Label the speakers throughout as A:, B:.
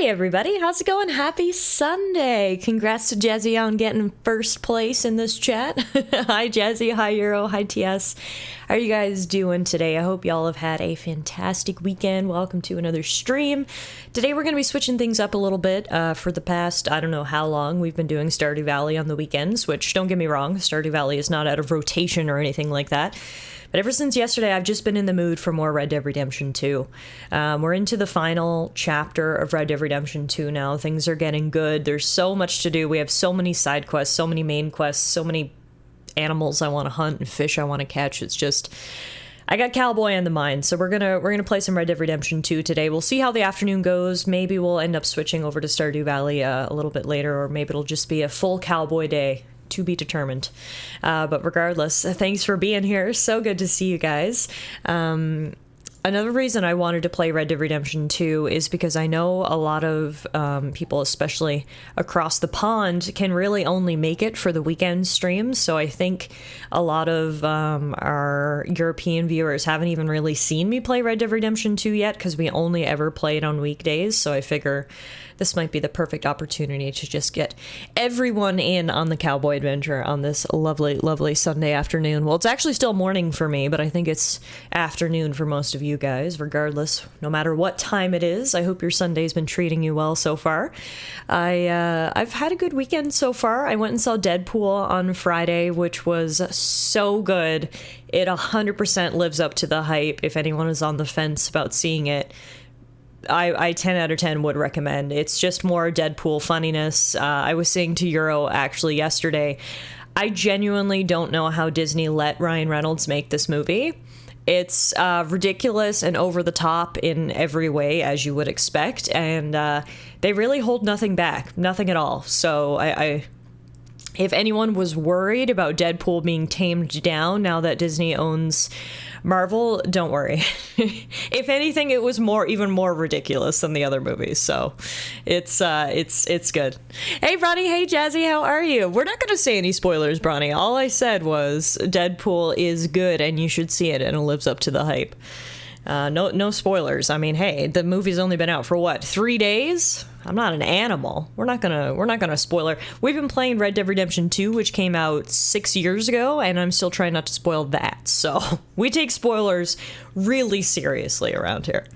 A: Hey everybody, how's it going? Happy Sunday! Congrats to Jazzy on getting first place in this chat. Hi Jazzy, hi Euro, hi TS. How are you guys doing today? I hope y'all have had a fantastic weekend. Welcome to another stream. Today we're going to be switching things up a little bit. For the past, I don't know how long, we've been doing Stardew Valley on the weekends, which, don't get me wrong, Stardew Valley is not out of rotation or anything like that. But ever since yesterday, I've just been in the mood for more Red Dead Redemption 2. We're into the final chapter of Red Dead Redemption 2 now. Things are getting good. There's so much to do. We have so many side quests, so many main quests, so many animals I want to hunt and fish I want to catch. It's just, I got Cowboy in the mind, so we're gonna play some Red Dead Redemption 2 today. We'll see how the afternoon goes. Maybe we'll end up switching over to Stardew Valley a little bit later, or maybe it'll just be a full Cowboy day. To be determined. But regardless, thanks for being here. So good to see you guys. Another reason I wanted to play Red Dead Redemption 2 is because I know a lot of people, especially across the pond, can really only make it for the weekend streams. So I think a lot of our European viewers haven't even really seen me play Red Dead Redemption 2 yet, because we only ever play it on weekdays. So I figure this might be the perfect opportunity to just get everyone in on the cowboy adventure on this lovely, lovely Sunday afternoon. Well, it's actually still morning for me, but I think it's afternoon for most of you guys. Regardless, no matter what time it is, I hope your Sunday's been treating you well so far. I've had a good weekend so far. I went and saw Deadpool on Friday, which was so good. It 100% lives up to the hype. If anyone is on the fence about seeing it, I 10 out of 10 would recommend. It's just more Deadpool funniness. I was saying to Euro actually yesterday, I genuinely don't know how Disney let Ryan Reynolds make this movie. It's ridiculous and over the top in every way, as you would expect, and they really hold nothing back, nothing at all. So I if anyone was worried about Deadpool being tamed down now that Disney owns Marvel, don't worry. If anything, it was even more ridiculous than the other movies. So it's good. Hey Bronny, hey Jazzy, how are you? We're not gonna say any spoilers, Bronny. All I said was Deadpool is good and you should see it, and it lives up to the hype. No spoilers. I mean, hey, the movie's only been out for what, 3 days? I'm not an animal. We're not gonna spoiler. We've been playing Red Dead Redemption 2, which came out 6 years ago, and I'm still trying not to spoil that. So we take spoilers really seriously around here.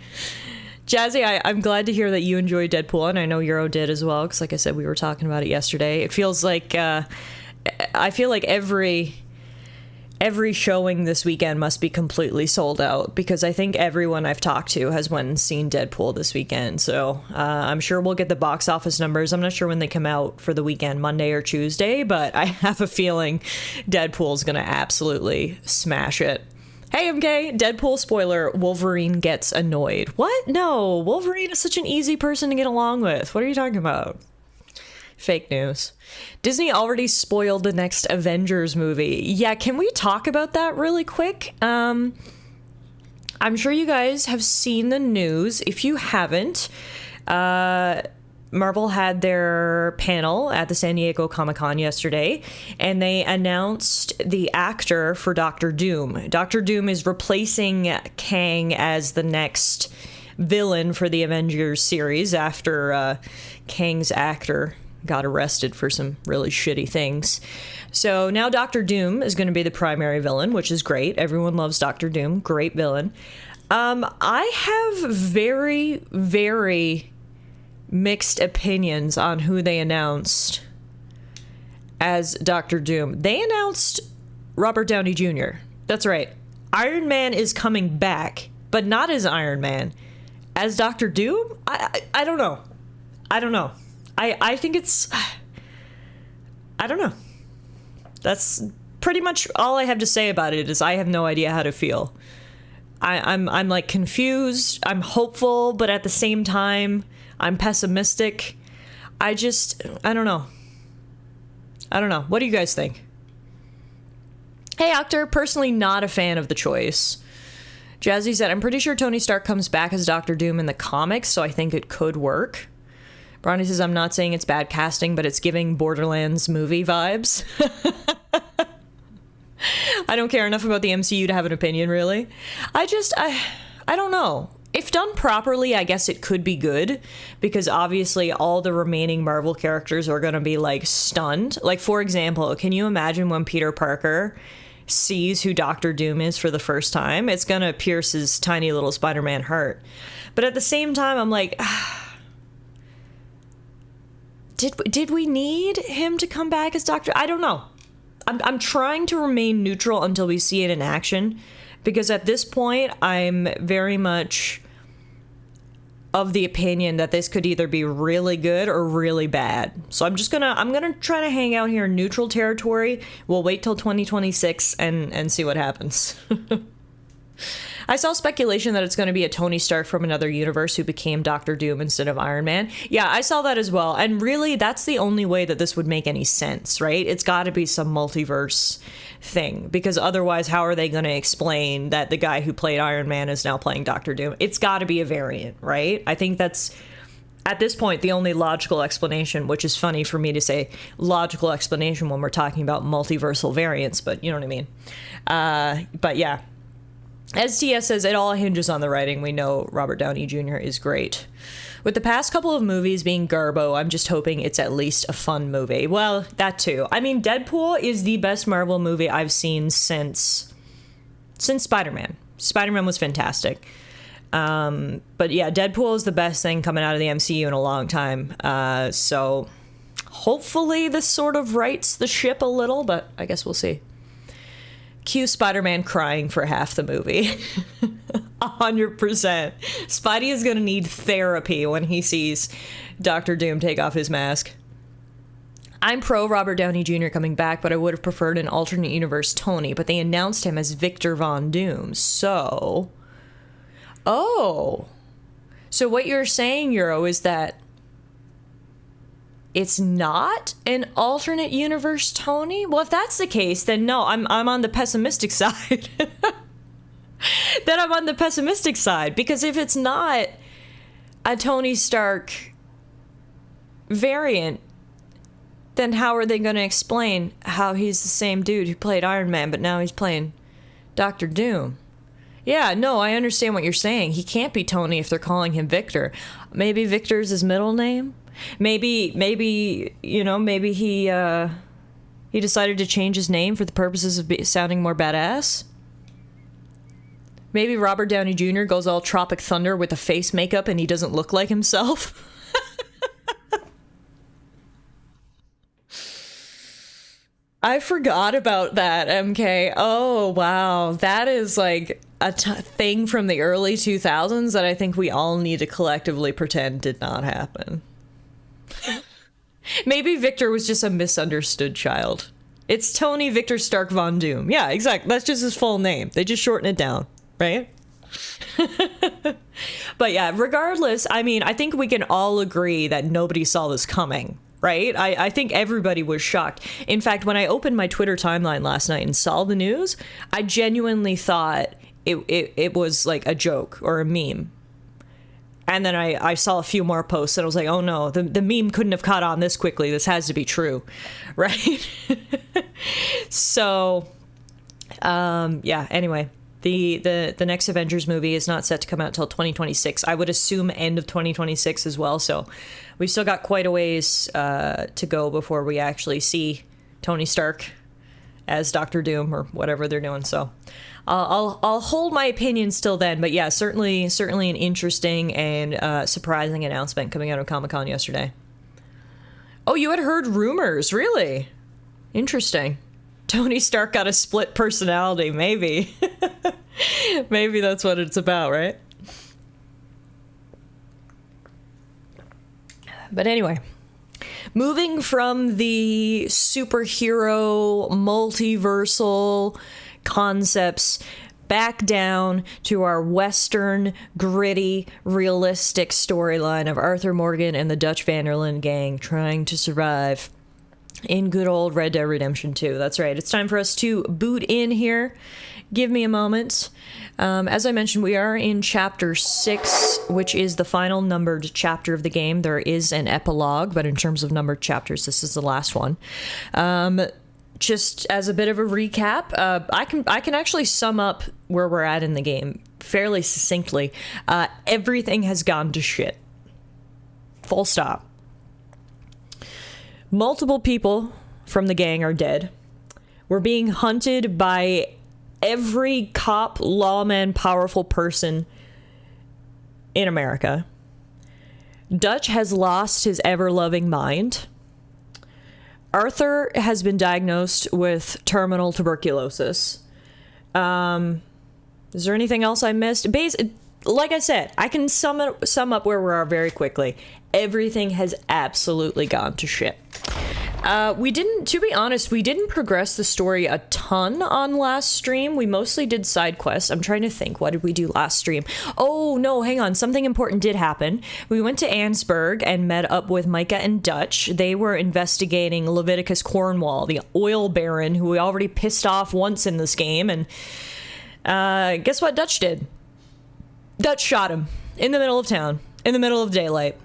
A: Jazzy, I'm glad to hear that you enjoyed Deadpool, and I know Euro did as well, because like I said, we were talking about it yesterday. It feels like I feel like every showing this weekend must be completely sold out, because I think everyone I've talked to has went and seen Deadpool this weekend. So I'm sure we'll get the box office numbers. I'm not sure when they come out for the weekend, Monday or Tuesday, but I have a feeling Deadpool's gonna absolutely smash it. Hey MK, Deadpool spoiler, Wolverine gets annoyed. What? No, Wolverine is such an easy person to get along with. What are you talking about? Fake news. Disney already spoiled the next Avengers movie. Yeah, can we talk about that really quick? I'm sure you guys have seen the news. If you haven't, Marvel had their panel at the San Diego Comic-Con yesterday, and they announced the actor for Doctor Doom. Doctor Doom is replacing Kang as the next villain for the Avengers series after Kang's actor got arrested for some really shitty things. So now Doctor Doom is going to be the primary villain, which is great. Everyone loves Doctor Doom. Great villain. I have very, very mixed opinions on who they announced as Doctor Doom. They announced Robert Downey Jr. That's right. Iron Man is coming back, but not as Iron Man. As Doctor Doom? I don't know. I think it's, I don't know. That's pretty much all I have to say about it. Is I have no idea how to feel. I'm like confused. I'm hopeful, but at the same time, I'm pessimistic. I don't know. What do you guys think? Hey, Octor, personally not a fan of the choice. Jazzy said, I'm pretty sure Tony Stark comes back as Doctor Doom in the comics, so I think it could work. Bronny says, I'm not saying it's bad casting, but it's giving Borderlands movie vibes. I don't care enough about the MCU to have an opinion, really. I don't know. If done properly, I guess it could be good, because obviously all the remaining Marvel characters are going to be like stunned. Like, for example, can you imagine when Peter Parker sees who Doctor Doom is for the first time? It's going to pierce his tiny little Spider-Man heart. But at the same time, I'm like, did we need him to come back as Doctor? I don't know. I'm trying to remain neutral until we see it in action, because at this point, I'm very much of the opinion that this could either be really good or really bad. So I'm gonna try to hang out here in neutral territory. We'll wait till 2026 and see what happens. I saw speculation that it's going to be a Tony Stark from another universe who became Doctor Doom instead of Iron Man. Yeah, I saw that as well. And really, that's the only way that this would make any sense, right? It's got to be some multiverse thing, because otherwise, how are they going to explain that the guy who played Iron Man is now playing Doctor Doom? It's got to be a variant, right? I think that's, at this point, the only logical explanation, which is funny for me to say logical explanation when we're talking about multiversal variants, but you know what I mean? But yeah. As TS says, it all hinges on the writing. We know Robert Downey Jr. is great. With the past couple of movies being garbo, I'm just hoping it's at least a fun movie. Well, that too. I mean, Deadpool is the best Marvel movie I've seen since Spider-Man. Spider-Man was fantastic. But yeah, Deadpool is the best thing coming out of the MCU in a long time. So hopefully this sort of rights the ship a little, but I guess we'll see. Cue Spider-Man crying for half the movie. 100%. Spidey is going to need therapy when he sees Doctor Doom take off his mask. I'm pro Robert Downey Jr. coming back, but I would have preferred an alternate universe Tony, but they announced him as Victor Von Doom, so... Oh. So what you're saying, Euro, is that it's not an alternate universe Tony? Well, if that's the case, then no, I'm on the pessimistic side. Then I'm on the pessimistic side, because if it's not a Tony Stark variant, then how are they going to explain how he's the same dude who played Iron Man, but now he's playing Doctor Doom? Yeah, no, I understand what you're saying. He can't be Tony if they're calling him Victor. Maybe Victor's his middle name? Maybe he decided to change his name for the purposes of sounding more badass. Maybe Robert Downey Jr. goes all Tropic Thunder with the face makeup and he doesn't look like himself. I forgot about that, MK. Oh, wow. That is like a thing from the early 2000s that I think we all need to collectively pretend did not happen. Maybe Victor was just a misunderstood child. It's Tony Victor Stark Von Doom. Yeah, exactly. That's just his full name. They just shorten it down, right? But yeah, regardless, I mean, I think we can all agree that nobody saw this coming, right? I think everybody was shocked. In fact, when I opened my Twitter timeline last night and saw the news, I genuinely thought it was like a joke or a meme. And then I saw a few more posts and I was like, oh no, the meme couldn't have caught on this quickly. This has to be true, right? So, yeah, anyway, the next Avengers movie is not set to come out until 2026. I would assume end of 2026 as well. So we've still got quite a ways to go before we actually see Tony Stark as Doctor Doom or whatever they're doing. So I'll hold my opinion still then, but yeah, certainly an interesting and surprising announcement coming out of Comic-Con yesterday. Oh, you had heard rumors, really? Interesting. Tony Stark got a split personality, maybe. Maybe that's what it's about, right? But anyway, moving from the superhero multiversal concepts back down to our Western, gritty, realistic storyline of Arthur Morgan and the Dutch Vanderlyn gang trying to survive in good old Red Dead Redemption 2. That's right. It's time for us to boot in here. Give me a moment. As I mentioned, we are in Chapter 6, which is the final numbered chapter of the game. There is an epilogue, but in terms of numbered chapters, this is the last one. Just as a bit of a recap, I can actually sum up where we're at in the game fairly succinctly, everything has gone to shit. Full stop. Multiple people from the gang are dead. We're being hunted by every cop, lawman, powerful person in America. Dutch has lost his ever-loving mind. Arthur has been diagnosed with terminal tuberculosis. Is there anything else I missed? Like I said, I can sum up where we are very quickly. Everything has absolutely gone to shit. To be honest, we didn't progress the story a ton on last stream. We mostly did side quests. I'm trying to think, what did we do last stream? Oh, no, hang on. Something important did happen. We went to Ansburg and met up with Micah and Dutch. They were investigating Leviticus Cornwall, the oil baron who we already pissed off once in this game. And guess what Dutch did? Dutch shot him in the middle of town, in the middle of daylight.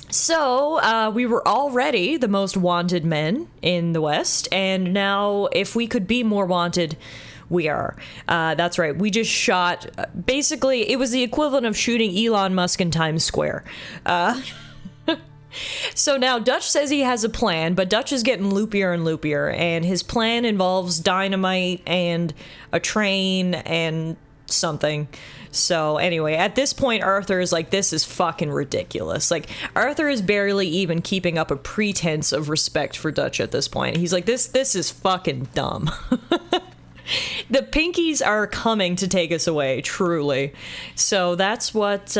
A: So, we were already the most wanted men in the West, and now, if we could be more wanted, we are. That's right, we just shot, basically, it was the equivalent of shooting Elon Musk in Times Square. So now, Dutch says he has a plan, but Dutch is getting loopier and loopier, and his plan involves dynamite and a train and something. So anyway, at this point, Arthur is like, this is fucking ridiculous. Like, Arthur is barely even keeping up a pretense of respect for Dutch at this point. He's like, this is fucking dumb. The Pinkies are coming to take us away, truly. So that's what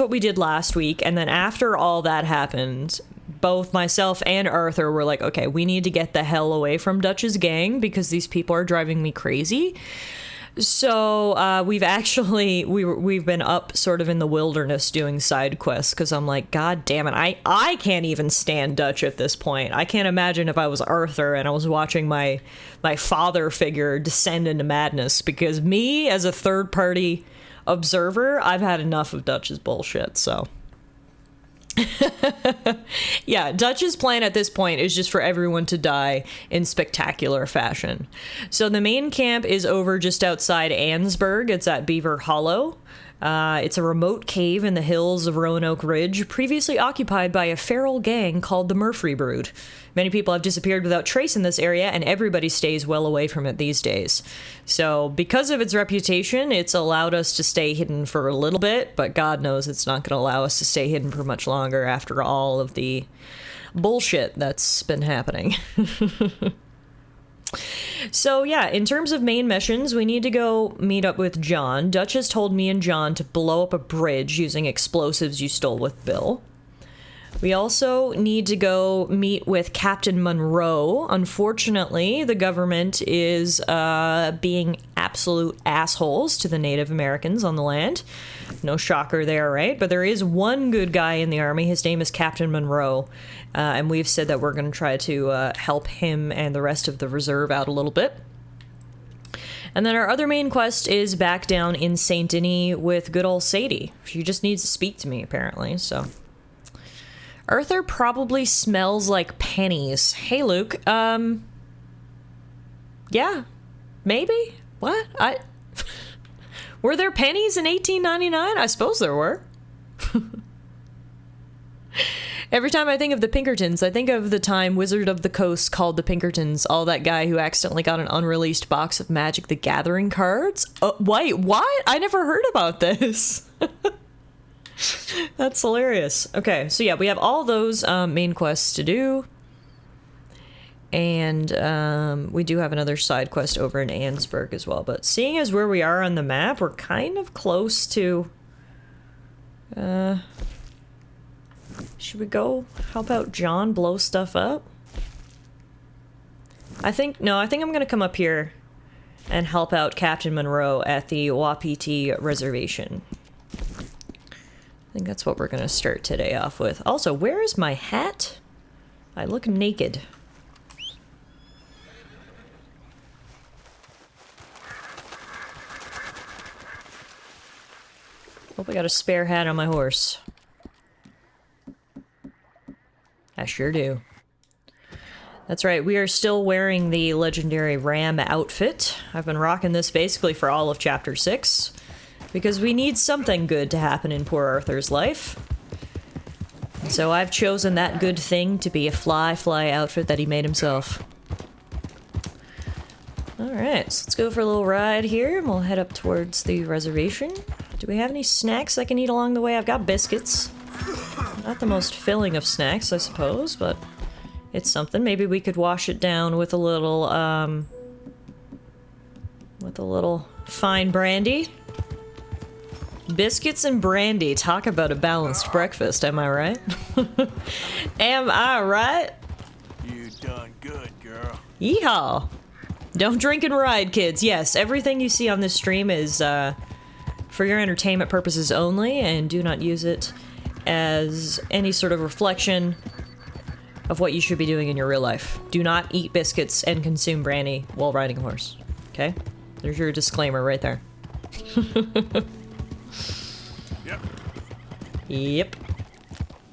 A: we did last week. And then after all that happened, both myself and Arthur were like, okay, we need to get the hell away from Dutch's gang because these people are driving me crazy. So we've been up sort of in the wilderness doing side quests because I'm like, God damn it, I can't even stand Dutch at this point. I can't imagine if I was Arthur and I was watching my father figure descend into madness, because me as a third party observer, I've had enough of Dutch's bullshit. So yeah, Dutch's plan at this point is just for everyone to die in spectacular fashion. So the main camp is over just outside Ansburg. It's at Beaver Hollow. It's a remote cave in the hills of Roanoke Ridge, previously occupied by a feral gang called the Murphy Brood. Many people have disappeared without trace in this area, and everybody stays well away from it these days. So, because of its reputation, it's allowed us to stay hidden for a little bit, but God knows it's not going to allow us to stay hidden for much longer after all of the bullshit that's been happening. So yeah, in terms of main missions, we need to go meet up with John. Dutch has told me and John to blow up a bridge using explosives you stole with Bill. We also need to go meet with Captain Monroe. Unfortunately, the government is being absolute assholes to the Native Americans on the land. No shocker there, right? But there is one good guy in the army. His name is Captain Monroe. And we've said that we're going to try to help him and the rest of the reserve out a little bit. And then our other main quest is back down in St. Denis with good old Sadie. She just needs to speak to me, apparently, so... Arthur probably smells like pennies. Hey, Luke. Yeah, maybe? What? Were there pennies in 1899? I suppose there were. Every time I think of the Pinkertons, I think of the time Wizard of the Coast called the Pinkertons all that guy who accidentally got an unreleased box of Magic the Gathering cards. Wait, what? I never heard about this. That's hilarious. Okay, so yeah, we have all those main quests to do. And we do have another side quest over in Ansburg as well. But seeing as where we are on the map, we're kind of close to... should we go help out John blow stuff up? I think I'm going to come up here and help out Captain Monroe at the Wapiti Reservation. I think that's what we're going to start today off with. Also, where is my hat? I look naked. Hope I got a spare hat on my horse. I sure do. That's right, we are still wearing the legendary Ram outfit. I've been rocking this basically for all of Chapter 6, because we need something good to happen in poor Arthur's life. So I've chosen that good thing to be a fly outfit that he made himself. Alright, so let's go for a little ride here, and we'll head up towards the reservation. Do we have any snacks I can eat along the way? I've got biscuits. Not the most filling of snacks, I suppose, but it's something. Maybe we could wash it down with a little fine brandy. Biscuits and brandy. Talk about a balanced breakfast, am I right? Am I right?
B: You done good, girl.
A: Yeehaw! Don't drink and ride, kids. Yes, everything you see on this stream is for your entertainment purposes only, and do not use it as any sort of reflection of what you should be doing in your real life. Do not eat biscuits and consume brandy while riding a horse. Okay? There's your disclaimer right there.
B: Yep.
A: Yep.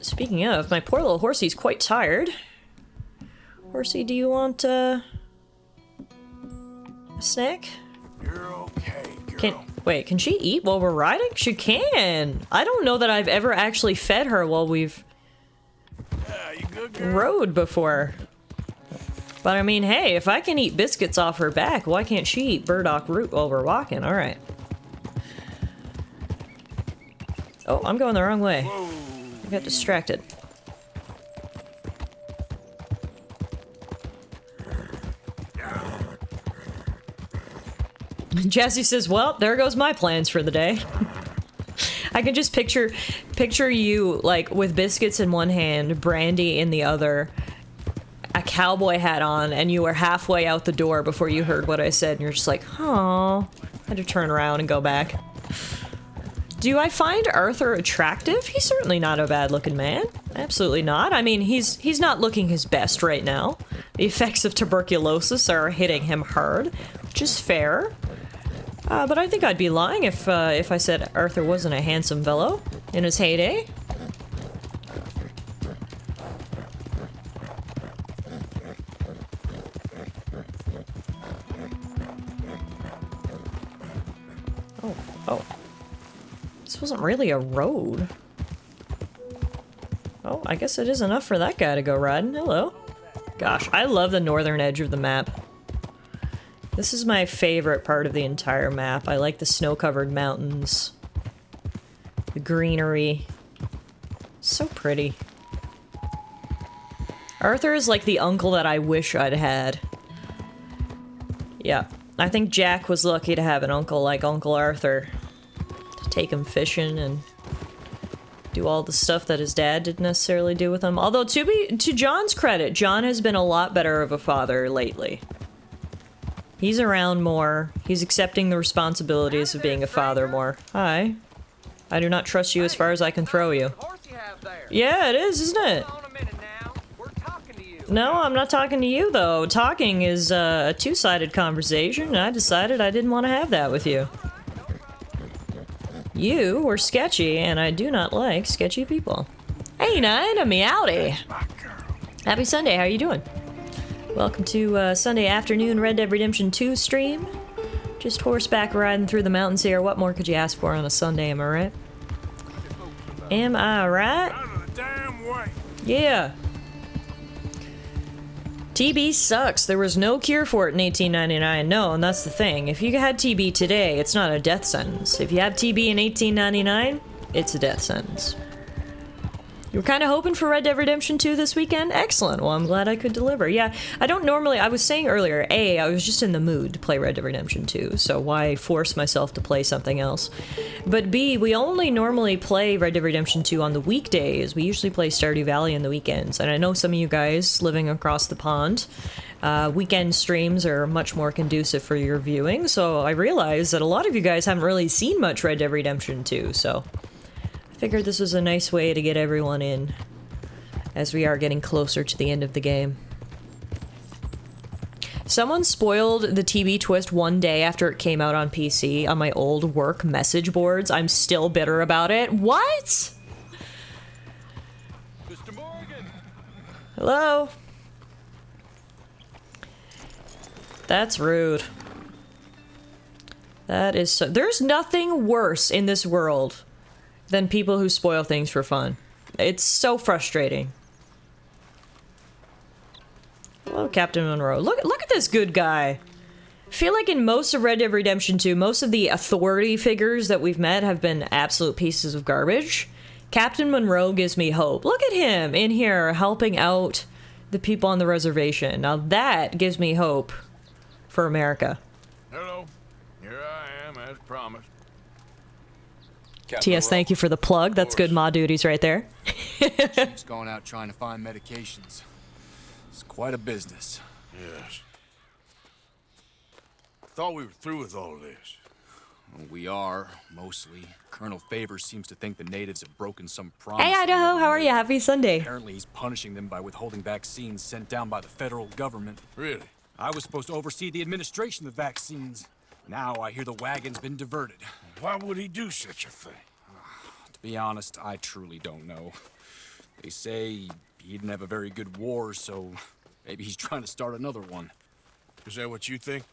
A: Speaking of, my poor little horsey's quite tired. Horsey, do you want a snack?
B: You're okay, girl.
A: Can she eat while we're riding? She can! I don't know that I've ever actually fed her while we've
B: You good, girl?
A: rode before. But I mean, hey, if I can eat biscuits off her back, why can't she eat burdock root while we're walking? Alright. Oh, I'm going the wrong way.
B: Whoa.
A: I got distracted. Jazzy says, well, there goes my plans for the day. I can just picture you, like, with biscuits in one hand, brandy in the other, a cowboy hat on, and you were halfway out the door before you heard what I said, and you're just like, oh, I had to turn around and go back. Do I find Arthur attractive? He's certainly not a bad-looking man. Absolutely not. I mean, he's not looking his best right now. The effects of tuberculosis are hitting him hard, which is fair. But I think I'd be lying if I said Arthur wasn't a handsome fellow in his heyday. Oh. This wasn't really a road. Oh, I guess it is enough for that guy to go riding. Hello. Gosh, I love the northern edge of the map. This is my favorite part of the entire map. I like the snow-covered mountains. The greenery. So pretty. Arthur is like the uncle that I wish I'd had. Yeah. I think Jack was lucky to have an uncle like Uncle Arthur. To take him fishing and do all the stuff that his dad didn't necessarily do with him. Although, to John's credit, John has been a lot better of a father lately. He's around more. He's accepting the responsibilities of being a father more. Hi. I do not trust you as far as I can throw you. Yeah, it is, isn't it? No, I'm not talking to you, though. Talking is a two-sided conversation, and I decided I didn't want to have that with you. You were sketchy, and I do not like sketchy people. Hey, Nine, a meowdy. Happy Sunday, how you doing? Welcome to Sunday afternoon Red Dead Redemption 2 stream. Just horseback riding through the mountains here. What more could you ask for on a Sunday, am I right? Am I right?
B: Out of the damn way.
A: Yeah. TB sucks. There was no cure for it in 1899. No, and that's the thing. If you had TB today, it's not a death sentence. If you have TB in 1899, it's a death sentence. You were kind of hoping for Red Dead Redemption 2 this weekend? Excellent. Well, I'm glad I could deliver. Yeah, I don't normally... I was saying earlier, A, I was just in the mood to play Red Dead Redemption 2, so why force myself to play something else? But B, we only normally play Red Dead Redemption 2 on the weekdays. We usually play Stardew Valley on the weekends, and I know some of you guys living across the pond, weekend streams are much more conducive for your viewing, so I realize that a lot of you guys haven't really seen much Red Dead Redemption 2, so... Figured this was a nice way to get everyone in, as we are getting closer to the end of the game. Someone spoiled the TB twist one day after it came out on PC on my old work message boards. I'm still bitter about it. What?
B: Mr. Morgan.
A: Hello? That's rude. That is so... There's nothing worse in this world than people who spoil things for fun. It's so frustrating. Hello, Captain Monroe. Look at this good guy. I feel like in most of Red Dead Redemption 2, most of the authority figures that we've met have been absolute pieces of garbage. Captain Monroe gives me hope. Look at him in here helping out the people on the reservation. Now that gives me hope for America.
B: Hello. Here I am, as promised.
A: TS, thank you for the plug. That's good Ma duties right there.
C: Chief's going out trying to find medications. It's quite a business.
B: Yes. Thought we were through with all this.
C: Well, we are, mostly. Colonel Favors seems to think the natives have broken some promise.
A: Hey, Idaho, how are you? Happy Sunday.
C: Apparently he's punishing them by withholding vaccines sent down by the federal government.
B: Really?
C: I was supposed to oversee the administration of the vaccines. Now I hear the wagon's been diverted.
B: Why would he do such a thing?
C: To be honest, I truly don't know. They say he didn't have a very good war, so maybe he's trying to start another one.
B: Is that what you think?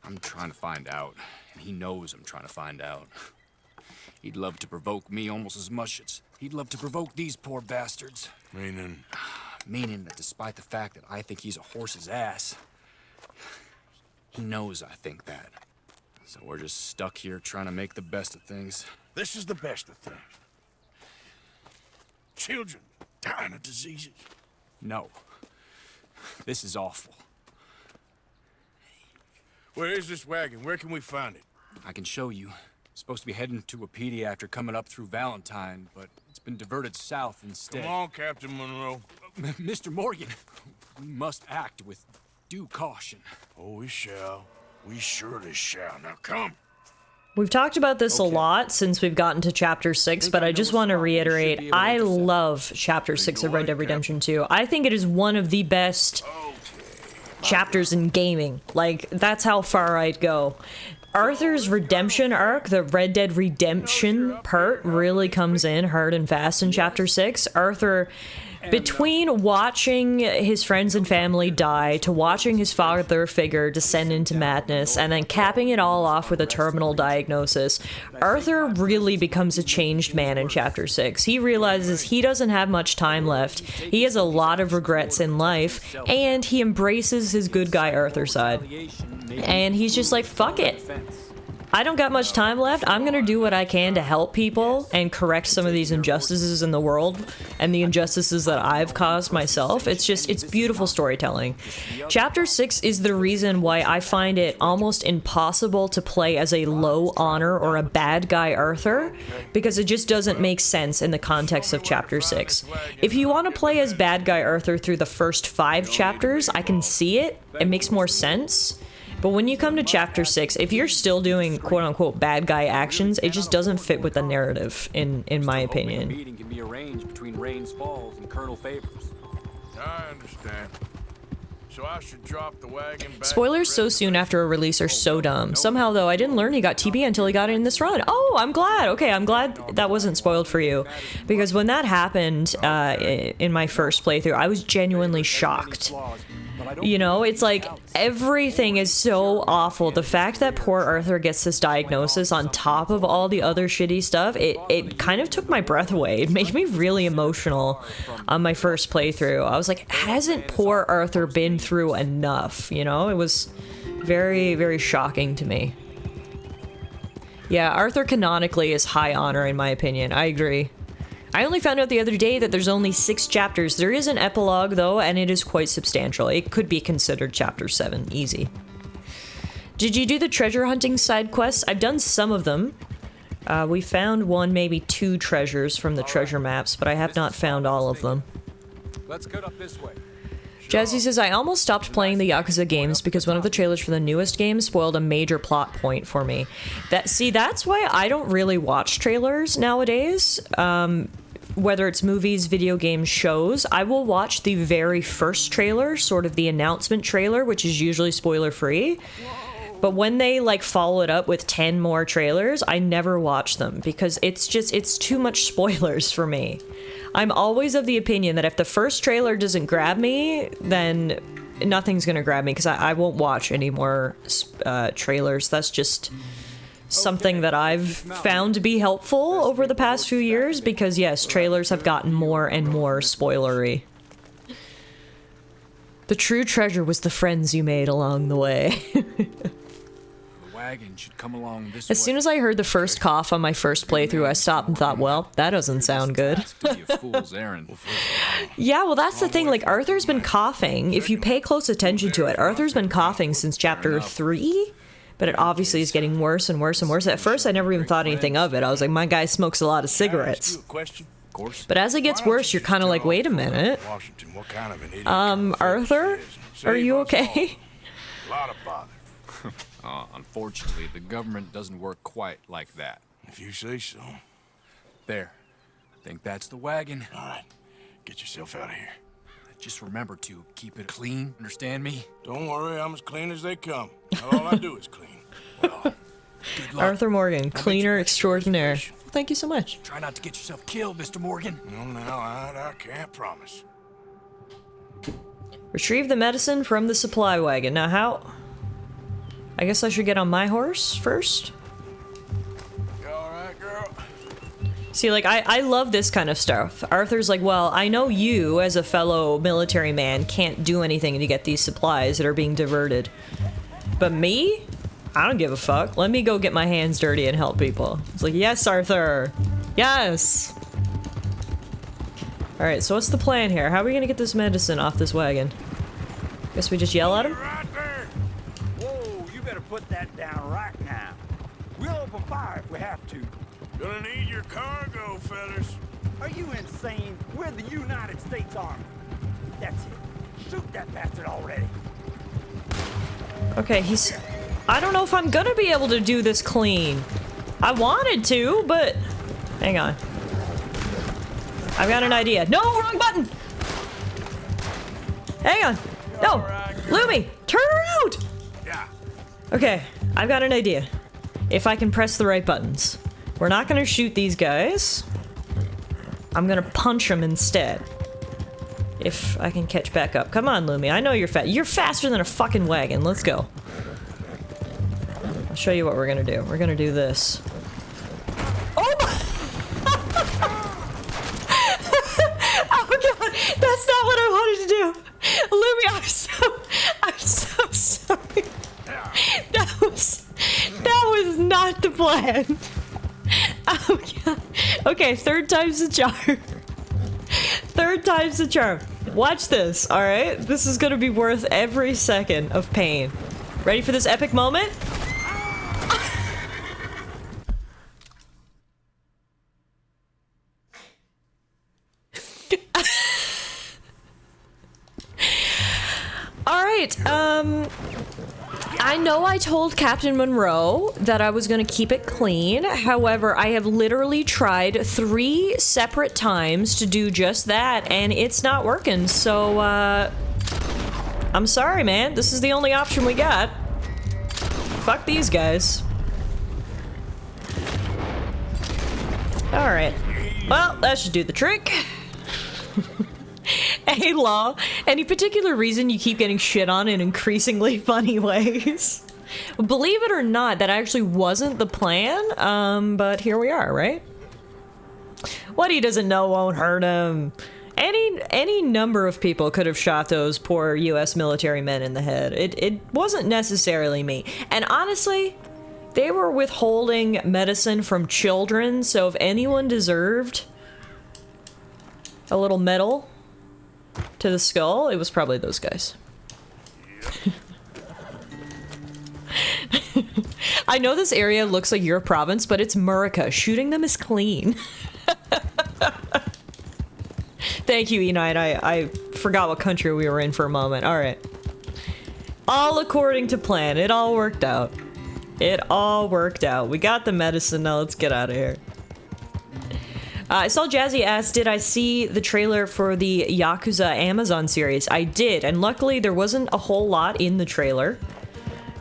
C: I'm trying to find out, and he knows I'm trying to find out. He'd love to provoke me almost as much as he'd love to provoke these poor bastards.
B: Meaning?
C: Meaning that despite the fact that I think he's a horse's ass, he knows I think that. So we're just stuck here trying to make the best of things.
B: This is the best of things. Children dying of diseases.
C: No. This is awful.
B: Where is this wagon? Where can we find it?
C: I can show you. Supposed to be heading to a PD after coming up through Valentine, but it's been diverted south instead.
B: Come on, Captain Monroe.
C: Mr. Morgan, we must act with due caution.
B: Oh, we shall. We surely shall. Now come.
A: We've talked about this a lot since we've gotten to Chapter 6, but I just want to reiterate, I love Chapter 6 of Red Dead Redemption 2. I think it is one of the best chapters in gaming. Like, that's how far I'd go. Arthur's redemption arc, the Red Dead Redemption part, really comes in hard and fast in Chapter 6. Arthur, between watching his friends and family die, to watching his father figure descend into madness, and then capping it all off with a terminal diagnosis, Arthur really becomes a changed man in Chapter 6. He realizes he doesn't have much time left, he has a lot of regrets in life, and he embraces his good guy Arthur side. And he's just like, fuck it. I don't got much time left. I'm gonna do what I can to help people and correct some of these injustices in the world and the injustices that I've caused myself. It's beautiful storytelling. Chapter 6 is the reason why I find it almost impossible to play as a low honor or a bad guy Arthur, because it just doesn't make sense in the context of Chapter 6. If you want to play as bad guy Arthur through the first 5 chapters, I can see it. It makes more sense. But when you come to Chapter 6, if you're still doing quote-unquote bad guy actions, it just doesn't fit with the narrative, in my opinion.
C: Meeting can be arranged between Rains Falls and Colonel Favors.
B: I understand. So I should drop the wagon back.
A: Spoilers so soon after a release are so dumb. Somehow, though, I didn't learn he got TB until he got it in this run. Oh, I'm glad. Okay, I'm glad that wasn't spoiled for you. Because when that happened in my first playthrough, I was genuinely shocked. You know, it's like, everything is so awful. The fact that poor Arthur gets this diagnosis on top of all the other shitty stuff, it kind of took my breath away. It made me really emotional on my first playthrough. I was like, hasn't poor Arthur been through enough? You know, it was very, very shocking to me. Yeah, Arthur canonically is high honor in my opinion. I agree. I only found out the other day that there's only 6 chapters. There is an epilogue, though, and it is quite substantial. It could be considered Chapter 7. Easy. Did you do the treasure hunting side quests? I've done some of them. We found 1, maybe 2 treasures from the treasure maps, but I have not found all of them.
C: Let's cut up this way.
A: Jazzy says, I almost stopped playing the Yakuza games because one of the trailers for the newest game spoiled a major plot point for me. That's why I don't really watch trailers nowadays. Whether it's movies, video games, shows, I will watch the very first trailer, sort of the announcement trailer, which is usually spoiler-free. But when they, like, follow it up with 10 more trailers, I never watch them because it's too much spoilers for me. I'm always of the opinion that if the first trailer doesn't grab me, then nothing's gonna grab me because I won't watch any more trailers. That's just something that I've found to be helpful over the past few years because, yes, trailers have gotten more and more spoilery. The true treasure was the friends you made along the way.
C: The wagon should come along this way.
A: As soon as I heard the first cough on my first playthrough, I stopped and thought, well, that doesn't sound good. Yeah, well, that's the thing. Like, Arthur's been coughing. If you pay close attention to it, Arthur's been coughing since chapter 3, but it obviously is getting worse and worse and worse. At first, I never even thought anything of it. I was like, my guy smokes a lot of cigarettes. But as it gets worse, you're kind of like, wait a minute. Arthur? Are you okay?
B: A lot of bother.
C: Unfortunately, the government doesn't work quite like that.
B: If you say so.
C: There. I think that's the wagon.
B: All right. Get yourself out of here.
C: Just remember to keep it clean, understand me?
B: Don't worry, I'm as clean as they come. All I do is clean. Well,
C: good luck.
A: Arthur Morgan, cleaner extraordinaire. Thank you so much.
C: Try not to get yourself killed, Mr. Morgan.
B: No, now, I can't promise.
A: Retrieve the medicine from the supply wagon. Now how? I guess I should get on my horse first?
B: You alright, girl?
A: See, like, I love this kind of stuff. Arthur's like, well, I know you, as a fellow military man, can't do anything to get these supplies that are being diverted. But me? I don't give a fuck. Let me go get my hands dirty and help people. It's like, yes, Arthur. Yes. Alright, so what's the plan here? How are we gonna get this medicine off this wagon? Guess we just yell at him?
B: Right there.
D: Whoa, you better put that down right now. We'll open fire if we have to.
B: Gonna need your cargo, fellas.
D: Are you insane? We're the United States Army. That's it. Shoot that bastard already.
A: Okay, he's... I don't know if I'm gonna be able to do this clean. I wanted to, but... Hang on. I've got an idea. No, wrong button! Hang on. No! Lumi, turn around!
B: Yeah.
A: Okay, I've got an idea. If I can press the right buttons. We're not gonna shoot these guys. I'm gonna punch them instead. If I can catch back up. Come on, Lumi. I know you're fast. You're faster than a fucking wagon. Let's go. I'll show you what we're gonna do. We're gonna do this. Oh my! Oh god! That's not what I wanted to do! Lumi, I'm so sorry. That was not the plan. Oh god. Okay, third time's the charm. Third time's the charm. Watch this, alright? This is gonna be worth every second of pain. Ready for this epic moment? Alright, I know I told Captain Monroe that I was gonna keep it clean. However, I have literally tried 3 separate times to do just that, and it's not working, so, I'm sorry, man. This is the only option we got. Fuck these guys. Alright. Well, that should do the trick. Hey, Law, any particular reason you keep getting shit on in increasingly funny ways? Believe it or not, that actually wasn't the plan, but here we are, right? What he doesn't know won't hurt him. Any number of people could have shot those poor US military men in the head. It wasn't necessarily me. And honestly, they were withholding medicine from children, so if anyone deserved a little medal to the skull, it was probably those guys. I know this area looks like your province, but it's Murica. Shooting them is clean. Thank you, Enide. I forgot what country we were in for a moment. Alright. All according to plan. It all worked out. It all worked out. We got the medicine, now let's get out of here. I saw Jazzy ask, did I see the trailer for the Yakuza Amazon series? I did, and luckily there wasn't a whole lot in the trailer.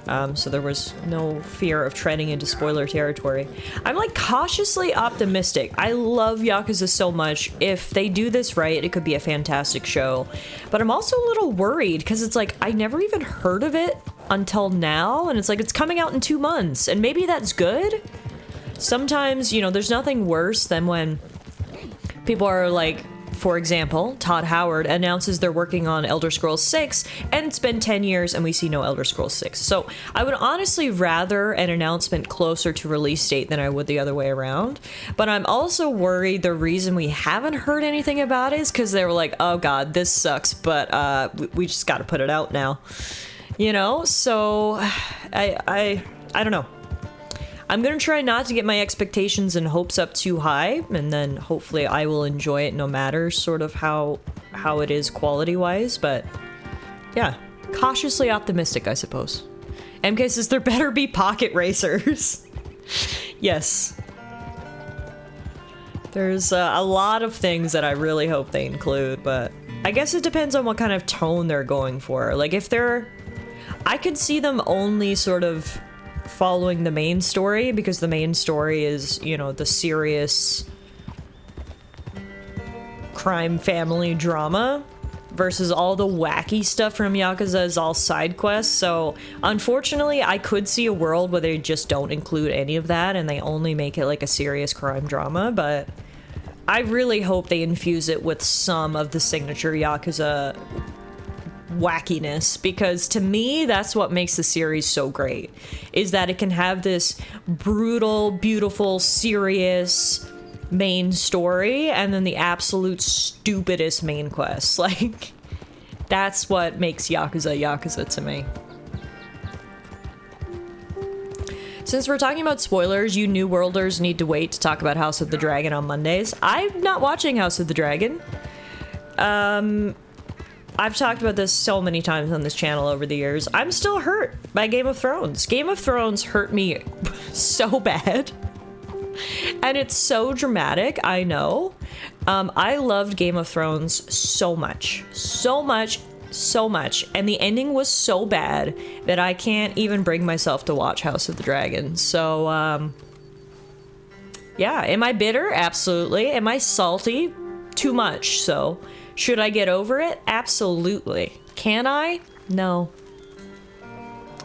A: So there was no fear of treading into spoiler territory. I'm like cautiously optimistic. I love Yakuza so much. If they do this right, it could be a fantastic show. But I'm also a little worried because it's like I never even heard of it until now, and it's like it's coming out in 2 months, and maybe that's good. Sometimes, you know, there's nothing worse than when people are like, for example, Todd Howard announces they're working on Elder Scrolls 6, and it's been 10 years and we see no Elder Scrolls 6. So I would honestly rather an announcement closer to release date than I would the other way around. But I'm also worried the reason we haven't heard anything about it is because they were like, oh god, this sucks, but we just gotta put it out now. You know? So I don't know. I'm gonna try not to get my expectations and hopes up too high, and then hopefully I will enjoy it no matter sort of how it is quality-wise, but yeah, cautiously optimistic, I suppose. MK says there better be pocket racers. Yes. There's a lot of things that I really hope they include, but I guess it depends on what kind of tone they're going for. Like, if they're... I could see them only sort of following the main story, because the main story is, you know, the serious crime family drama, versus all the wacky stuff from Yakuza is all side quests. So unfortunately I could see a world where they just don't include any of that and they only make it like a serious crime drama, but I really hope they infuse it with some of the signature Yakuza wackiness, because to me that's what makes the series so great, is that it can have this brutal, beautiful, serious main story and then the absolute stupidest main quest. Like, that's what makes Yakuza to me. Since we're talking about spoilers, you New Worlders need to wait to talk about House of the Dragon on Mondays. I'm not watching House of the Dragon. I've talked about this so many times on this channel over the years. I'm still hurt by Game of Thrones. Game of Thrones hurt me so bad. And it's so dramatic, I know. I loved Game of Thrones so much. So much, so much. And the ending was so bad that I can't even bring myself to watch House of the Dragon. So, yeah. Am I bitter? Absolutely. Am I salty? Too much, so... Should I get over it? Absolutely. Can I? No.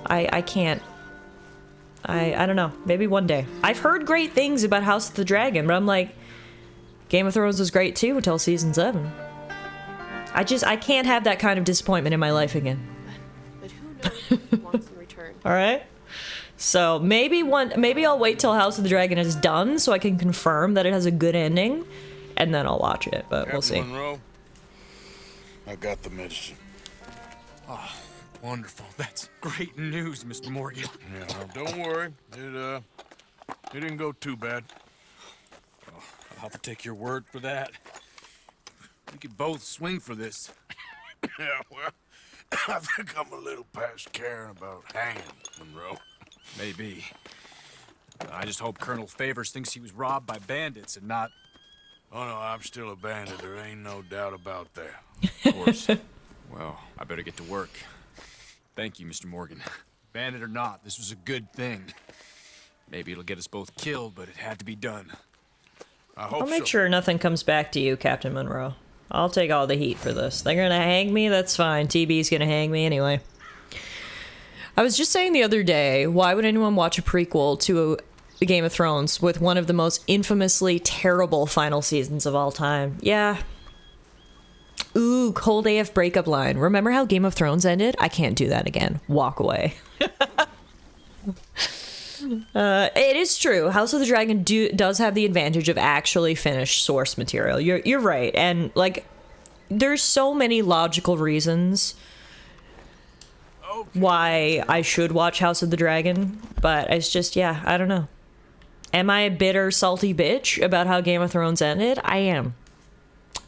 A: I can't. I don't know. Maybe one day. I've heard great things about House of the Dragon, but I'm like, Game of Thrones was great too until season 7. I can't have that kind of disappointment in my life again.
E: But who knows who wants in return?
A: Alright? So maybe I'll wait till House of the Dragon is done so I can confirm that it has a good ending, and then I'll watch it, but we'll see.
B: Monroe, I got the medicine.
C: Oh, wonderful. That's great news, Mr. Morgan.
B: Yeah, well, don't worry. It didn't go too bad.
C: Oh, I'll have to take your word for that. We could both swing for this.
B: Yeah, well, I think I'm a little past caring about hanging, Monroe.
C: Maybe. I just hope Colonel Favors thinks he was robbed by bandits and not...
B: Oh, no, I'm still a bandit. There ain't no doubt about that.
C: Of course. Well, I better get to work. Thank you, Mr. Morgan. Bandit or not, this was a good thing. Maybe it'll get us both killed, but it had to be done.
A: I'll make sure nothing comes back to you, Captain Monroe. I'll take all the heat for this. They're gonna hang me? That's fine. TB's gonna hang me anyway. I was just saying the other day, why would anyone watch a prequel to Game of Thrones with one of the most infamously terrible final seasons of all time? Yeah. Ooh, cold AF breakup line. Remember how Game of Thrones ended? I can't do that again. Walk away. It is true. House of the Dragon does have the advantage of actually finished source material. You're right. And, like, there's so many logical reasons why I should watch House of the Dragon, but it's just, yeah, I don't know. Am I a bitter, salty bitch about how Game of Thrones ended? I am.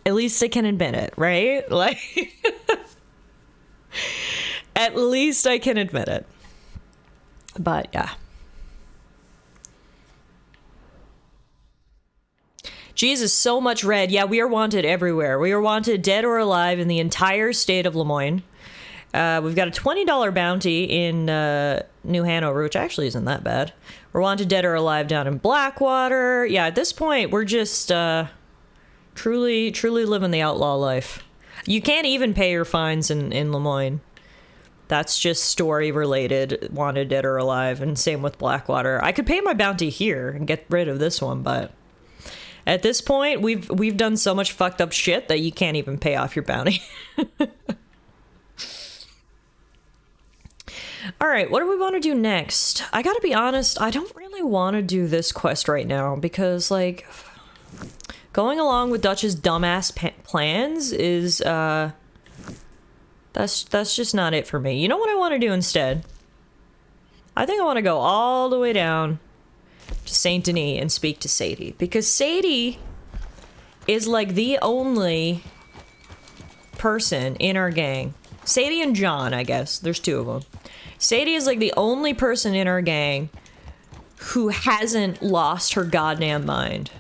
A: At least I can admit it, right? Like, at least I can admit it. But, yeah. Jesus, so much red. Yeah, we are wanted everywhere. We are wanted dead or alive in the entire state of Lemoyne. We've got a $20 bounty in New Hanover, which actually isn't that bad. We're wanted dead or alive down in Blackwater. Yeah, at this point, we're just truly living the outlaw life. You can't even pay your fines in Lemoyne. That's just story related, wanted dead or alive, and same with Blackwater. I could pay my bounty here and get rid of this one, but at this point, we've done so much fucked up shit that you can't even pay off your bounty. Alright, what do we want to do next? I gotta be honest, I don't really want to do this quest right now, because, like, going along with Dutch's dumbass plans is, that's just not it for me. You know what I want to do instead? I think I want to go all the way down to Saint Denis and speak to Sadie, because Sadie is, like, the only person in our gang. Sadie and John, I guess. There's two of them. Sadie is like the only person in our gang who hasn't lost her goddamn mind.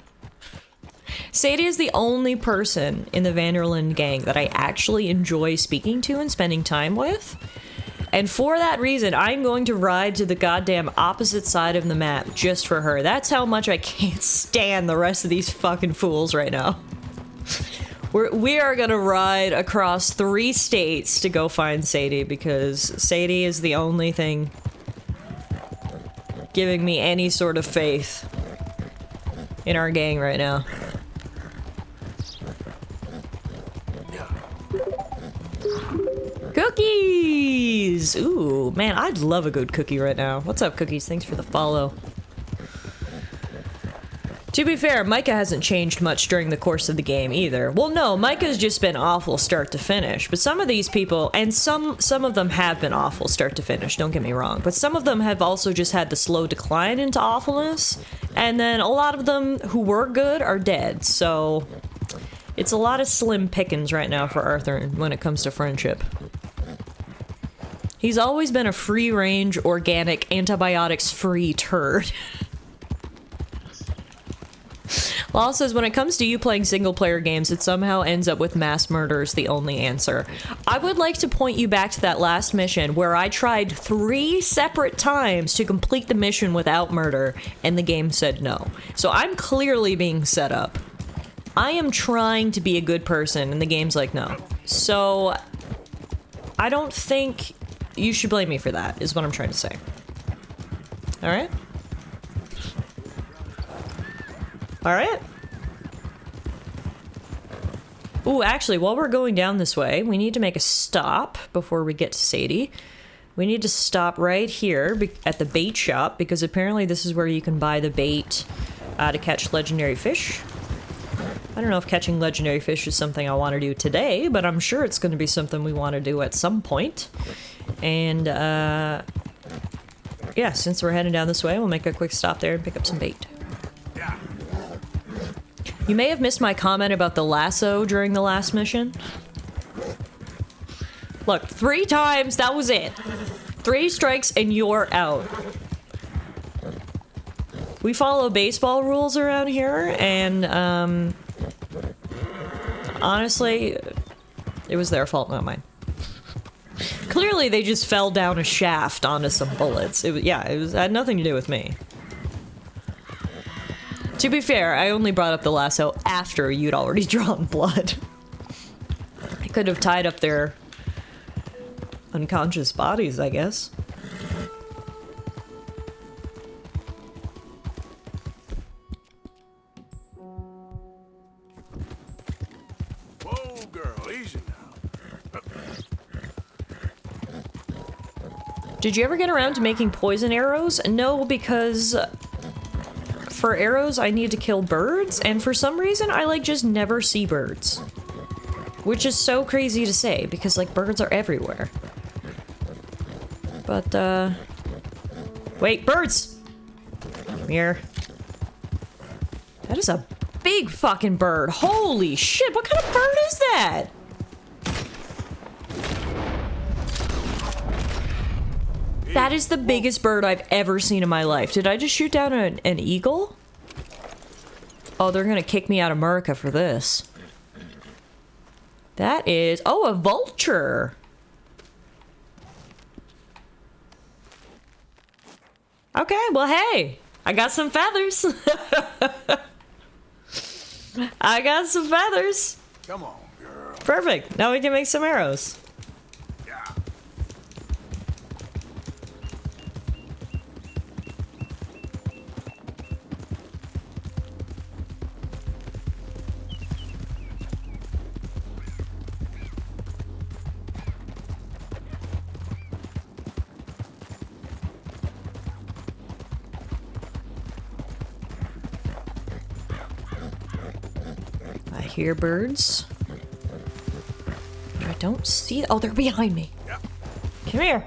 A: Sadie is the only person in the Vanderlyn gang that I actually enjoy speaking to and spending time with. And for that reason, I'm going to ride to the goddamn opposite side of the map just for her. That's how much I can't stand the rest of these fucking fools right now. We are gonna ride across 3 states to go find Sadie, because Sadie is the only thing giving me any sort of faith in our gang right now. Cookies! Ooh, man, I'd love a good cookie right now. What's up, Cookies? Thanks for the follow. To be fair, Micah hasn't changed much during the course of the game either. Well, no, Micah's just been awful start to finish, but some of these people, and some of them have been awful start to finish, don't get me wrong, but some of them have also just had the slow decline into awfulness, and then a lot of them who were good are dead, so it's a lot of slim pickings right now for Arthur when it comes to friendship. He's always been a free-range, organic, antibiotics-free turd. Law says, when it comes to you playing single-player games, it somehow ends up with mass murder is the only answer. I would like to point you back to that last mission where I tried 3 separate times to complete the mission without murder, and the game said no. So I'm clearly being set up. I am trying to be a good person, and the game's like, no. So I don't think you should blame me for that, is what I'm trying to say. Alright? Alright. Ooh, actually, while we're going down this way, we need to make a stop before we get to Sadie. We need to stop right here at the bait shop, because apparently this is where you can buy the bait to catch legendary fish. I don't know if catching legendary fish is something I want to do today, but I'm sure it's going to be something we want to do at some point. And, yeah, since we're heading down this way, we'll make a quick stop there and pick up some bait. You may have missed my comment about the lasso during the last mission. Look, 3 times, that was it. 3 strikes and you're out. We follow baseball rules around here, and, honestly, it was their fault, not mine. Clearly, they just fell down a shaft onto some bullets. It had nothing to do with me. To be fair, I only brought up the lasso after you'd already drawn blood. I could have tied up their unconscious bodies, I guess.
B: Whoa, girl, easy now.
A: Did you ever get around to making poison arrows? No, because for arrows, I need to kill birds, and for some reason, I, like, just never see birds. Which is so crazy to say, because, like, birds are everywhere. But, wait, birds! Come here. That is a big fucking bird. Holy shit, what kind of bird is that? That is the biggest bird I've ever seen in my life. Did I just shoot down an eagle? Oh, they're gonna kick me out of America for this. That is... oh, a vulture! Okay, well, hey, I got some feathers. I got some feathers.
B: Come on, girl.
A: Perfect. Now we can make some arrows.
B: Yeah.
A: I hear birds. I don't see. Oh, they're behind me.
B: Yeah.
A: Come here.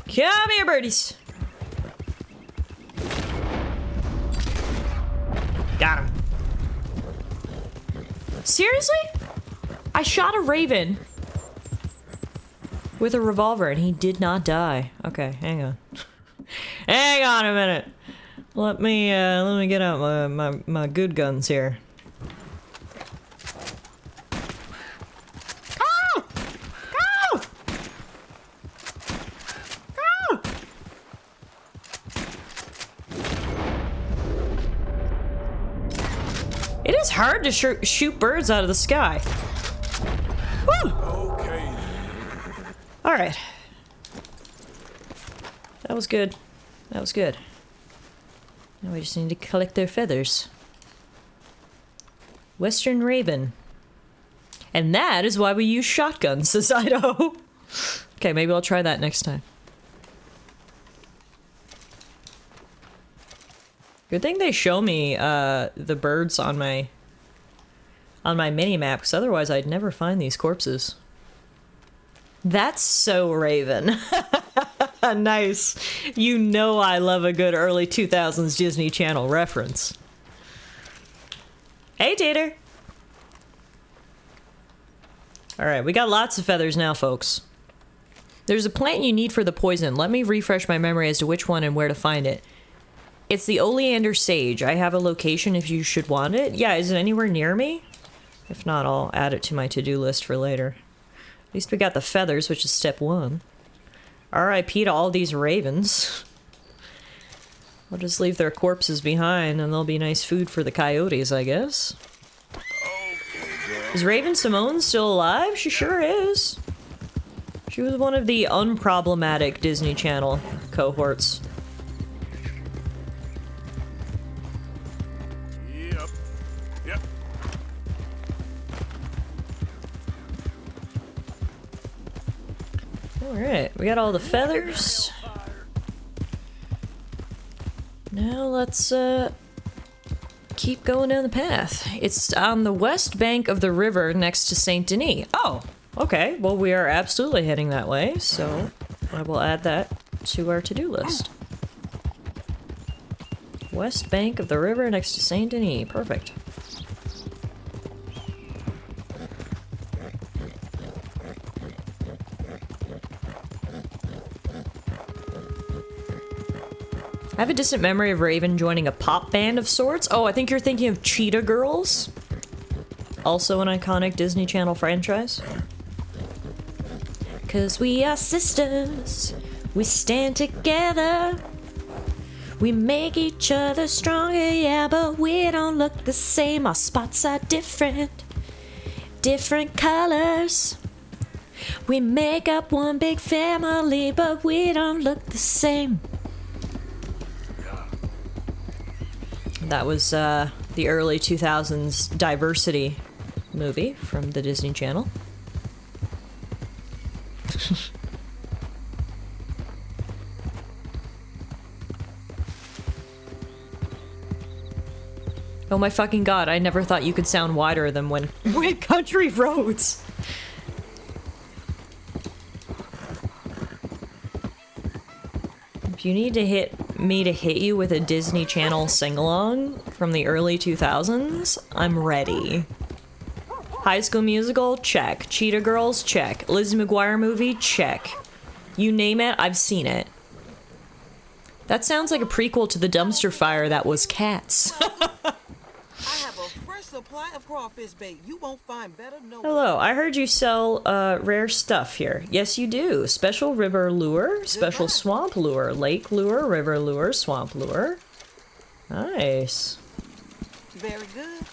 A: Come here, birdies. Got him. Seriously? I shot a raven with a revolver and he did not die. Okay, hang on. Hang on a minute. Let me get out my good guns here. Go! Go! Go! It is hard to shoot birds out of the sky. Woo!
B: Okay.
A: All right. That was good. That was good. Now we just need to collect their feathers. Western Raven. And that is why we use shotguns, says Idaho. Okay, maybe I'll try that next time. Good thing they show me the birds on my mini-map, because otherwise I'd never find these corpses. That's so Raven. Nice. You know I love a good early 2000s Disney Channel reference. Hey, Tater. Alright, we got lots of feathers now, folks. There's a plant you need for the poison. Let me refresh my memory as to which one and where to find it. It's the oleander sage. I have a location if you should want it. Yeah, is it anywhere near me? If not, I'll add it to my to-do list for later. At least we got the feathers, which is step 1. R.I.P. to all these ravens. I'll just leave their corpses behind and they'll be nice food for the coyotes, I guess. Is Raven Simone still alive? She sure is. She was one of the unproblematic Disney Channel cohorts.
B: Yep. Yep.
A: Alright, we got all the feathers. Now let's keep going down the path. It's on the west bank of the river next to Saint Denis. Oh, okay. Well, we are absolutely heading that way, so I will add that to our to-do list. West bank of the river next to Saint Denis. Perfect. I have a distant memory of Raven joining a pop band of sorts. Oh, I think you're thinking of Cheetah Girls. Also an iconic Disney Channel franchise. 'Cause we are sisters. We stand together. We make each other stronger, yeah, but we don't look the same. Our spots are different. Different colors. We make up one big family, but we don't look the same. That was the early 2000s diversity movie from the Disney Channel. Oh my fucking god, I never thought you could sound wider than when country roads. If you need to hit you with a Disney Channel sing-along from the early 2000s, I'm ready. High School Musical? Check. Cheetah Girls? Check. Lizzie McGuire movie? Check. You name it, I've seen it. That sounds like a prequel to the dumpster fire that was Cats.
D: I have a fresh
F: supply of crawfish bait. You won't find better nowhere.
A: Hello, I heard you sell rare stuff here. Yes, you do. Special river lure, special swamp lure, lake lure, river lure, swamp lure. Nice.
F: Very good.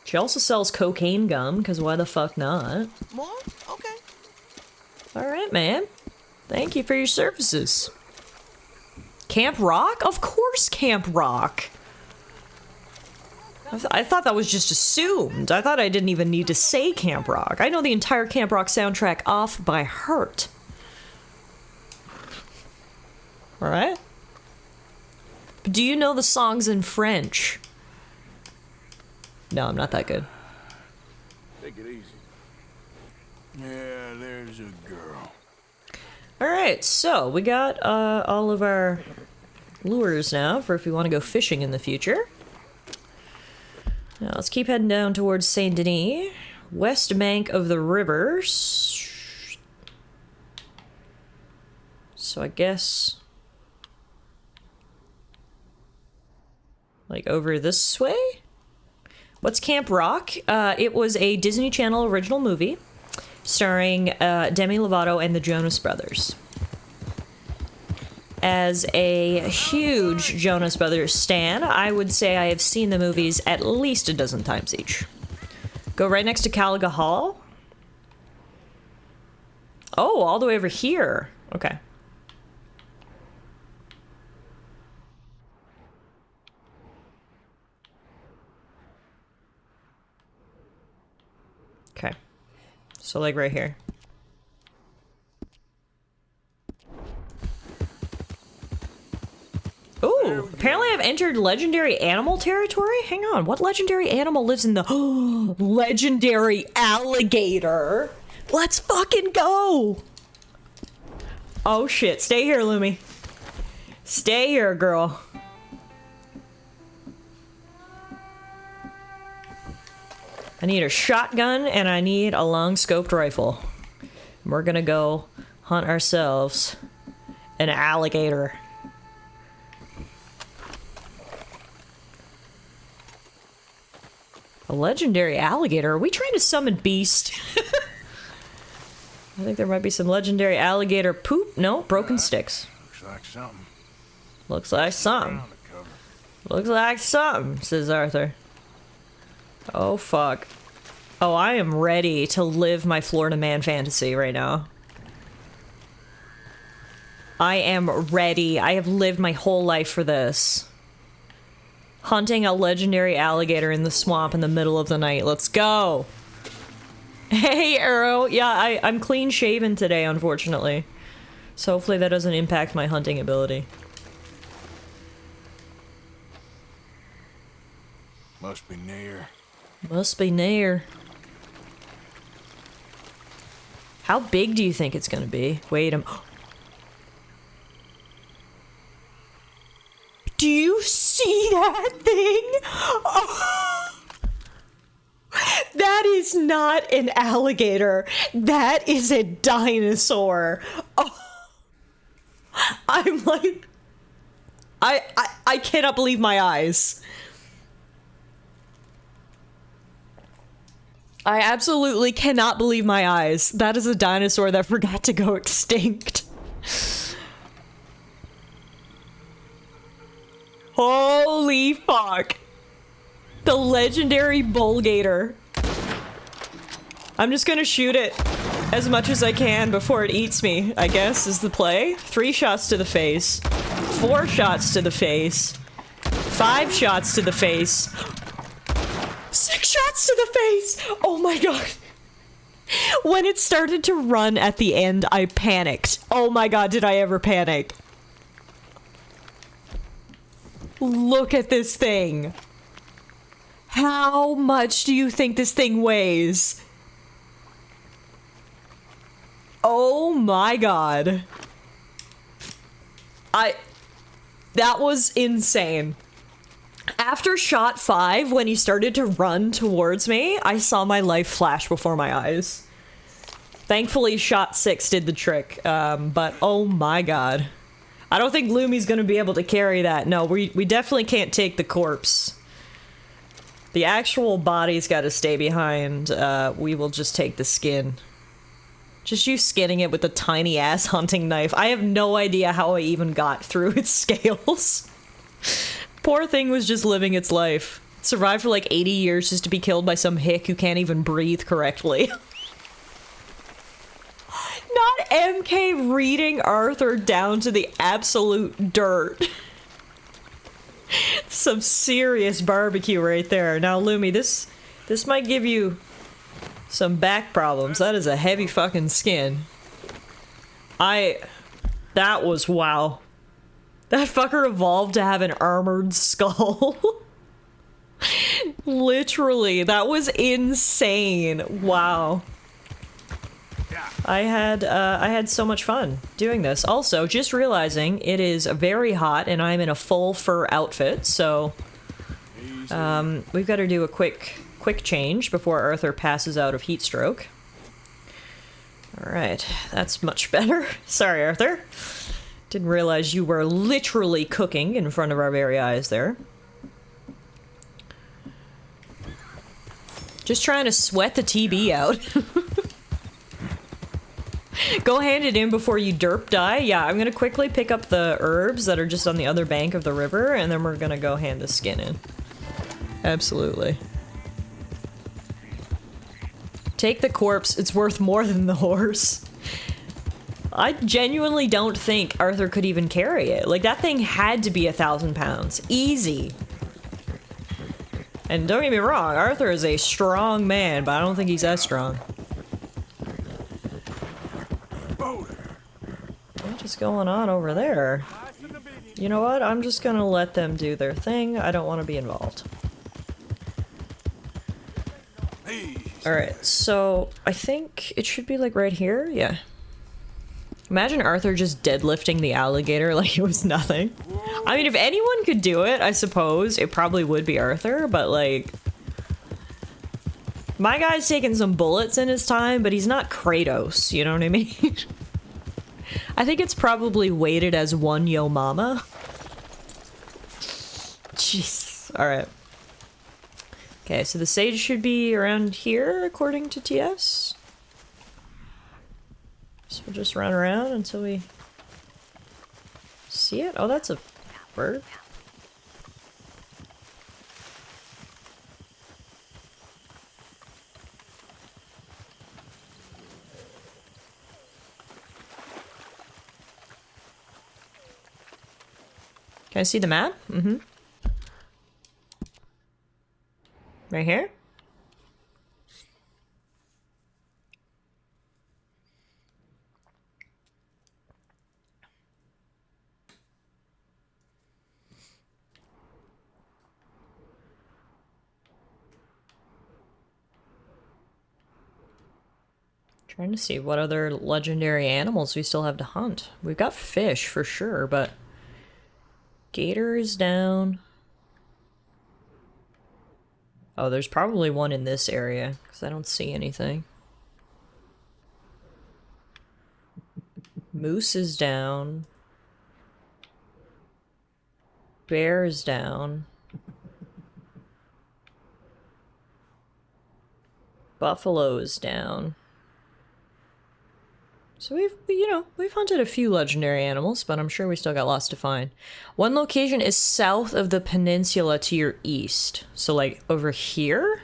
A: She also sells cocaine gum, because why the fuck not?
F: More? Okay.
A: Alright, man. Thank you for your services. Camp Rock? Of course Camp Rock! I thought that was just assumed. I thought I didn't even need to say Camp Rock. I know the entire Camp Rock soundtrack off by heart. Alright. Do you know the songs in French? No, I'm not that good.
B: Take it easy. Yeah, there's a girl.
A: Alright, so we got all of our lures now for if we want to go fishing in the future. Now let's keep heading down towards Saint Denis, west bank of the rivers. So I guess like over this way? What's Camp Rock? It was a Disney Channel original movie starring Demi Lovato and the Jonas Brothers. As a huge Jonas Brothers stan, I would say I have seen the movies at least a dozen times each. Go right next to Caliga Hall. Oh, all the way over here. Okay. Okay. So like right here. Ooh, apparently I've entered legendary animal territory? Hang on, what legendary animal lives in the legendary alligator? Let's fucking go! Oh shit, stay here, Lumi. Stay here, girl. I need a shotgun and I need a long-scoped rifle. We're gonna go hunt ourselves an alligator. A legendary alligator? Are we trying to summon Beast? I think there might be some legendary alligator poop. No, broken sticks.
B: Looks like something.
A: Looks like something. Looks like something, says Arthur. Oh, fuck. Oh, I am ready to live my Florida man fantasy right now. I am ready. I have lived my whole life for this. Hunting a legendary alligator in the swamp in the middle of the night. Let's go! Hey, Arrow! Yeah, I'm clean shaven today, unfortunately. So hopefully that doesn't impact my hunting ability.
B: Must be near.
A: Must be near. How big do you think it's gonna be? Wait a... Do you see that thing? Oh. That is not an alligator. That is a dinosaur. Oh. I'm like... I cannot believe my eyes. I absolutely cannot believe my eyes. That is a dinosaur that forgot to go extinct. Holy fuck. The legendary bullgator. I'm just gonna shoot it as much as I can before it eats me, I guess, is the play. 3 shots to the face. 4 shots to the face. 5 shots to the face. 6 shots to the face! Oh my god. When it started to run at the end, I panicked. Oh my god, did I ever panic. Look at this thing. How much do you think this thing weighs? Oh my god. That was insane. After shot 5, when he started to run towards me, I saw my life flash before my eyes. Thankfully, shot 6 did the trick, but oh my god. I don't think Lumi's gonna be able to carry that. No, we definitely can't take the corpse. The actual body's got to stay behind. We will just take the skin. Just you skinning it with a tiny ass hunting knife. I have no idea how I even got through its scales. Poor thing was just living its life. It survived for like 80 years just to be killed by some hick who can't even breathe correctly. Not MK reading Arthur down to the absolute dirt. Some serious barbecue right there. Now, Lumi, this might give you some back problems. That is a heavy fucking skin. That was wow. That fucker evolved to have an armored skull. Literally, that was insane. Wow. I had so much fun doing this. Also, just realizing it is very hot and I'm in a full fur outfit, so we've got to do a quick change before Arthur passes out of heat stroke. All right, that's much better. Sorry, Arthur. Didn't realize you were literally cooking in front of our very eyes there. Just trying to sweat the TB out. Go hand it in before you derp die. Yeah, I'm gonna quickly pick up the herbs that are just on the other bank of the river, and then we're gonna go hand the skin in. Absolutely. Take the corpse, it's worth more than the horse. I genuinely don't think Arthur could even carry it. Like, that thing had to be 1,000 pounds. Easy. And don't get me wrong, Arthur is a strong man, but I don't think he's that strong. What is going on over there? You know what? I'm just gonna let them do their thing. I don't want to be involved. Alright, so I think it should be like right here? Yeah. Imagine Arthur just deadlifting the alligator like it was nothing. I mean, if anyone could do it, I suppose it probably would be Arthur, but like... My guy's taken some bullets in his time, but he's not Kratos, you know what I mean? I think it's probably weighted as one yo mama. Jeez. Alright. Okay, so the sage should be around here, according to TS. So we'll just run around until we see it. Oh, that's a bird. Can I see the map? Mm-hmm. Right here? Trying to see what other legendary animals we still have to hunt. We've got fish for sure, but gator is down. Oh, there's probably one in this area, because I don't see anything. Moose is down. Bear is down. Buffalo is down. So we've hunted a few legendary animals, but I'm sure we still got lots to find. One location is south of the peninsula to your east. So like over here?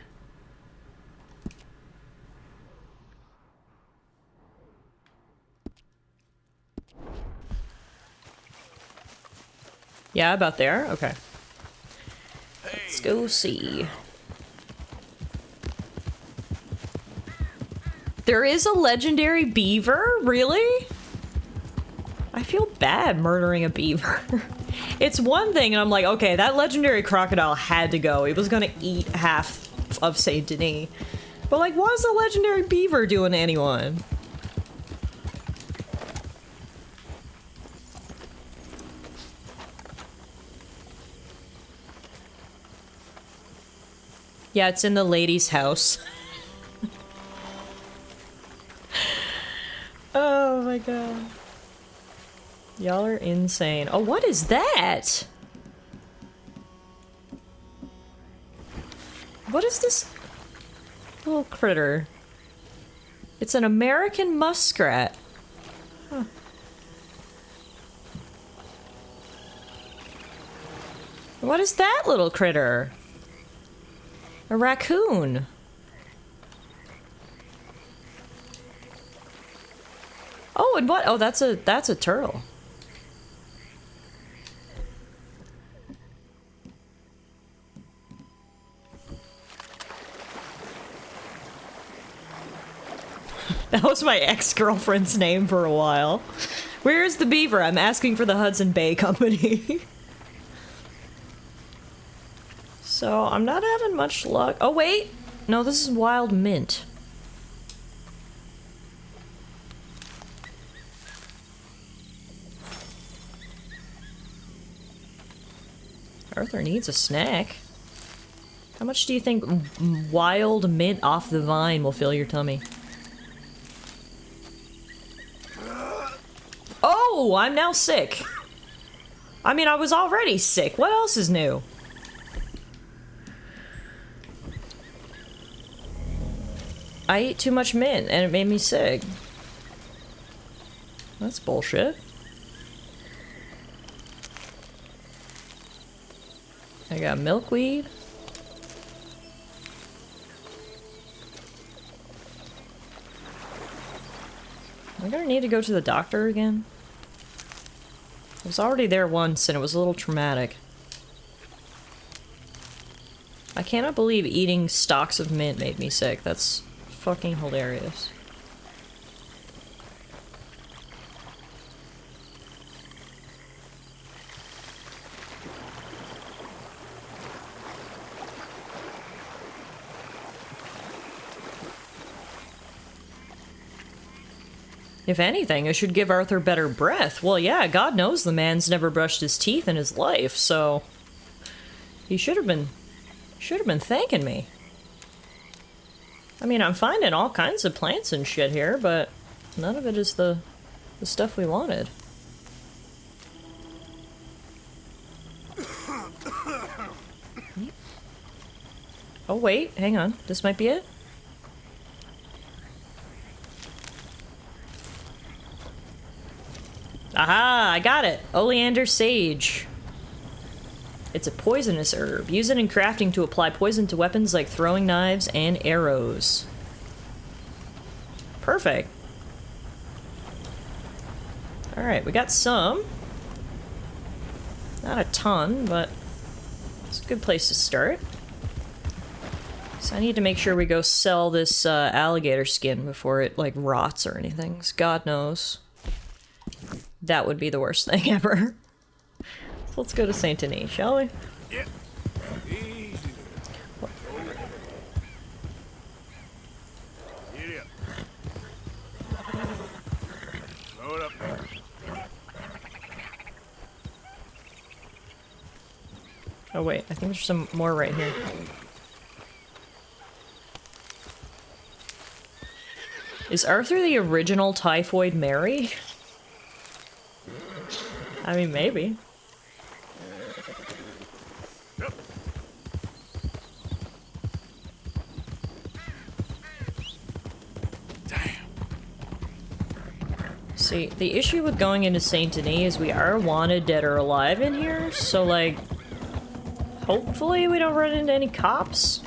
A: Yeah, about there? Okay. Let's go see. There is a legendary beaver? Really? I feel bad murdering a beaver. It's one thing and I'm like, okay, that legendary crocodile had to go. It was gonna eat half of Saint Denis. But like, what is a legendary beaver doing to anyone? Yeah, it's in the lady's house. Oh my god. Y'all are insane. Oh, what is that? What is this little critter? It's an American muskrat. Huh. What is that little critter? A raccoon. Oh, and what? Oh, that's a turtle. That was my ex-girlfriend's name for a while. Where is the beaver? I'm asking for the Hudson Bay Company. So, I'm not having much luck. Oh, wait! No, this is wild mint. Arthur needs a snack. How much do you think wild mint off the vine will fill your tummy? Oh, I'm now sick. I mean, I was already sick. What else is new? I ate too much mint and it made me sick. That's bullshit. I got milkweed. Am I gonna need to go to the doctor again? I was already there once and it was a little traumatic. I cannot believe eating stalks of mint made me sick. That's fucking hilarious. If anything, I should give Arthur better breath. Well, yeah, God knows the man's never brushed his teeth in his life, so... He should have been thanking me. I mean, I'm finding all kinds of plants and shit here, but none of it is the stuff we wanted. Oh, wait, hang on. This might be it? Aha! I got it! Oleander sage. It's a poisonous herb. Use it in crafting to apply poison to weapons like throwing knives and arrows. Perfect. Alright, we got some. Not a ton, but it's a good place to start. So I need to make sure we go sell this alligator skin before it, like, rots or anything. 'Cause God knows. That would be the worst thing ever. So let's go to Saint Denis, shall we?
B: Yeah. Easy there. Get it up. Load up there.
A: Oh wait, I think there's some more right here. Is Arthur the original Typhoid Mary? I mean, maybe. See, the issue with going into Saint Denis is we are wanted dead or alive in here, so like, hopefully we don't run into any cops.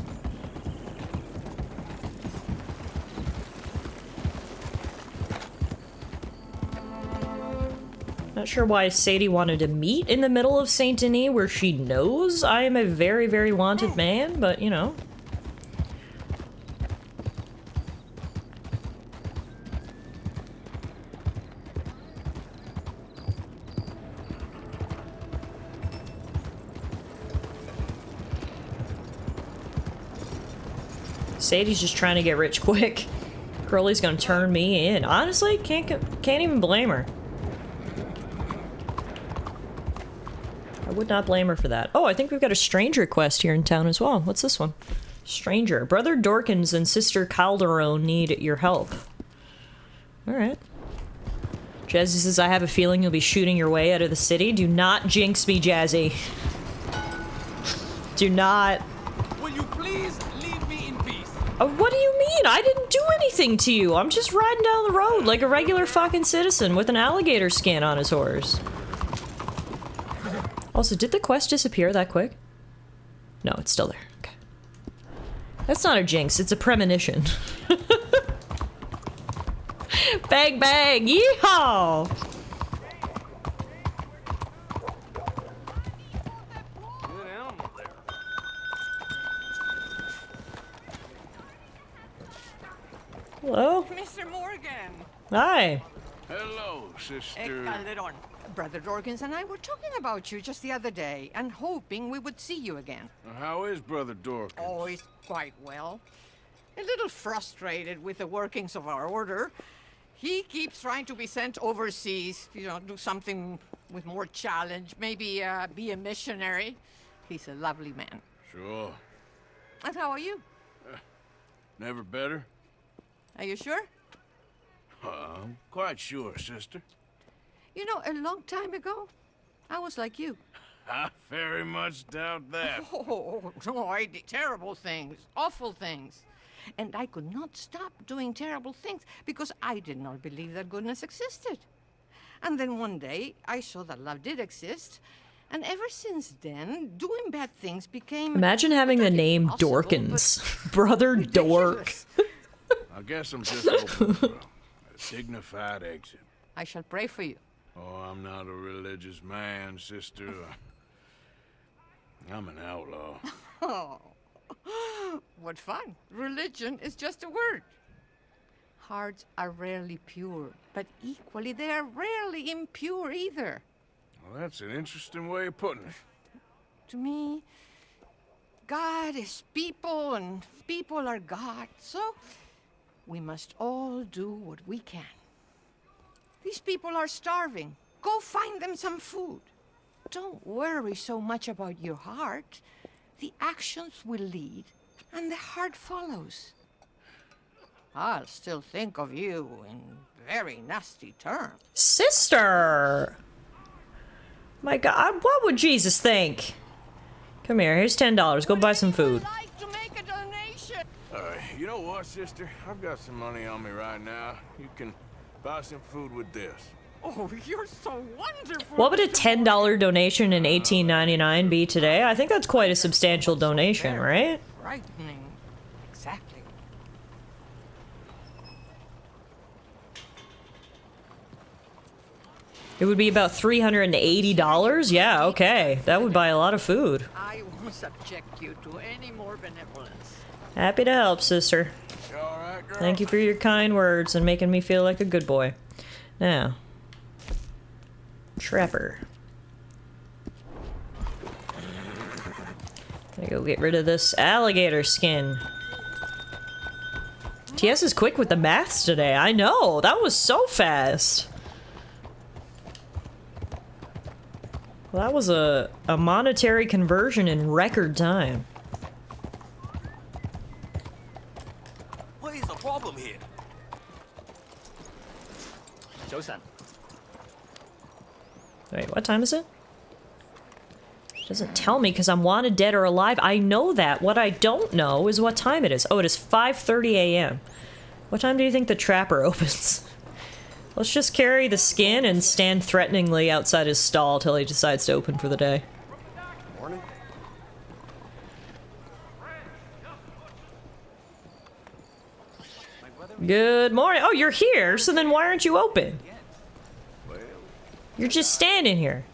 A: Not sure why Sadie wanted to meet in the middle of Saint Denis where she knows I am a very, very wanted man, but you know. Sadie's just trying to get rich quick. Curly's gonna turn me in. Honestly, can't even blame her. I would not blame her for that. Oh, I think we've got a stranger quest here in town as well. What's this one? Stranger. Brother Dorkins and Sister Calderon need your help. Alright. Jazzy says, I have a feeling you'll be shooting your way out of the city. Do not jinx me, Jazzy. Do not.
D: Will you please leave
A: What do you mean? I didn't do anything to you. I'm just riding down the road like a regular fucking citizen with an alligator skin on his horse. Also, did the quest disappear that quick? No, it's still there. Okay. That's not a jinx, it's a premonition. Bang bang! Yeehaw! Hello?
G: Mr. Morgan!
A: Hi.
B: Hello, sister.
G: Calderon. Brother Dorkins and I were talking about you just the other day and hoping we would see you again.
B: How is Brother Dorkins?
G: Oh, he's quite well. A little frustrated with the workings of our order. He keeps trying to be sent overseas, you know, do something with more challenge, maybe be a missionary. He's a lovely man.
B: Sure.
G: And how are you?
B: Never better?
G: Are you sure?
B: I'm quite sure, sister.
G: You know, a long time ago, I was like you.
B: I very much doubt that.
G: Oh, no, I did terrible things, awful things. And I could not stop doing terrible things because I did not believe that goodness existed. And then one day, I saw that love did exist. And ever since then, doing bad things became...
A: Imagine having the name
G: impossible,
A: Dorkins. Brother Dork.
G: ridiculous.
B: I guess I'm just hoping for a dignified exit.
G: I shall pray for you.
B: Oh, I'm not a religious man, sister. I'm an outlaw.
G: Oh, what fun. Religion is just a word. Hearts are rarely pure, but equally they are rarely impure either.
B: Well, that's an interesting way of putting it.
G: To me, God is people and people are God, so we must all do what we can. These people are starving. Go find them some food. Don't worry so much about your heart. The actions will lead, and the heart follows. I'll still think of you in very nasty terms.
A: Sister! My God, what would Jesus think? Come here, here's $10. Go buy some food.
G: I'd like to make a donation.
B: You know what, sister? I've got some money on me right now. You can buy some food with this.
G: Oh, you're so wonderful.
A: What would a $10 donation in 1899 be today? I think that's quite a substantial donation, right?
G: Frightening. Exactly.
A: It would be about $380? Yeah, okay. That would buy a lot of food.
G: I won't subject you to any more benevolence.
A: Happy to help, sister.
B: You all right, girl?
A: Thank you for your kind words and making me feel like a good boy. Now, Trapper. Gonna go get rid of this alligator skin. TS is quick with the maths today. I know, that was so fast. Well, that was a monetary conversion in record time.
H: What is the problem here?
A: Wait, what time is it? It doesn't tell me because I'm wanted dead or alive. I know that. What I don't know is what time it is. Oh, it is 5:30 a.m. What time do you think the Trapper opens? Let's just carry the skin and stand threateningly outside his stall till he decides to open for the day.
H: Morning.
A: Good morning. Oh, you're here, so then why aren't you open? You're just standing here.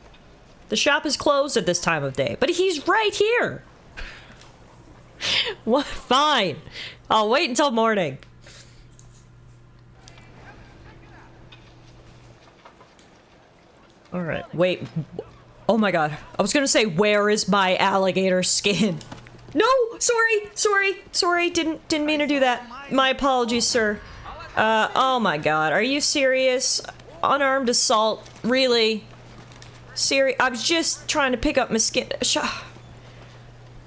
A: The shop is closed at this time of day, but he's right here. What? Fine. I'll wait until morning. Alright, wait. Oh my god. I was gonna say, where is my alligator skin? No! Sorry, didn't mean to do that. My apologies, sir. Oh my god, are you serious? Unarmed assault? Really? I was just trying to pick up my skin.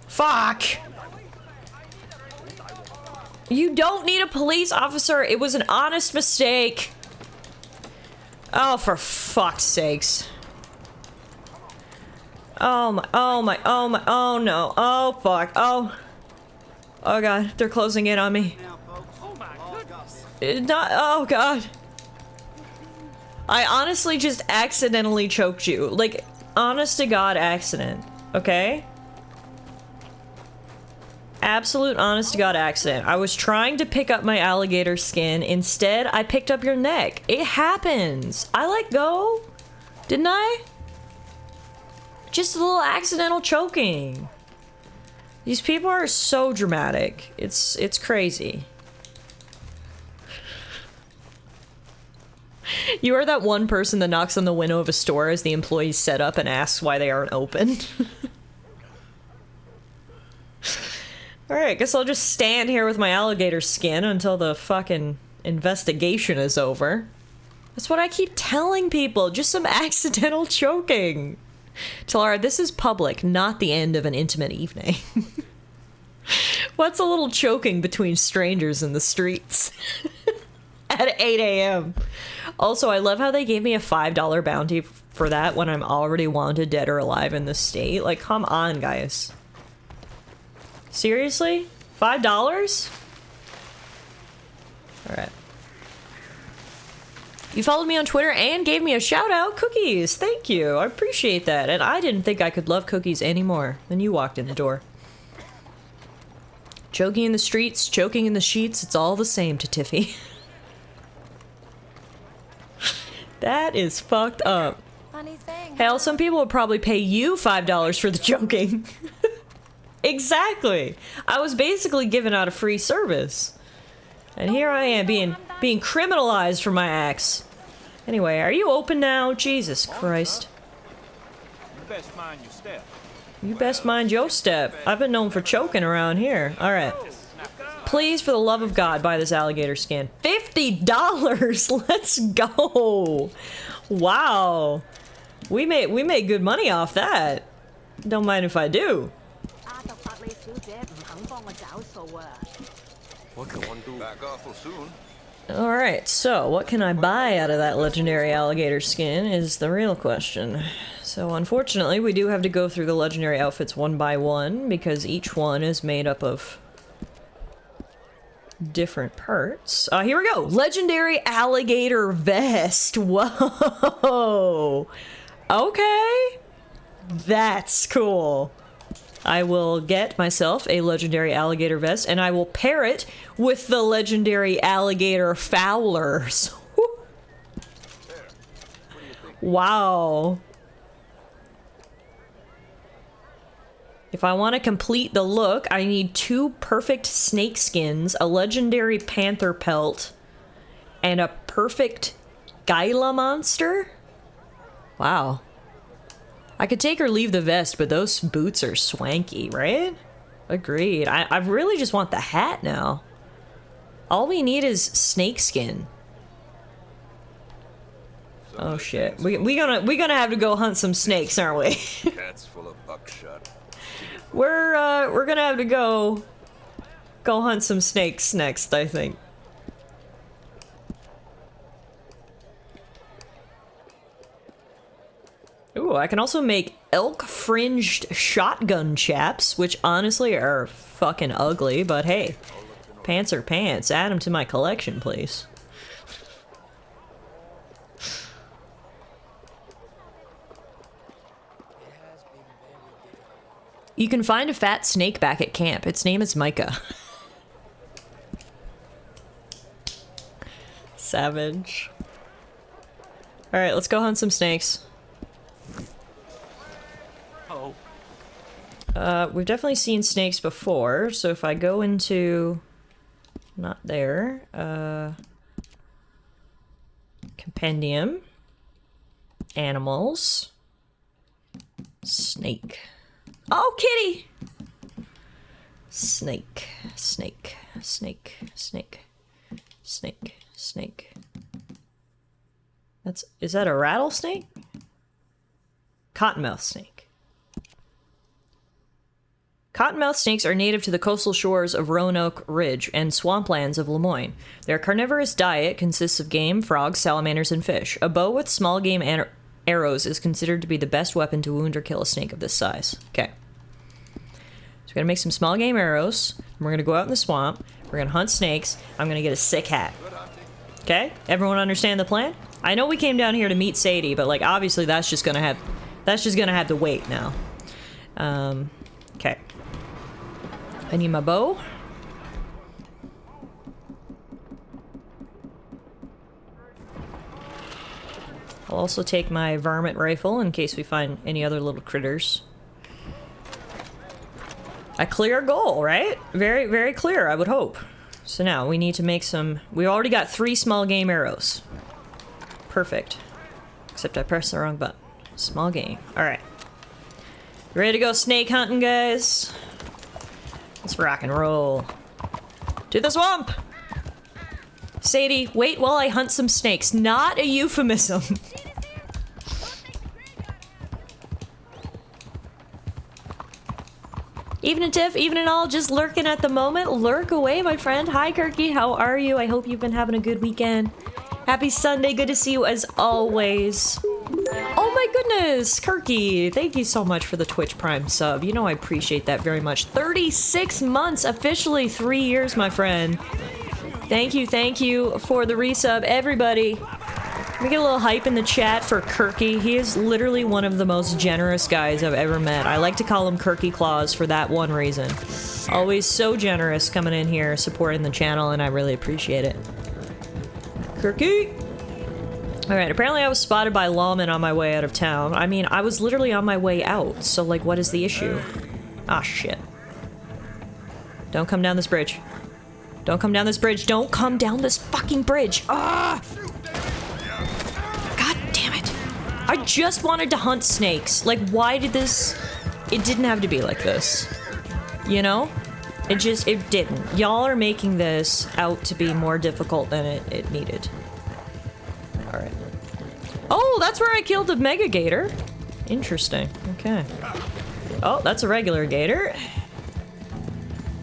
A: Fuck! You don't need a police officer. It was an honest mistake. Oh, for fuck's sakes. Oh no. Oh fuck. Oh god, they're closing in on me. Not, oh god. I honestly just accidentally choked you. Like, honest to god accident. Okay? Absolute honest to god accident. I was trying to pick up my alligator skin. Instead, I picked up your neck. It happens. I let go. Didn't I? Just a little accidental choking. These people are so dramatic. It's crazy. You are that one person that knocks on the window of a store as the employees set up and asks why they aren't open. Alright, guess I'll just stand here with my alligator skin until the fucking investigation is over. That's what I keep telling people, just some accidental choking. Tallara, this is public, not the end of an intimate evening. What's a little choking between strangers in the streets? At 8 a.m. Also, I love how they gave me a $5 bounty for that when I'm already wanted dead or alive in this state. Like, come on, guys. Seriously? $5? Alright. You followed me on Twitter and gave me a shout out. Cookies, thank you. I appreciate that. And I didn't think I could love cookies any more than you walked in the door. Choking in the streets, choking in the sheets, it's all the same to Tiffy. That is fucked up.
E: Funny thing.
A: Hell, some people would probably pay you $5 for the choking. Exactly. I was basically giving out a free service. And here I am being criminalized for my acts. Anyway, are you open now? Jesus Christ.
D: You best mind your step.
A: You best mind your step. I've been known for choking around here. Alright. Please, for the love of God, buy this alligator skin. $50! Let's go! Wow. We made good money off that. Don't mind if I do.
H: What can one do? Back awful soon.
A: Alright, so what can I buy out of that legendary alligator skin is the real question. So unfortunately, we do have to go through the legendary outfits one by one because each one is made up of different parts. Here we go! Legendary alligator vest! Whoa! Okay! That's cool. I will get myself a legendary alligator vest, and I will pair it with the legendary alligator fowlers. Wow. If I want to complete the look, I need 2 perfect snake skins, a legendary panther pelt, and a perfect Gila monster? Wow. I could take or leave the vest, but those boots are swanky, right? Agreed. I really just want the hat now. All we need is snake skin. Oh shit. We gonna have to go hunt some snakes, aren't we?
H: Cats full of buckshot.
A: We're gonna have to go hunt some snakes next, I think. Ooh, I can also make elk-fringed shotgun chaps, which honestly are fucking ugly, but hey, pants are pants. Add them to my collection, please. You can find a fat snake back at camp. Its name is Micah. Savage. Alright, let's go hunt some snakes. We've definitely seen snakes before, so if I go into... not there. Compendium. Animals. Snake. Oh, kitty! Snake. Snake. Snake. Snake. Snake. Snake. Is that a rattlesnake? Cottonmouth snake. Cottonmouth snakes are native to the coastal shores of Roanoke Ridge and swamplands of Lemoyne. Their carnivorous diet consists of game, frogs, salamanders, and fish. A bow with small game arrows is considered to be the best weapon to wound or kill a snake of this size. Okay. So we're gonna make some small game arrows. And we're gonna go out in the swamp. We're gonna hunt snakes. I'm gonna get a sick hat. Okay? Everyone understand the plan? I know we came down here to meet Sadie, but like obviously that's just gonna have to wait now. Okay. I need my bow. I'll also take my varmint rifle in case we find any other little critters. A clear goal, right? Very, very clear, I would hope. So now we need to make some... We already got 3 small game arrows. Perfect. Except I pressed the wrong button. Small game. Alright. Ready to go snake hunting, guys? Let's rock and roll. To the swamp! Sadie, wait while I hunt some snakes. Not a euphemism. Evening, Tiff. Evening, all. Just lurking at the moment. Lurk away, my friend. Hi, Kirky. How are you? I hope you've been having a good weekend. Happy Sunday. Good to see you as always. Oh my goodness, Kirky. Thank you so much for the Twitch Prime sub. You know I appreciate that very much. 36 months. Officially 3 years, my friend. Thank you for the resub, everybody. Let me get a little hype in the chat for Kirky. He is literally one of the most generous guys I've ever met. I like to call him Kirky Claus for that one reason. Always so generous coming in here, supporting the channel, and I really appreciate it. Kirky! Alright, apparently I was spotted by lawmen on my way out of town. I mean, I was literally on my way out, so like, what is the issue? Ah, shit. Don't come down this bridge. Don't come down this bridge. Don't come down this fucking bridge. Ah! God damn it. I just wanted to hunt snakes. Like, why did this... It didn't have to be like this. You know? It didn't. Y'all are making this out to be more difficult than it needed. Alright. Oh, that's where I killed the mega gator. Interesting. Okay. Oh, that's a regular gator.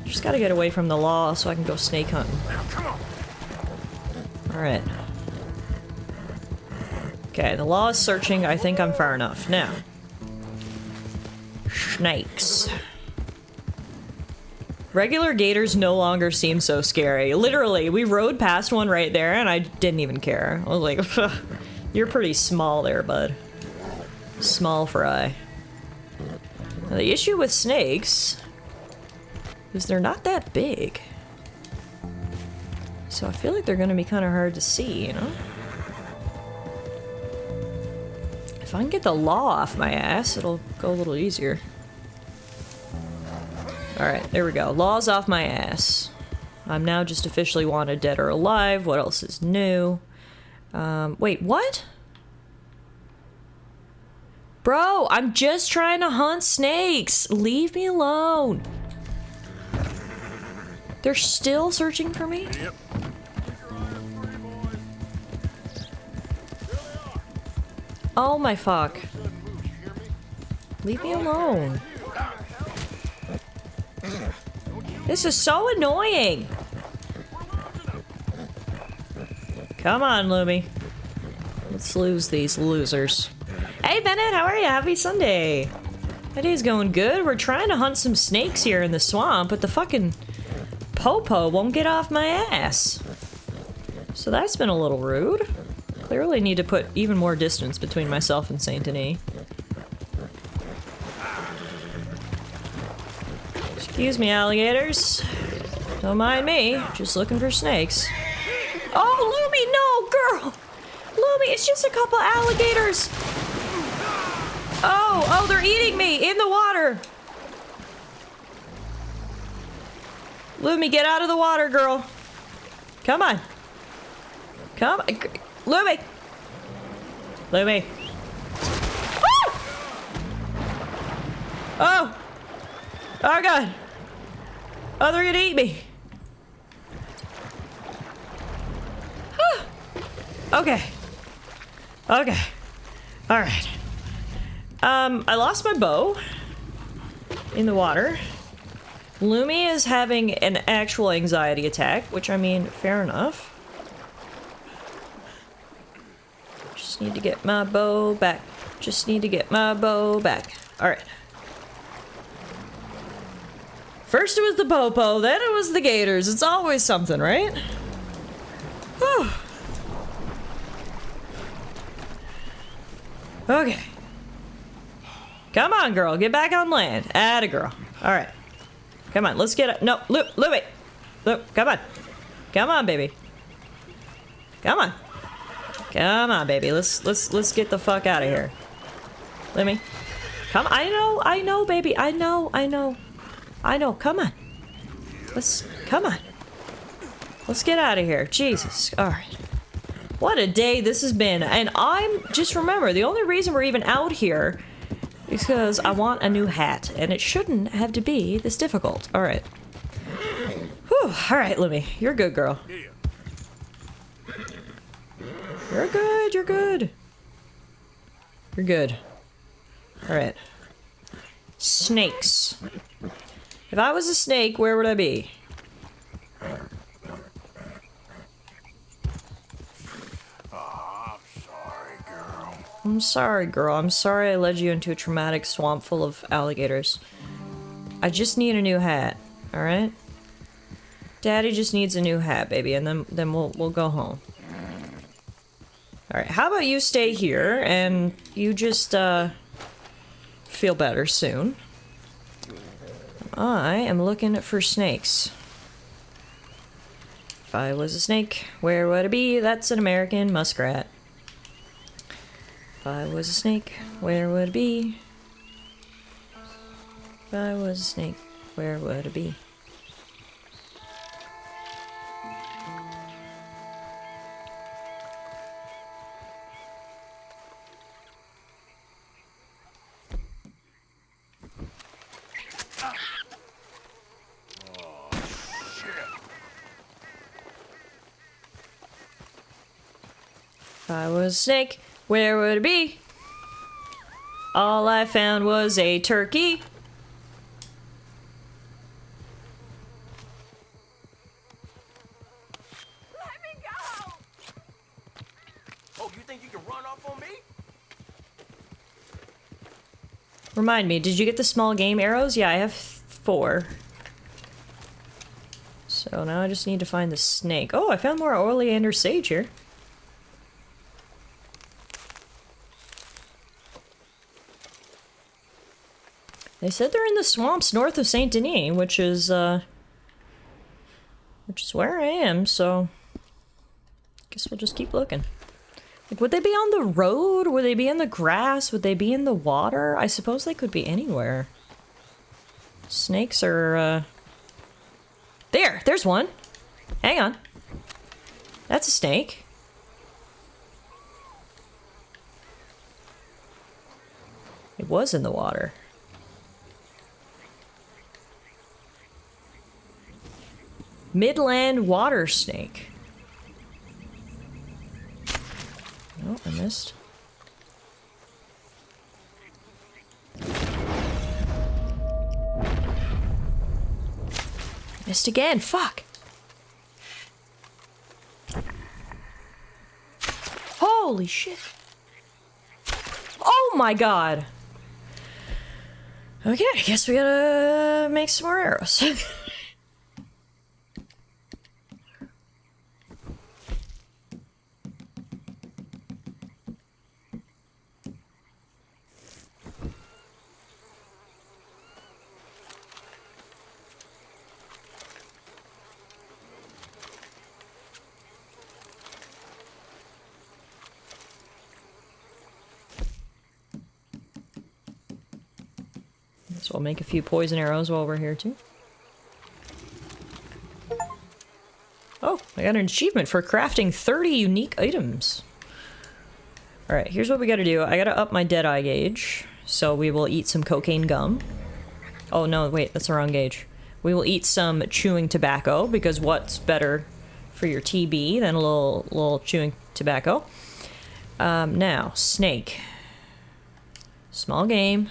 A: Just gotta get away from the law so I can go snake hunting. Alright. Okay, the law is searching. I think I'm far enough. Now. Snakes. Regular gators no longer seem so scary. Literally, we rode past one right there and I didn't even care. I was like, you're pretty small there, bud. Small fry. Now, the issue with snakes is they're not that big. So I feel like they're gonna be kind of hard to see, you know? If I can get the law off my ass, it'll go a little easier. Alright, there we go. Law's off my ass. I'm now just officially wanted dead or alive. What else is new? Wait, what? Bro, I'm just trying to hunt snakes. Leave me alone. They're still searching for me?
B: Yep.
A: Oh my fuck. Leave me alone. This is so annoying. Come on, Lumi. Let's lose these losers. Hey, Bennett, how are you? Happy Sunday. My day's going good. We're trying to hunt some snakes here in the swamp, but the fucking Popo won't get off my ass. So that's been a little rude. Clearly need to put even more distance between myself and Saint Denis. Excuse me, alligators. Don't mind me. Just looking for snakes. Oh, Lumi, no, girl! Lumi, it's just a couple alligators. Oh, they're eating me in the water. Lumi, get out of the water, girl. Come on. Come on. Lumi. Lumi. Ah! Oh. Oh, God. Oh, they're gonna eat me. Okay. Okay. Alright. I lost my bow in the water. Lumi is having an actual anxiety attack, which, I mean, fair enough. Just need to get my bow back. Just need to get my bow back. Alright. First it was the popo, then it was the gators. It's always something, right? Whew. Okay. Come on, girl. Get back on land. Atta girl. Alright. Come on, let's get it. No, Louie. Come on. Come on, baby. Come on. Come on, baby. Let's get the fuck out of here. Let me. Come. I know, baby. I know. Come on. Come on. Let's get out of here. Jesus. All right. What a day this has been. And just remember, the only reason we're even out here is because I want a new hat, and it shouldn't have to be this difficult. All right. Whew. All right, Lemmy. You're good, girl. You're good. You're good. You're good. All right. Snakes. If I was a snake, where would I be? I'm sorry, girl. I'm sorry I led you into a traumatic swamp full of alligators. I just need a new hat, alright? Daddy just needs a new hat, baby, and then we'll go home. Alright, how about you stay here, and you just, feel better soon. I am looking for snakes. If I was a snake, where would it be? That's an American muskrat. If I was a snake, where would it be? If I was a snake, where would it be? If I was a snake, where would it be? All I found was a turkey.
D: Let me go! Oh, you think you can run off on me?
A: Remind me, did you get the small game arrows? Yeah, I have 4. So now I just need to find the snake. Oh, I found more oleander sage here. They said they're in the swamps north of Saint Denis, which is where I am, so guess we'll just keep looking. Like, would they be on the road? Would they be in the grass? Would they be in the water? I suppose they could be anywhere. Snakes are, There's one! Hang on. That's a snake. It was in the water. Midland water snake. Oh, I missed. Missed again, fuck! Holy shit! Oh my god! Okay, I guess we gotta make some more arrows. So we'll make a few poison arrows while we're here too. Oh, I got an achievement for crafting 30 unique items. Alright, here's what we gotta do. I gotta up my Deadeye gauge, so we will eat some cocaine gum. Oh no, wait, that's the wrong gauge. We will eat some chewing tobacco, because what's better for your TB than a little chewing tobacco? Now, snake. Small game.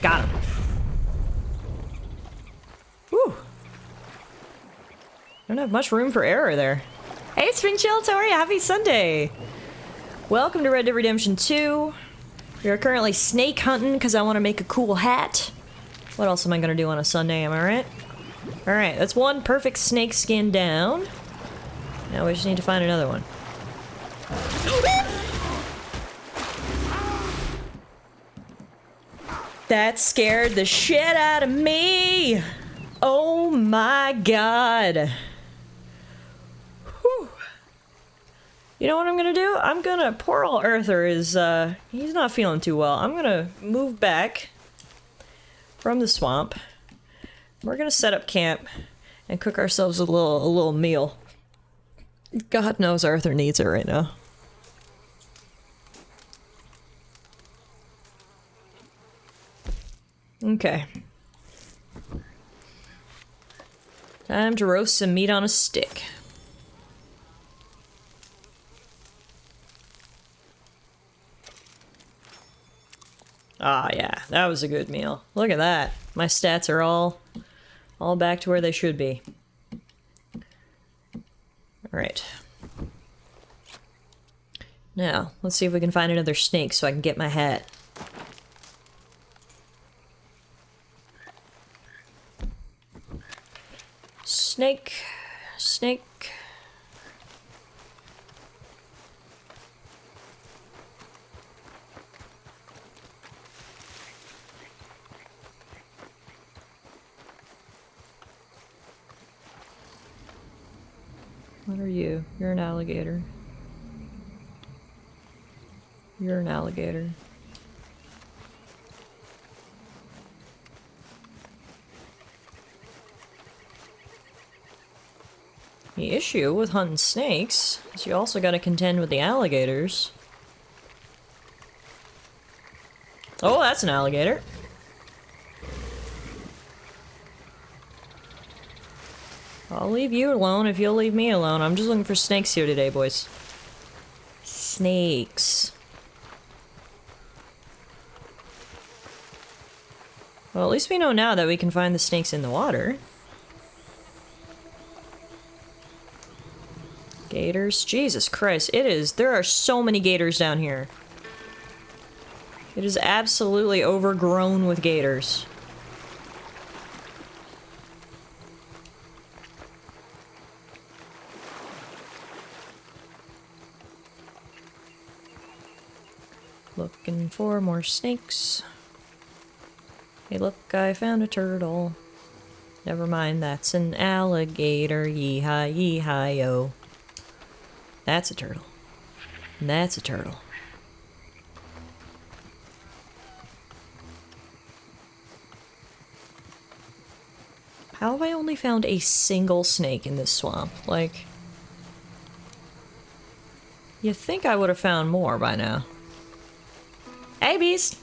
A: Got him. Whew. Don't have much room for error there. Hey, Spring Chills, how are you? Happy Sunday. Welcome to Red Dead Redemption 2. We are currently snake hunting because I want to make a cool hat. What else am I going to do on a Sunday, am I right? Alright, that's one perfect snake skin down. Now we just need to find another one. That scared the shit out of me! Oh my god. Whew. You know what I'm gonna do? I'm gonna... Poor old Arthur is, he's not feeling too well. I'm gonna move back from the swamp. We're gonna set up camp and cook ourselves a little meal. God knows Arthur needs it right now. Okay. Time to roast some meat on a stick. Ah, yeah, that was a good meal. Look at that. My stats are all back to where they should be. Alright. Now, let's see if we can find another snake so I can get my hat. Snake. Snake. What are you? You're an alligator. You're an alligator. The issue with hunting snakes is you also gotta contend with the alligators. Oh, that's an alligator. I'll leave you alone if you'll leave me alone. I'm just looking for snakes here today, boys. Snakes. Well, at least we know now that we can find the snakes in the water. Gators. Jesus Christ, it is. There are so many gators down here. It is absolutely overgrown with gators. Looking for more snakes. Hey, look, I found a turtle. Never mind, that's an alligator. Yee-hi, yee-hi-yo. That's a turtle. And that's a turtle. How have I only found a single snake in this swamp? Like, you'd think I would have found more by now. Hey, beast!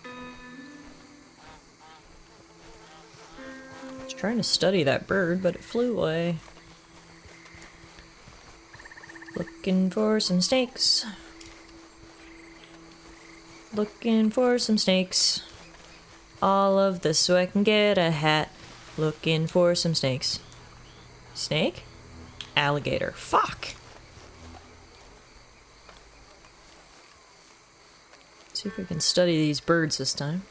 A: I was trying to study that bird, but it flew away. Looking for some snakes. Looking for some snakes. All of this so I can get a hat. Looking for some snakes. Snake? Alligator. Fuck! Let's see if we can study these birds this time.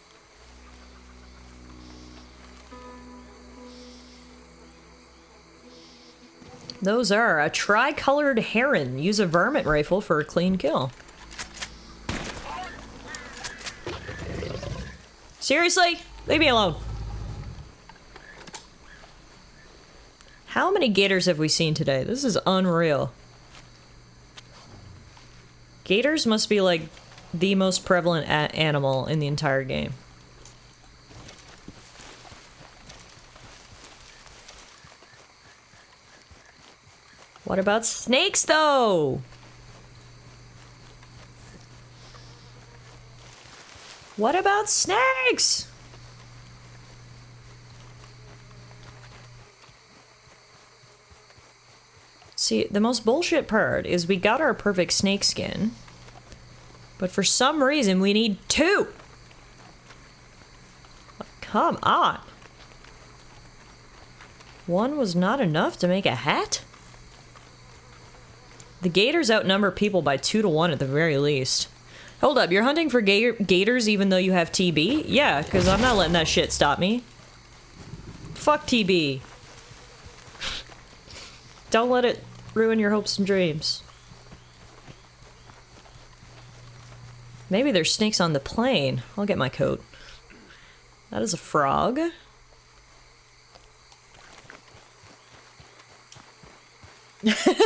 A: Those are a tricolored heron. Use a varmint rifle for a clean kill. Seriously? Leave me alone. How many gators have we seen today? This is unreal. Gators must be like the most prevalent animal in the entire game. What about snakes, though? What about snakes? See, the most bullshit part is we got our perfect snake skin, but for some reason we need 2. Come on. One was not enough to make a hat? The gators outnumber people by 2 to 1 at the very least. Hold up, you're hunting for gators even though you have TB? Yeah, because I'm not letting that shit stop me. Fuck TB. Don't let it ruin your hopes and dreams. Maybe there's snakes on the plane. I'll get my coat. That is a frog.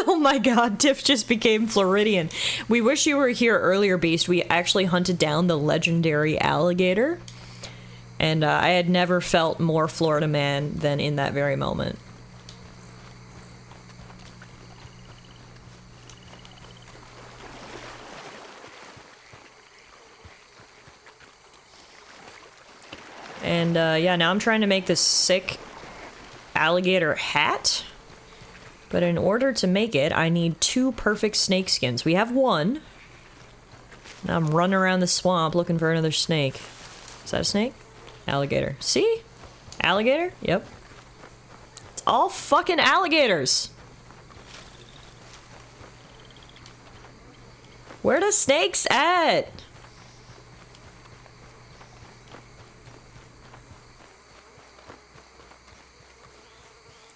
A: Oh my god, Tiff just became Floridian. We wish you were here earlier, Beast. We actually hunted down the legendary alligator. And I had never felt more Florida man than in that very moment. And yeah, now I'm trying to make this sick alligator hat. But in order to make it, I need 2 perfect snake skins. We have 1. Now I'm running around the swamp looking for another snake. Is that a snake? Alligator. See? Alligator? Yep. It's all fucking alligators. Where the snakes at?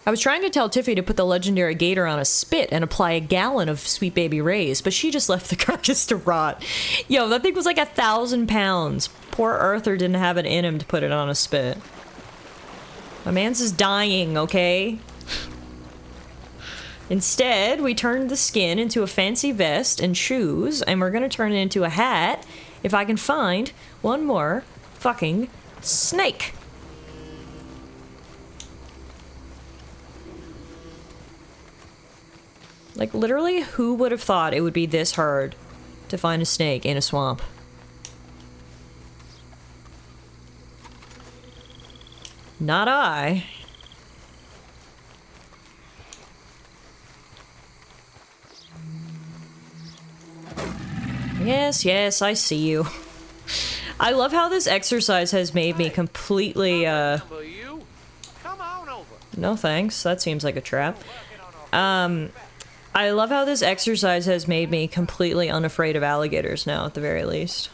A: I was trying to tell Tiffy to put the legendary gator on a spit and apply a gallon of Sweet Baby Ray's, but she just left the carcass to rot. Yo, that thing was like 1,000 pounds. Poor Arthur didn't have it in him to put it on a spit. My man's is dying, okay? Instead, we turned the skin into a fancy vest and shoes, and we're gonna turn it into a hat if I can find one more fucking snake. Like, literally, who would have thought it would be this hard to find a snake in a swamp? Not I. Yes, yes, I see you. I love how this exercise has made me completely, No thanks, that seems like a trap. I love how this exercise has made me completely unafraid of alligators now, at the very least.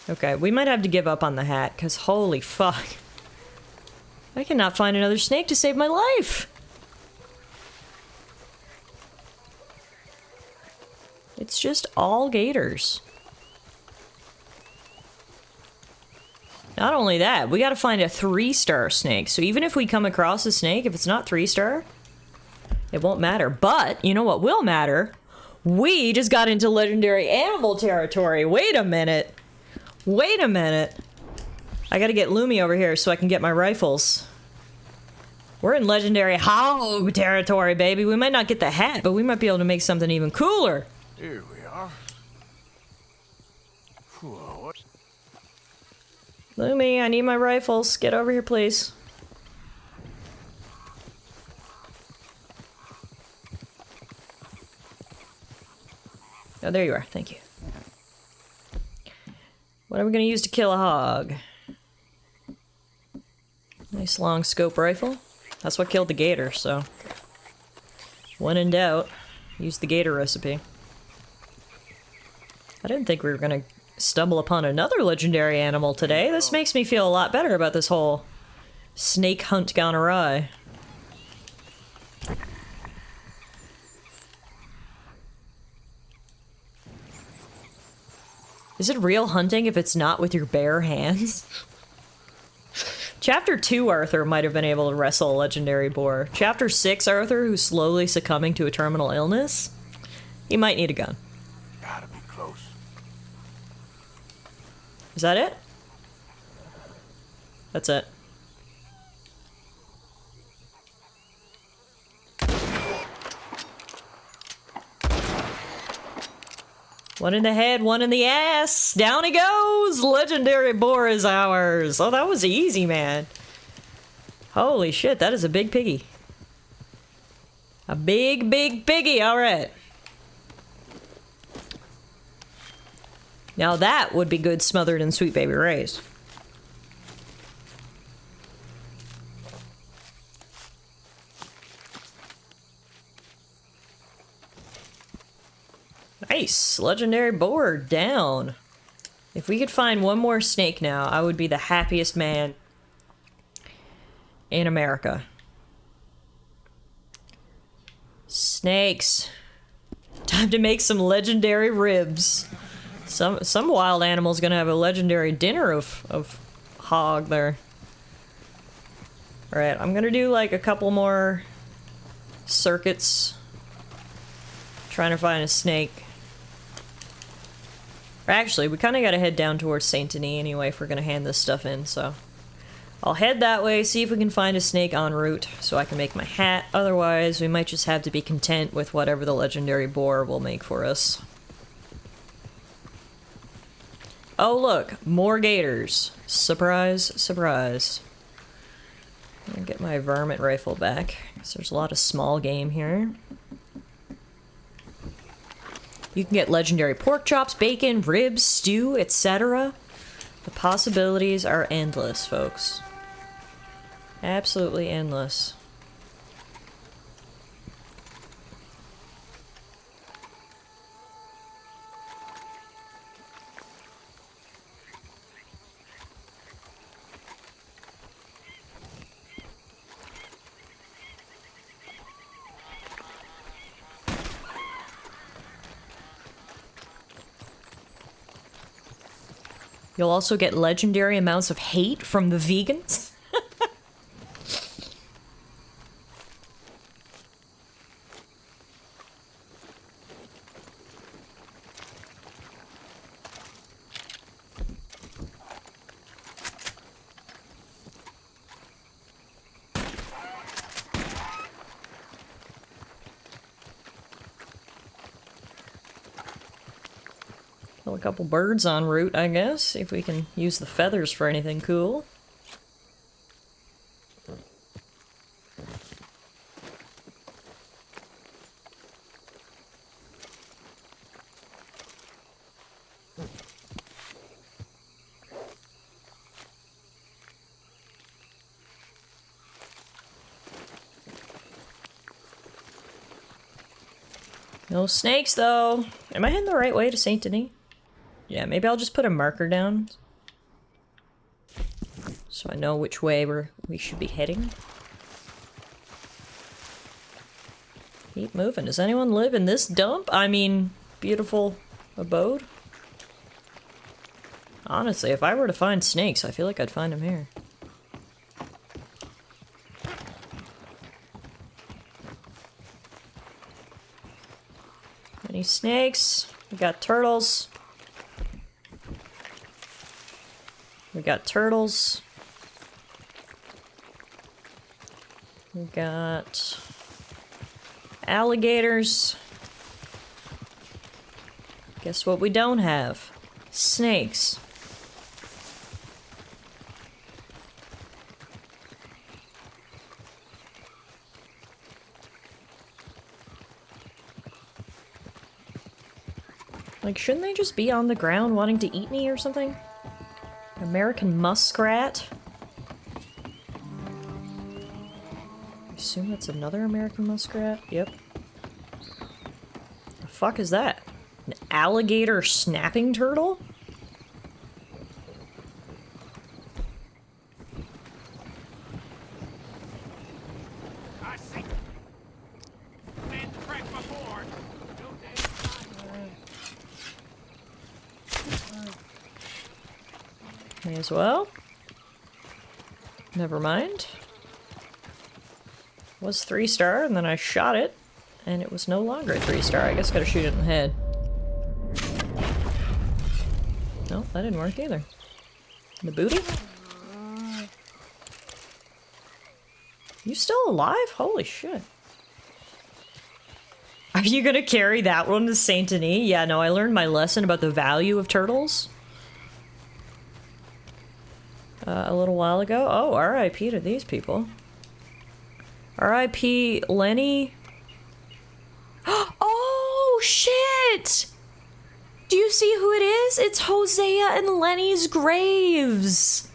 A: Okay, we might have to give up on the hat, because holy fuck. I cannot find another snake to save my life! It's just all gators. Not only that, we gotta find a 3-star snake. So even if we come across a snake, if it's not 3-star, it won't matter. But, you know what will matter? We just got into legendary animal territory. Wait a minute. Wait a minute. I gotta get Lumi over here so I can get my rifles. We're in legendary hog territory, baby. We might not get the hat, but we might be able to make something even cooler.
B: Here we are. Whoa.
A: Lumi, I need my rifles. Get over here, please. Oh, there you are. Thank you. What are we going to use to kill a hog? Nice long scope rifle. That's what killed the gator, so... when in doubt, use the gator recipe. I didn't think we were going to stumble upon another legendary animal today. This makes me feel a lot better about this whole snake hunt gone awry. Is it real hunting if it's not with your bare hands? Chapter 2 Arthur might have been able to wrestle a legendary boar. Chapter 6 Arthur, who's slowly succumbing to a terminal illness, he might need a gun.
B: Gotta be close.
A: Is that it? That's it. One in the head, one in the ass. Down he goes. Legendary boar is ours. Oh, that was easy, man. Holy shit, that is a big piggy. A big, big piggy. All right. Now that would be good smothered in Sweet Baby Ray's. Nice! Legendary board down. If we could find one more snake now, I would be the happiest man in America. Snakes. Time to make some legendary ribs. Some wild animal's gonna have a legendary dinner of hog there. Alright, I'm gonna do like a couple more circuits. Trying to find a snake. Actually, we kind of gotta head down towards Saint Denis anyway if we're gonna hand this stuff in, so... I'll head that way, see if we can find a snake en route, so I can make my hat. Otherwise, we might just have to be content with whatever the legendary boar will make for us. Oh look, more gators. Surprise, surprise. I'm gonna get my varmint rifle back, because there's a lot of small game here. You can get legendary pork chops, bacon, ribs, stew, etc. The possibilities are endless, folks. Absolutely endless. You'll also get legendary amounts of hate from the vegans. Well, a couple birds en route, I guess. See if we can use the feathers for anything cool. No snakes, though. Am I heading the right way to Saint Denis? Yeah, maybe I'll just put a marker down so I know which way we should be heading. Keep moving. Does anyone live in this dump? I mean, beautiful abode? Honestly, if I were to find snakes, I feel like I'd find them here. Any snakes? We got turtles. We got turtles. We got alligators. Guess what we don't have? Snakes. Like, shouldn't they just be on the ground wanting to eat me or something? American muskrat? I assume that's another American muskrat? Yep. The fuck is that? An alligator snapping turtle?
D: I see. Man, crack my board.
A: May as well. Never mind. Was 3-star, and then I shot it, and it was no longer a 3-star. I guess gotta shoot it in the head. Nope, that didn't work either. The booty? You still alive? Holy shit. Are you gonna carry that one to Saint Denis? Yeah, no, I learned my lesson about the value of turtles. A little while ago. Oh, R.I.P. to these people. R.I.P. Lenny. Oh, shit! Do you see who it is? It's Hosea and Lenny's graves.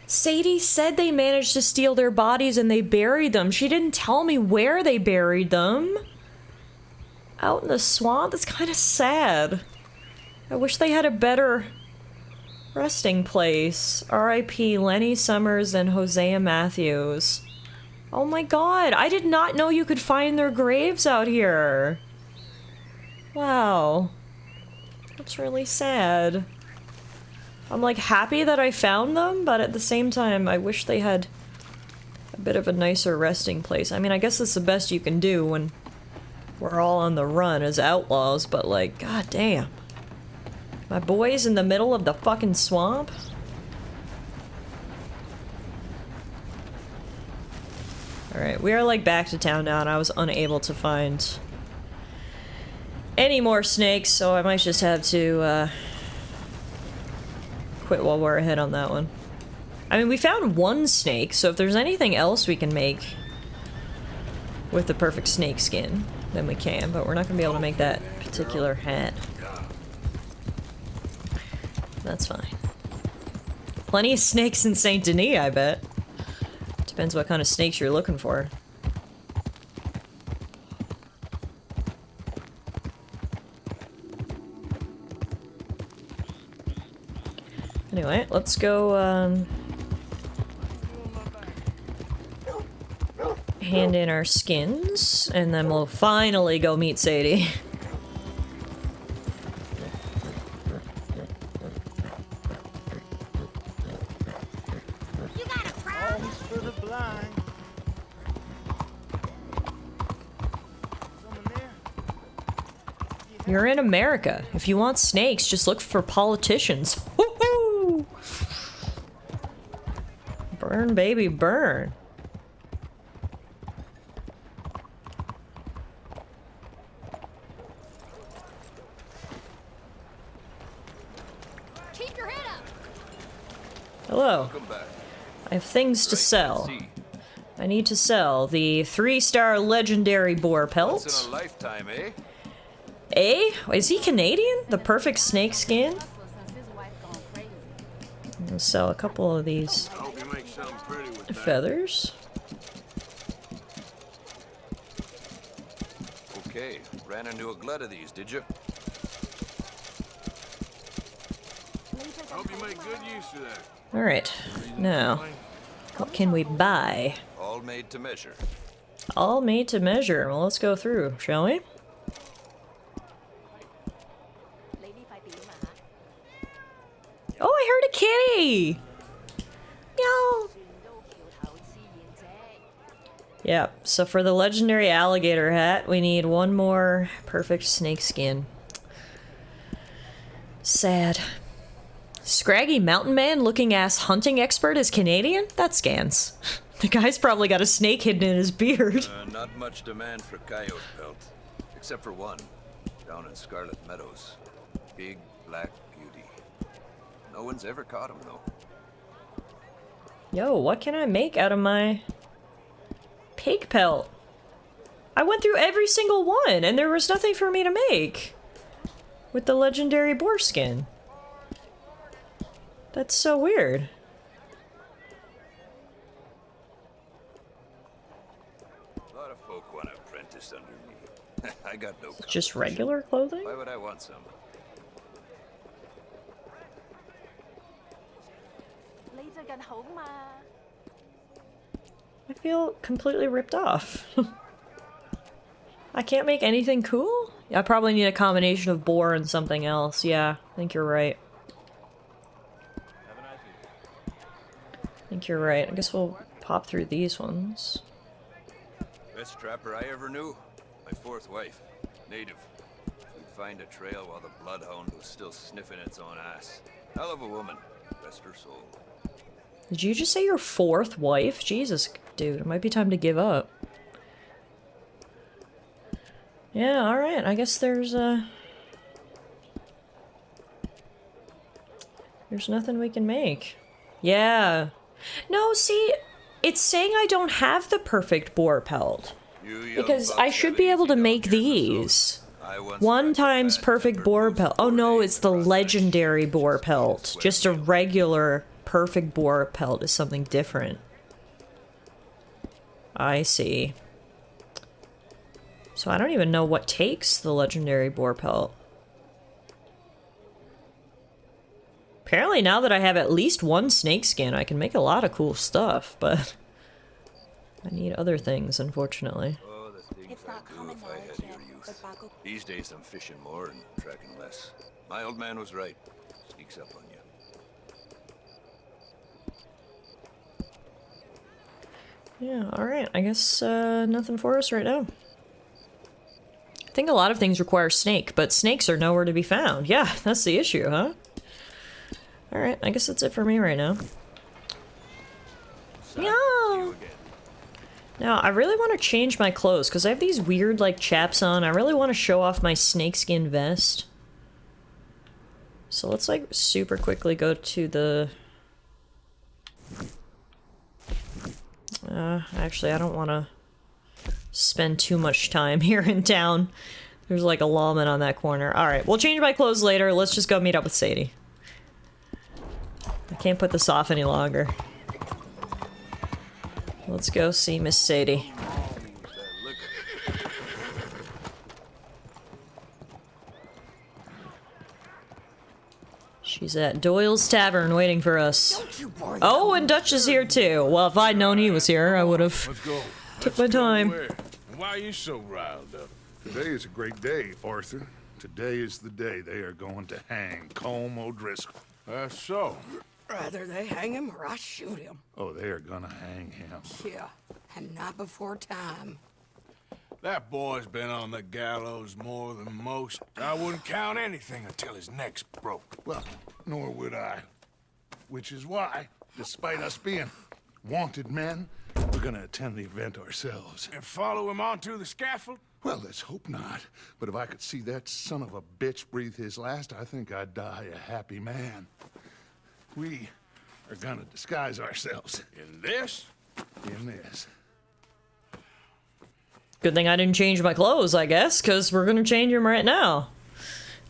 A: Sadie said they managed to steal their bodies and they buried them. She didn't tell me where they buried them. Out in the swamp? That's kind of sad. I wish they had a better resting place. R.I.P. Lenny Summers and Hosea Matthews. Oh my god, I did not know you could find their graves out here. Wow. That's really sad. I'm like happy that I found them, but at the same time, I wish they had a bit of a nicer resting place. I mean, I guess it's the best you can do when we're all on the run as outlaws, but like, god damn. My boy's in the middle of the fucking swamp? Alright, we are like back to town now and I was unable to find any more snakes, so I might just have to quit while we're ahead on that one. I mean, we found one snake, so if there's anything else we can make with the perfect snake skin, then we can, but we're not gonna be able to make that particular hat. That's fine. Plenty of snakes in Saint Denis, I bet. Depends what kind of snakes you're looking for. Anyway, let's go, hand in our skins, and then we'll finally go meet Sadie. You're in America. If you want snakes, just look for politicians. Woohoo! Burn, baby, burn.
E: Keep your head up.
A: Hello.
H: Welcome back.
A: I have things to sell. I need to sell the 3-star legendary boar pelt.
H: Once in a lifetime, eh?
A: Eh? Is he Canadian? The perfect snake skin? I'm gonna sell a couple of these
B: I hope you make something pretty with that.
A: feathers.
H: Okay, ran into a glut of these, did you?
B: I hope you make good use of that.
A: Alright, now, what can we buy?
H: All made to measure.
A: All made to measure. Well, let's go through, shall we? Oh, I heard a kitty! Meow! Yeah, so for the legendary alligator hat, we need one more perfect snake skin. Sad. Scraggy mountain man looking ass hunting expert is Canadian? That scans. The guy's probably got a snake hidden in his beard.
H: Not much demand for coyote pelt. Except for one, down in Scarlet Meadows. Big black beauty. No one's ever caught him, though.
A: Yo, what can I make out of my pig pelt? I went through every single one, and there was nothing for me to make with the legendary boar skin. That's so weird.
H: A lot of folk want to apprentice under me. I got no
A: It's just
H: competition.
A: regular clothing?
H: Why would I want some?
A: I feel completely ripped off. I can't make anything cool? I probably need a combination of boar and something else. Yeah, I think you're right. I think you're right. I guess we'll pop through these ones.
H: Best trapper I ever knew. My fourth wife. Native. We'd find a trail while the bloodhound was still sniffing its own ass. Hell of a woman. Rest her soul.
A: Did you just say your fourth wife? Jesus, dude, it might be time to give up. Yeah, alright, I guess there's nothing we can make. Yeah. No, see, it's saying I don't have the perfect boar pelt.
H: You young
A: Because
H: bucks
A: I
H: have
A: should
H: it
A: be able
H: easy
A: to make
H: down here in the
A: these.
H: south. I once
A: One
H: tried to
A: times
H: bat
A: perfect
H: timber
A: boar
H: boots
A: pelt. Oh
H: before
A: no,
H: they
A: it's the
H: crossed that
A: legendary
H: stream,
A: boar
H: which is
A: pelt.
H: sweat
A: Just a
H: wheel.
A: regular perfect boar pelt is something different. I see. So I don't even know what takes the legendary boar pelt. Apparently now that I have at least one snake skin, I can make a lot of cool stuff, but I need other things, unfortunately.
H: Oh, the things I'd do if I had your youth. These days I'm fishing more and tracking less. My old man was right. Sneaks up on you.
A: Yeah, alright. I guess nothing for us right now. I think a lot of things require snake, but snakes are nowhere to be found. Yeah, that's the issue, huh? Alright, I guess that's it for me right now.
H: Son,
A: Yeah.
H: you again.
A: Now, I really want to change my clothes, because I have these weird, like, chaps on. I really want to show off my snakeskin vest. So let's, like, super quickly go to the... actually, I don't want to spend too much time here in town. There's, like, a lawman on that corner. Alright, we'll change my clothes later. Let's just go meet up with Sadie. I can't put this off any longer. Let's go see Miss Sadie. She's at Doyle's Tavern waiting for us. Oh, and Dutch is here too. Well, if I'd known he was here, I would have
B: Let's go.
A: took my time.
B: Where? And why are you so riled up?
I: Today is a great day, Arthur. Today is the day they are going to hang Colm O'Driscoll.
B: That's so.
J: Rather they hang him or I shoot him.
I: Oh, they are gonna hang him.
J: Yeah, and not before time.
B: That boy's been on the gallows more than most. I wouldn't count anything until his neck's broke.
I: Well, nor would I. Which is why, despite us being wanted men, we're gonna attend the event ourselves.
B: And follow him onto the scaffold?
I: Well, let's hope not. But if I could see that son of a bitch breathe his last, I think I'd die a happy man. We are gonna disguise ourselves
B: In this?
I: in this.
A: Good thing I didn't change my clothes, I guess, because we're gonna change them right now.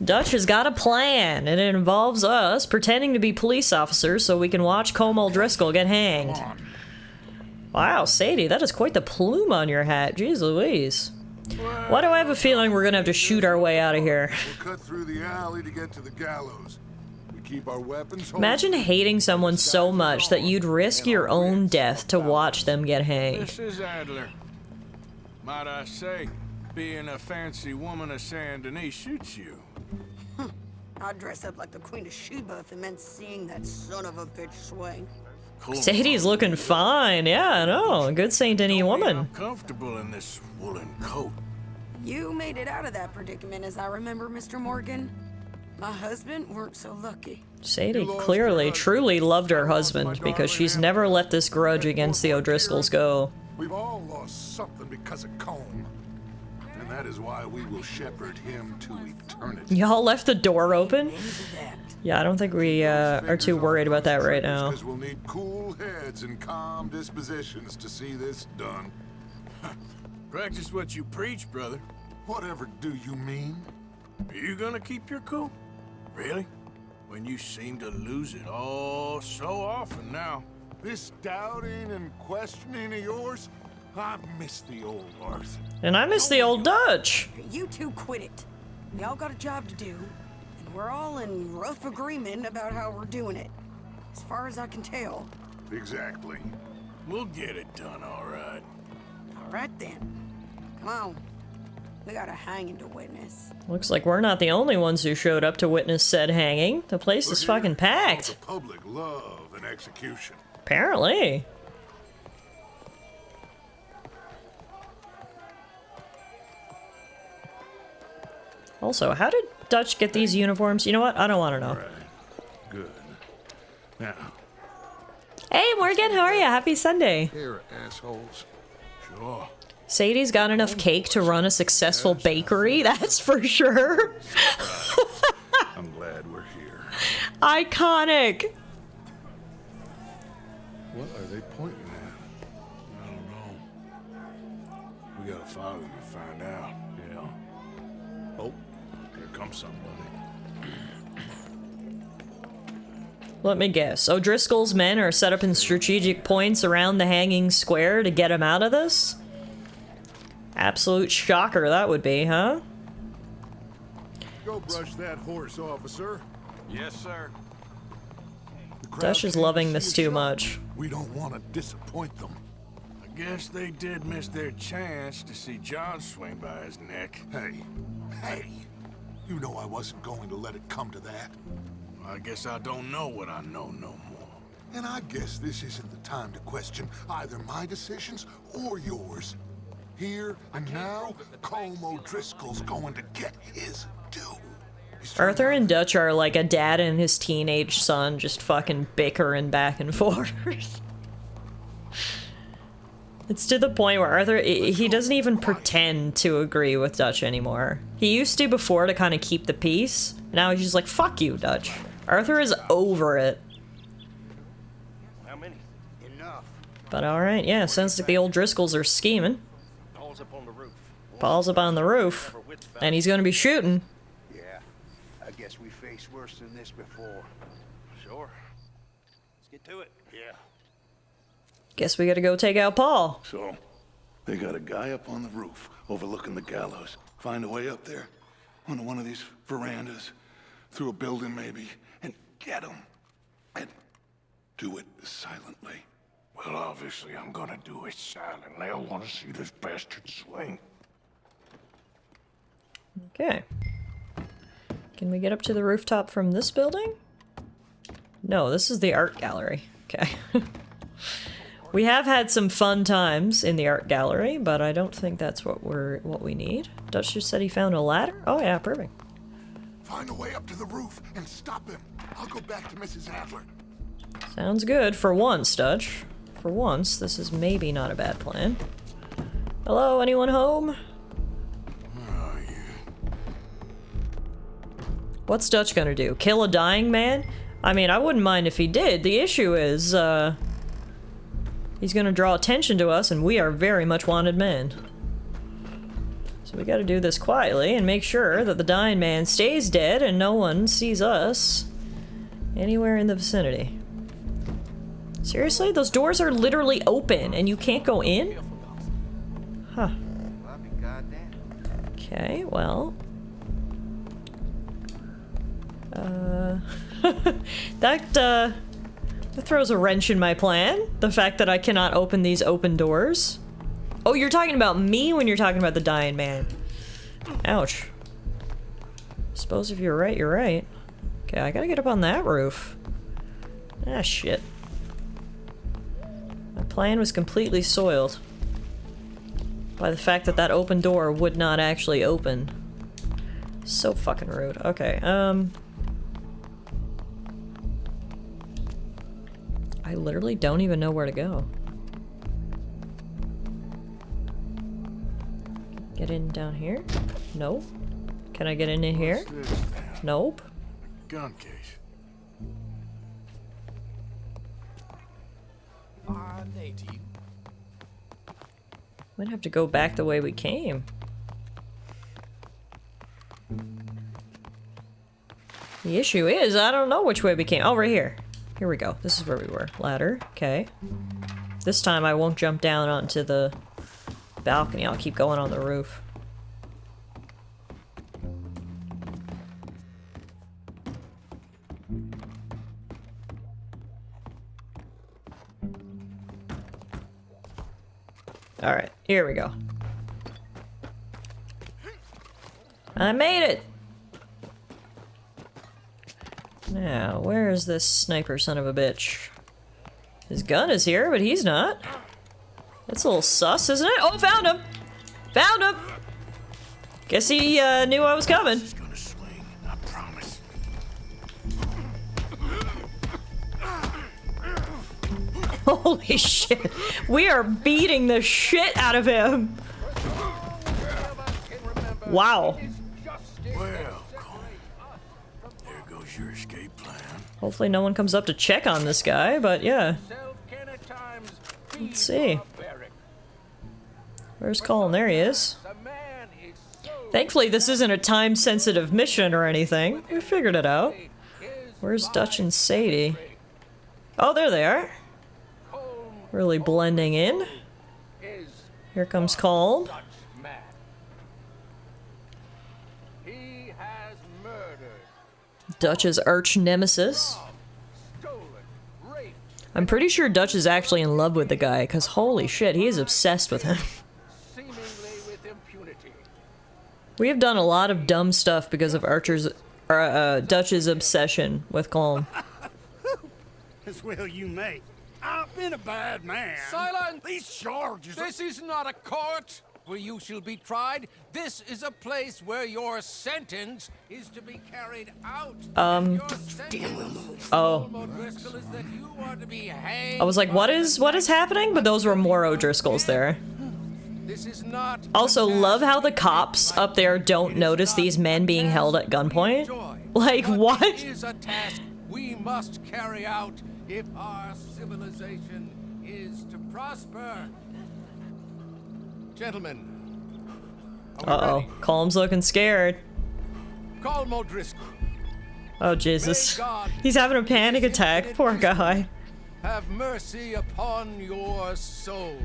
A: Dutch has got a plan, and it involves us pretending to be police officers so we can watch Colm O'Driscoll get hanged. Wow, Sadie, that is quite the plume on your hat. Jeez Louise. Why do I have a feeling we're gonna have to shoot our way out of here?
I: We'll cut through the alley to get to the gallows. We keep our weapons.
A: Imagine hating someone so much that you'd risk your own death to watch them get hanged.
B: This is Adler. Might I say, being a fancy woman of Saint Denis shoots you.
J: I'd dress up like the Queen of Sheba if it meant seeing that son of a bitch swing.
B: Cool.
A: Sadie's looking fine. Yeah, I know. Good Saint Denis woman.
B: I'm comfortable in this woolen coat.
J: You made it out of that predicament, as I remember, Mr. Morgan. My husband weren't so lucky.
A: Sadie clearly, truly loved her husband because she's never let this grudge against the O'Driscolls go.
I: We've all lost something because of Colm. And that is why we will shepherd him to eternity.
A: Y'all left the door open?
J: Into that.
A: Yeah, I don't think we are too worried about that right now.
I: Because we'll need cool heads and calm dispositions to see this done.
B: Practice what you preach, brother.
I: Whatever do you mean?
B: Are you gonna keep your cool? Really? When you seem to lose it all so often now.
I: This doubting and questioning of yours? I miss the old Arthur.
A: And I miss the old Dutch.
J: You two quit it. We all got a job to do, and we're all in rough agreement about how we're doing it. As far as I can tell.
I: Exactly.
B: We'll get it done, all right.
J: All right then. Come on. We got a hanging to witness.
A: Looks like we're not the only ones who showed up to witness said hanging. The place is
I: Look here.
A: fucking packed.
I: The public love an execution.
A: Apparently. Also, how did Dutch get these uniforms? You know what? I don't want to know.
I: All right. Good. Now,
A: Hey, Morgan, how are you? Happy Sunday.
I: here, assholes.
B: Sure.
A: Sadie's got enough cake to run a successful bakery, that's for sure.
I: I'm glad we're here.
A: Iconic.
I: What are they pointing at?
B: I don't know. We gotta follow them and find out.
I: Yeah. Oh, comes somebody.
A: Let me guess. O'Driscoll's men are set up in strategic points around the hanging square to get him out of this? Absolute shocker that would be, huh?
I: Go brush that horse, officer.
H: Yes, sir.
A: Dutch is loving this too much.
I: We don't want to disappoint them.
B: I guess they did miss their chance to see John swing by his neck.
I: Hey, you know I wasn't going to let it come to that.
B: I guess I don't know what I know no more.
I: And I guess this isn't the time to question either my decisions or yours. Here and now, Colm O'Driscoll's going to get his due.
A: Arthur and Dutch are like a dad and his teenage son just fucking bickering back and forth. It's to the point where Arthur, he doesn't even pretend to agree with Dutch anymore. He used to before to kind of keep the peace. Now he's just like, fuck you, Dutch. Arthur is over it.
D: How many? Enough.
A: But alright, yeah, sounds like the old Driscolls are scheming.
D: Paul's up on the roof.
A: Paul's up on the roof. And he's gonna be shooting.
K: Yeah, I guess we faced worse than this before.
D: Sure. Let's get to it. Yeah.
A: Guess we gotta go take out Paul.
I: So, they got a guy up on the roof overlooking the gallows. Find a way up there, onto one of these verandas, through a building maybe, and get him. And do it silently.
B: Well, obviously I'm gonna do it silently. I want to see this bastard swing.
A: Okay. Can we get up to the rooftop from this building? No, this is the art gallery. Okay. We have had some fun times in the art gallery, but I don't think that's what we need. Dutch just said he found a ladder? Oh yeah, perfect.
I: Find a way up to the roof and stop him. I'll go back to Mrs. Adler.
A: Sounds good. For once, Dutch. For once, this is maybe not a bad plan. Hello, anyone home? What's Dutch gonna do? Kill a dying man? I mean, I wouldn't mind if he did. The issue is, he's gonna draw attention to us, and we are very much wanted men. So we gotta do this quietly and make sure that the dying man stays dead and no one sees us anywhere in the vicinity. Seriously? Those doors are literally open and you can't go in? Huh. Okay, well... that throws a wrench in my plan. The fact that I cannot open these open doors. Oh, you're talking about me when you're talking about the dying man. Ouch. Suppose if you're right, you're right. Okay, I gotta get up on that roof. Ah, shit. My plan was completely soiled by the fact that that open door would not actually open. So fucking rude. Okay, I literally don't even know where to go. Get in down here? No. Can I get in here? Nope.
B: Gun case.
A: Might have to go back the way we came. The issue is, I don't know which way we came. Oh, right here. Here we go. This is where we were. Ladder. Okay. This time I won't jump down onto the balcony. I'll keep going on the roof. Alright, here we go. I made it! Now, where is this sniper son of a bitch? His gun is here, but he's not. That's a little sus, isn't it? Oh, found him! Found him! Guess he knew I was coming.
B: He's gonna swing, I promise.
A: Holy shit. We are beating the shit out of him. Wow.
B: Well, there goes your escape plan.
A: Hopefully no one comes up to check on this guy, but yeah. Let's see. Where's Colin? There he is. Thankfully, this isn't a time-sensitive mission or anything. We figured it out. Where's Dutch and Sadie? Oh, there they are. Really blending in. Here comes Colm. Dutch's arch nemesis. I'm pretty sure Dutch is actually in love with the guy, because holy shit, he is obsessed with him. We have done a lot of dumb stuff because of Dutch's obsession with Colm.
L: As well you may. I've been a bad man.
M: Silence!
L: These charges...
M: This is not a court where you shall be tried. This is a place where your sentence is to be carried out.
A: Oh. I was like, what is happening? But those were more O'Driscolls there.
M: This is not
A: also, love how the cops up there don't notice these men being held at gunpoint. Like, what?
M: It is a task we must carry out if our civilization is to prosper. Gentlemen.
A: Uh-oh. Colm's looking scared.
M: Colm O'Driscoll.
A: Oh, Jesus. He's having a panic attack. Poor guy.
M: Have mercy upon your soul.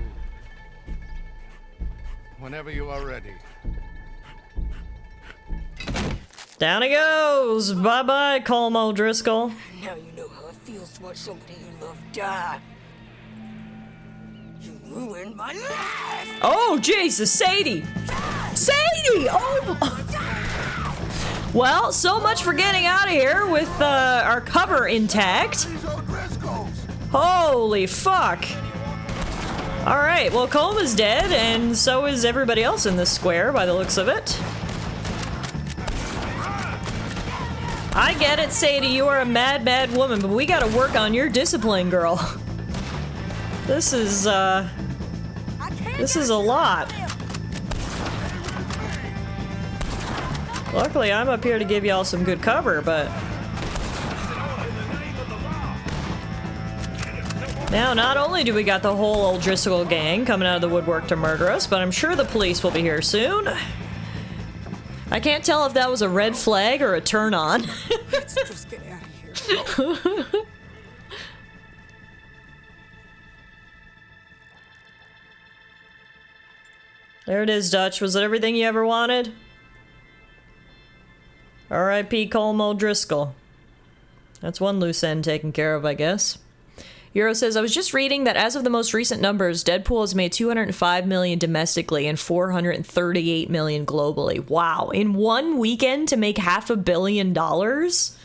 M: Whenever you are ready.
A: Down he goes. Bye-bye, Colm O'Driscoll.
J: Now you know how it feels to watch somebody you love die. You ruined my life!
A: Oh, Jesus, Sadie! Sadie! Oh! Well, so much for getting out of here with our cover intact. Holy fuck. Alright, well, Colm is dead, and so is everybody else in this square, by the looks of it. I get it, Sadie, you are a mad, mad woman, but we gotta work on your discipline, girl. This is a lot. Luckily, I'm up here to give y'all some good cover, but... Now, not only do we got the whole O'Driscoll gang coming out of the woodwork to murder us, but I'm sure the police will be here soon. I can't tell if that was a red flag or a turn on.
J: Let's just get out of here.
A: There it is, Dutch. Was it everything you ever wanted? R.I.P. Colm O'Driscoll. That's one loose end taken care of, I guess. Euro says, I was just reading that as of the most recent numbers, Deadpool has made $205 million domestically and $438 million globally. Wow. In one weekend to make $500 million? That's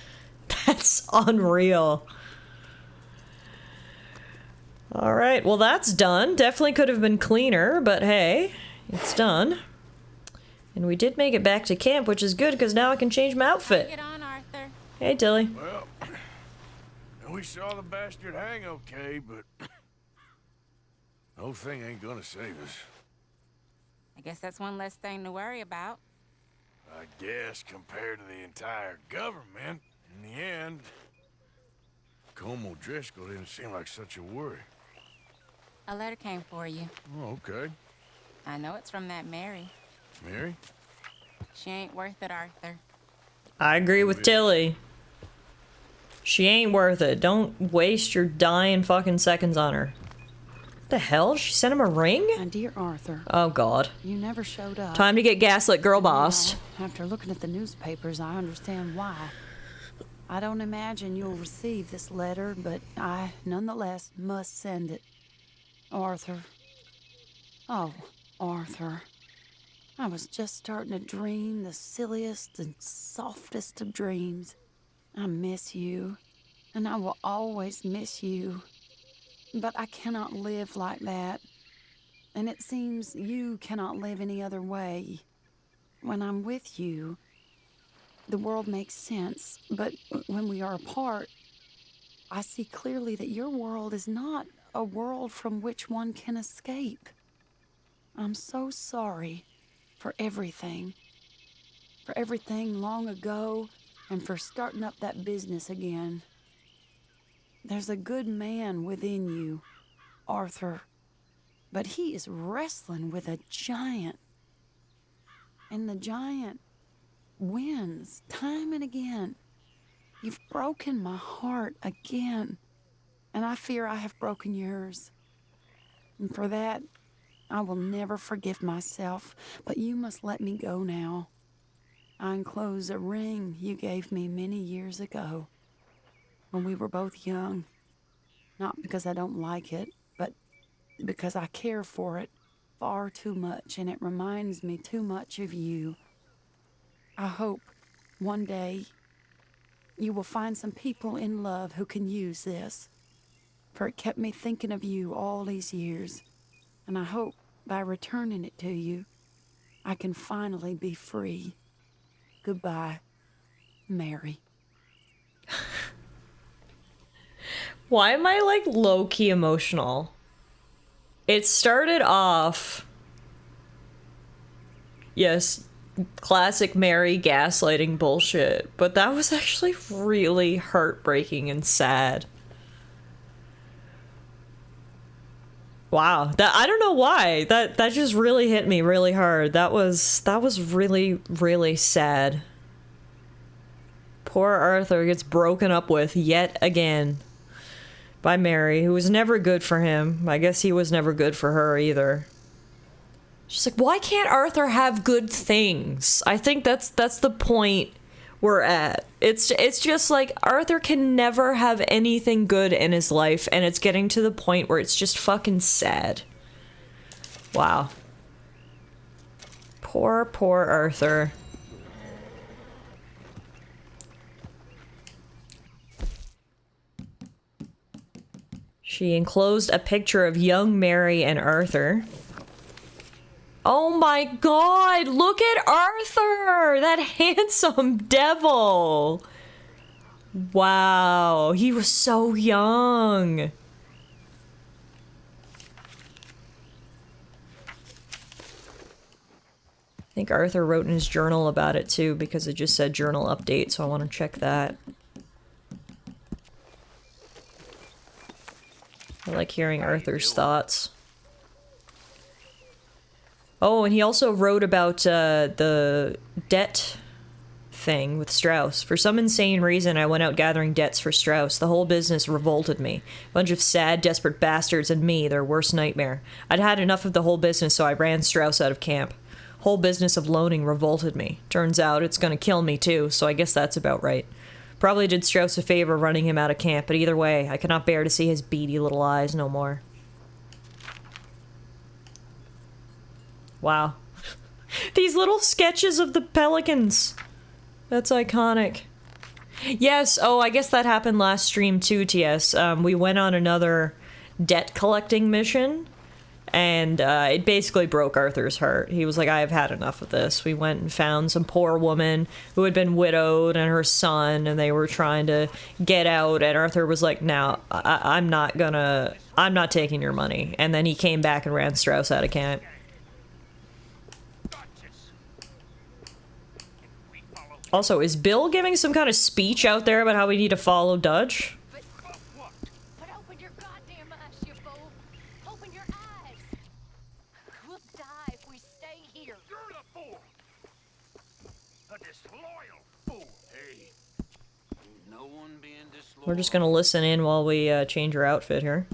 A: unreal. Alright, well that's done. Definitely could have been cleaner, but hey, it's done. And we did make it back to camp, which is good because now I can change my outfit.
E: Get on, Arthur.
A: Hey, Tilly.
B: Well, we saw the bastard hang okay, but the whole thing ain't gonna save us.
E: I guess that's one less thing to worry about.
B: I guess compared to the entire government, in the end, Colm O'Driscoll didn't seem like such a worry.
E: A letter came for you.
B: Oh, okay.
E: I know it's from that Mary.
B: Mary?
E: She ain't worth it, Arthur.
A: I agree with Tilly. She ain't worth it. Don't waste your dying fucking seconds on her. What the hell? She sent him a ring?
J: And dear Arthur.
A: Oh, God.
J: You never showed up.
A: Time to get gaslit girl bossed.
J: After looking at the newspapers, I understand why. I don't imagine you'll receive this letter, but I, nonetheless, must send it. Arthur. Oh, Arthur. I was just starting to dream the silliest and softest of dreams. I miss you, and I will always miss you. But I cannot live like that, and it seems you cannot live any other way. When I'm with you, the world makes sense, but when we are apart, I see clearly that your world is not a world from which one can escape. I'm so sorry for everything long ago, and for starting up that business again. There's a good man within you, Arthur, but he is wrestling with a giant. And the giant wins time and again. You've broken my heart again, and I fear I have broken yours. And for that, I will never forgive myself, but you must let me go now. I enclose a ring you gave me many years ago when we were both young. Not because I don't like it, but because I care for it far too much, and it reminds me too much of you. I hope one day you will find some people in love who can use this, for it kept me thinking of you all these years, and I hope by returning it to you, I can finally be free. Goodbye, Mary.
A: Why am I like low-key emotional? It started off, yes, classic Mary gaslighting bullshit, but that was actually really heartbreaking and sad. Wow, that I don't know why. That just really hit me really hard. That was really, really sad. Poor Arthur gets broken up with yet again by Mary, who was never good for him. I guess he was never good for her either. She's like, why can't Arthur have good things? I think that's the point we're at. It's just like Arthur can never have anything good in his life, and it's getting to the point where it's just fucking sad. Wow. Poor Arthur. She enclosed a picture of young Mary and Arthur. Oh my god, look at Arthur! That handsome devil! Wow, he was so young. I think Arthur wrote in his journal about it too, because it just said journal update, so I want to check that. I like hearing Arthur's thoughts. Oh, and he also wrote about the debt thing with Strauss. For some insane reason, I went out gathering debts for Strauss. The whole business revolted me. A bunch of sad, desperate bastards and me, their worst nightmare. I'd had enough of the whole business, so I ran Strauss out of camp. Whole business of loaning revolted me. Turns out it's gonna kill me too, so I guess that's about right. Probably did Strauss a favor running him out of camp, but either way, I cannot bear to see his beady little eyes no more. Wow. These little sketches of the pelicans. That's iconic. Yes, oh, I guess that happened last stream too, TS. We went on another debt collecting mission, and it basically broke Arthur's heart. He was like, I have had enough of this. We went and found some poor woman who had been widowed and her son, and they were trying to get out, and Arthur was like, no, I'm not taking your money. And then he came back and ran Strauss out of camp. Also, is Bill giving some kind of speech out there about how we need to follow Dutch?
N: But open your goddamn eyes, you fool! Open your eyes! We'll die if we stay here.
D: You're the fool! A disloyal fool! Hey, no one being disloyal.
A: We're just gonna listen in while we change her outfit here.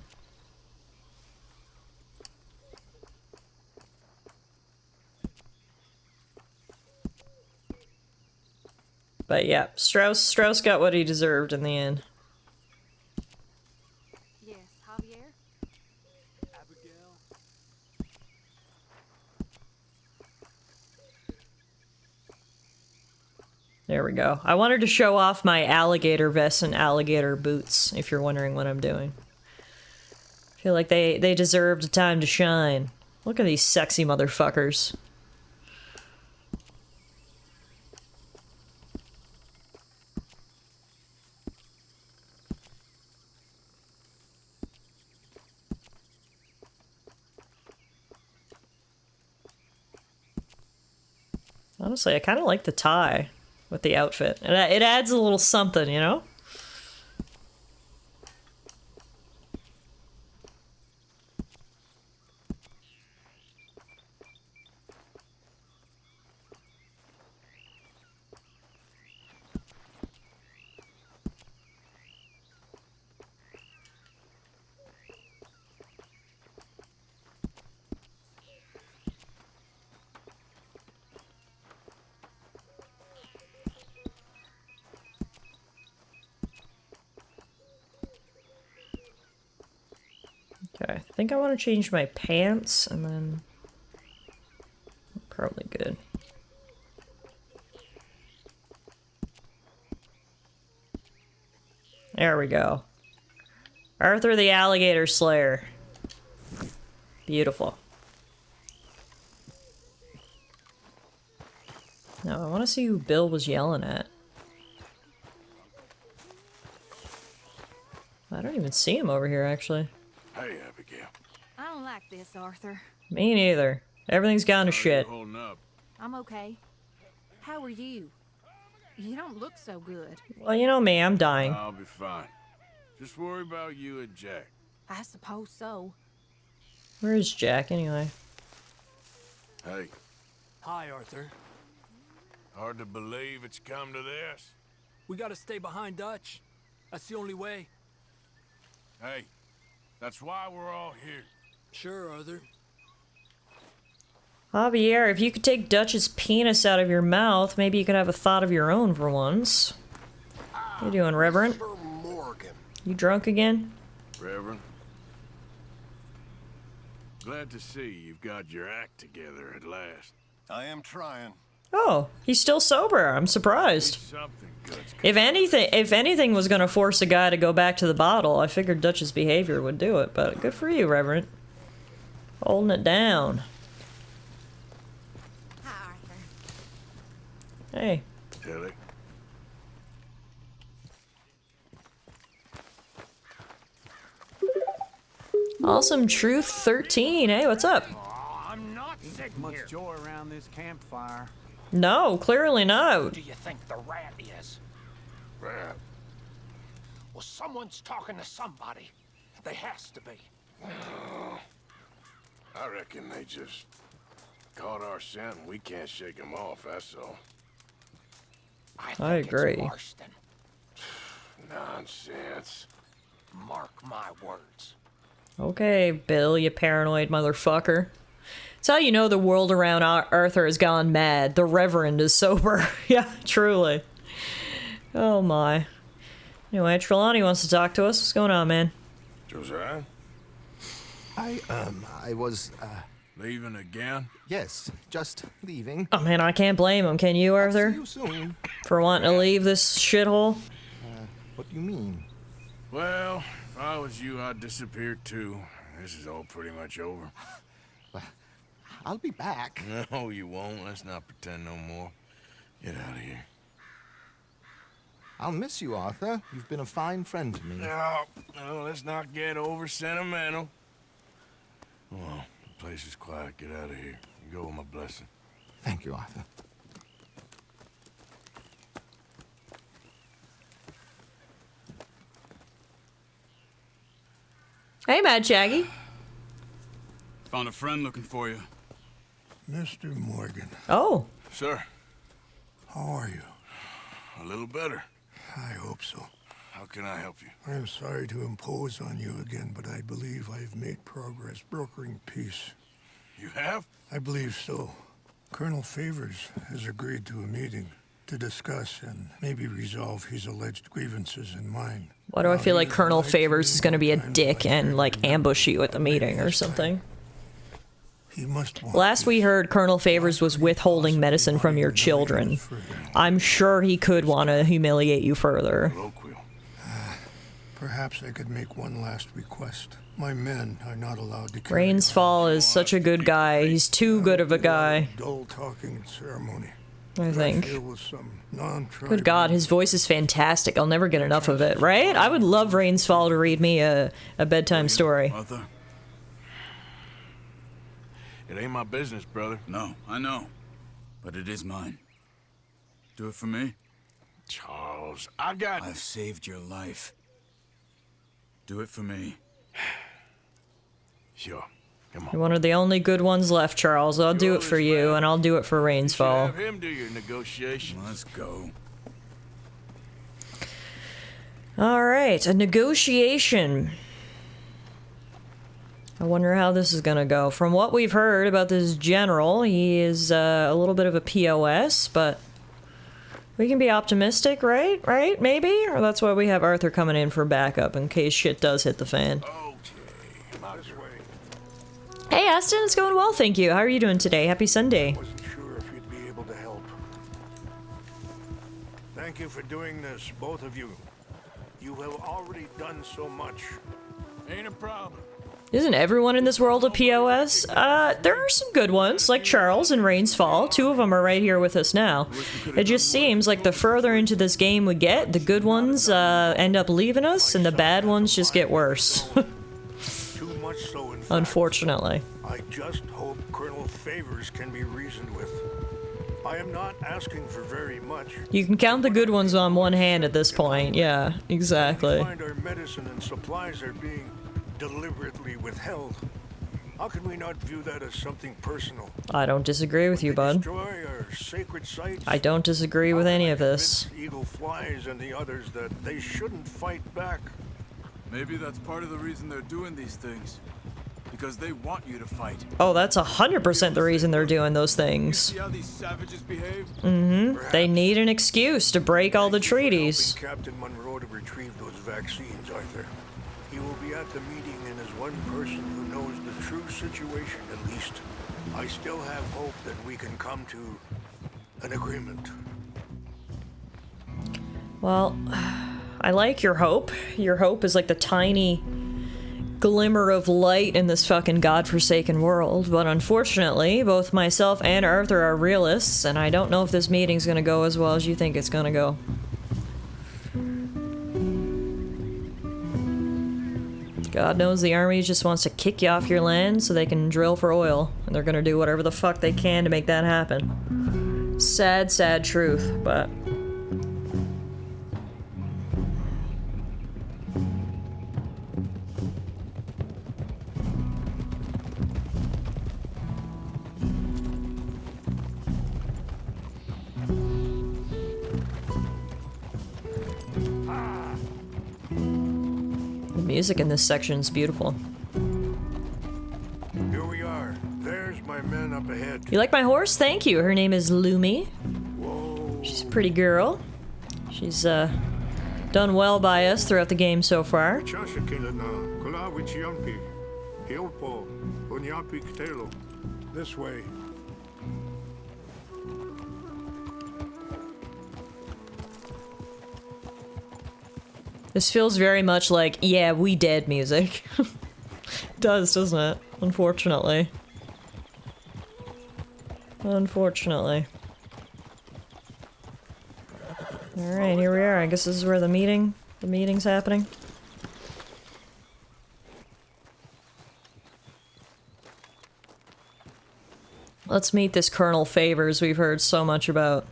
A: But yeah, Strauss got what he deserved in the end.
N: Yes, Javier?
D: Abigail?
A: There we go. I wanted to show off my alligator vest and alligator boots, if you're wondering what I'm doing. I feel like they deserved a time to shine. Look at these sexy motherfuckers. Honestly, I kind of like the tie with the outfit. And it adds a little something, you know? Okay, I think I want to change my pants, and then... Probably good. There we go. Arthur the Alligator Slayer. Beautiful. Now, I want to see who Bill was yelling at. I don't even see him over here, actually.
B: Hey, Abigail.
N: I don't like this, Arthur.
A: Me neither. Everything's gone to shit.
B: Holding up.
N: I'm okay. How are you? You don't look so good.
A: Well, you know me, I'm dying.
B: I'll be fine. Just worry about you and Jack.
N: I suppose so.
A: Where is Jack, anyway?
B: Hey.
O: Hi, Arthur.
B: Hard to believe it's come to this.
O: We gotta stay behind Dutch. That's the only way.
B: Hey, that's why we're all here.
O: Sure, Arthur.
A: Javier, if you could take Dutch's penis out of your mouth, maybe you could have a thought of your own for once. How you doing, Reverend?
P: Morgan.
A: You drunk again?
B: Reverend. Glad to see you've got your act together at last.
P: I am trying.
A: Oh, he's still sober. I'm surprised.
B: Something good's
A: If anything was gonna force a guy to go back to the bottle, I figured Dutch's behavior would do it, but good for you, Reverend. Holding it down.
E: Hi, Arthur.
A: Hey.
B: Tilly.
A: Awesome Truth 13. Hey, what's up?
D: I'm not sitting
Q: Much
D: here.
Q: joy around this campfire.
A: No, clearly
D: Who
A: no.
D: do you think the rat is?
B: Rat.
D: Well, someone's talking to somebody. They has to be.
B: I reckon they just caught our scent and we can't shake them off, that's all.
A: I agree.
D: It's worse than
B: Nonsense.
D: mark my words.
A: Okay, Bill, you paranoid motherfucker. It's how you know the world around Arthur has gone mad. The Reverend is sober. Yeah, truly. Oh my. Anyway, Trelawney wants to talk to us. What's going on, man?
B: Josiah?
R: I was,
B: Leaving again?
R: yes, just leaving.
A: Oh man, I can't blame him. Can you, Arthur?
R: See you soon.
A: For wanting to leave this shithole?
R: What do you mean?
B: Well, if I was you, I'd disappear too. This is all pretty much over.
R: I'll be back.
B: No, you won't. Let's not pretend no more. Get out of here.
R: I'll miss you, Arthur. You've been a fine friend to me.
B: No, let's not get over sentimental. Well, the place is quiet. Get out of here. You go with my blessing.
R: Thank you, Arthur.
A: Hey, Mad Shaggy.
C: Found a friend looking for you.
I: Mr. Morgan.
A: Oh.
B: Sir.
I: How are you?
B: A little better.
I: I hope so.
B: How can I help you?
I: I am sorry to impose on you again, but I believe I've made progress brokering peace.
B: You have?
I: I believe so. Colonel Favors has agreed to a meeting to discuss and maybe resolve his alleged grievances and mine.
A: Why do I feel like Colonel Favors is going to be a dick and, like, ambush you at the meeting or something?
I: He must want
A: Last we heard, Colonel Favors was withholding medicine from your children. I'm sure he could want to humiliate you further.
I: Perhaps I could make one last request. My men are not allowed to carry
A: Rainsfall is such a good guy. He's too good of a guy,
I: dull talking ceremony.
A: I think.
I: Here was some
A: Good God, his voice is fantastic. I'll never get enough of it, right? I would love Rainsfall to read me a bedtime story.
B: Arthur? It ain't my business, brother.
C: No, I know. But it is mine. Do it for me?
B: Charles, I've
C: saved your life. Do it for me.
B: Sure. Come on.
A: You're one of the only good ones left, Charles. I'll do it for you, and I'll do it for Rainsfall.
B: Have him do your negotiations.
C: Let's go.
A: Alright, a negotiation. I wonder how this is gonna go. From what we've heard about this general, he is a little bit of a POS, but we can be optimistic, right? Right? Maybe? Or that's why we have Arthur coming in for backup in case shit does hit the fan.
B: Okay, might as well
A: Hey, Aston, it's going well, thank you. How are you doing today? Happy Sunday.
K: Wasn't sure if you'd be able to help.
L: Thank you for doing this, both of you. You have already done so much.
B: Ain't a problem.
A: Isn't everyone in this world a POS? There are some good ones, like Charles and Rains Fall. 2 of them are right here with us now. It just seems like the further into this game we get, the good ones end up leaving us, and the bad ones just get worse.
L: Too much so, in fact.
A: Unfortunately.
L: I just hope Colonel Favors can be reasoned with. I am not asking for very much.
A: You can count the good ones on one hand at this point. Yeah, exactly.
L: We find our medicine and supplies are being deliberately withheld. How can we not view that as something personal?
A: I don't disagree with you, bud.
L: Destroy our sacred sites?
A: I don't disagree with any of this.
L: Eagle Flies and the others that they shouldn't fight back.
C: Maybe that's part of the reason they're doing these things. Because they want you to fight.
A: Oh, that's 100% the reason they're doing those things.
C: See how these savages behave?
A: Mm-hmm. They need an excuse to break all the treaties.
L: Captain Monroe to retrieve those vaccines, Arthur. He will be at the meeting and is one person who knows the true situation, at least. I still have hope that we can come to an agreement.
A: Well, I like your hope. Your hope is like the tiny glimmer of light in this fucking godforsaken world, but unfortunately, both myself and Arthur are realists, and I don't know if this meeting's gonna go as well as you think it's gonna go. God knows the army just wants to kick you off your land so they can drill for oil, and they're gonna do whatever the fuck they can to make that happen. Sad, sad truth, but... The music in this section is beautiful.
L: Here we are. There's my men up ahead.
A: You like my horse? Thank you. Her name is Lumi. She's a pretty girl. She's done well by us throughout the game so far.
L: This way.
A: This feels very much like, yeah, we dead music. It does, doesn't it? Unfortunately. Unfortunately. Alright, here we are. I guess this is where the meeting's happening. Let's meet this Colonel Favors we've heard so much about.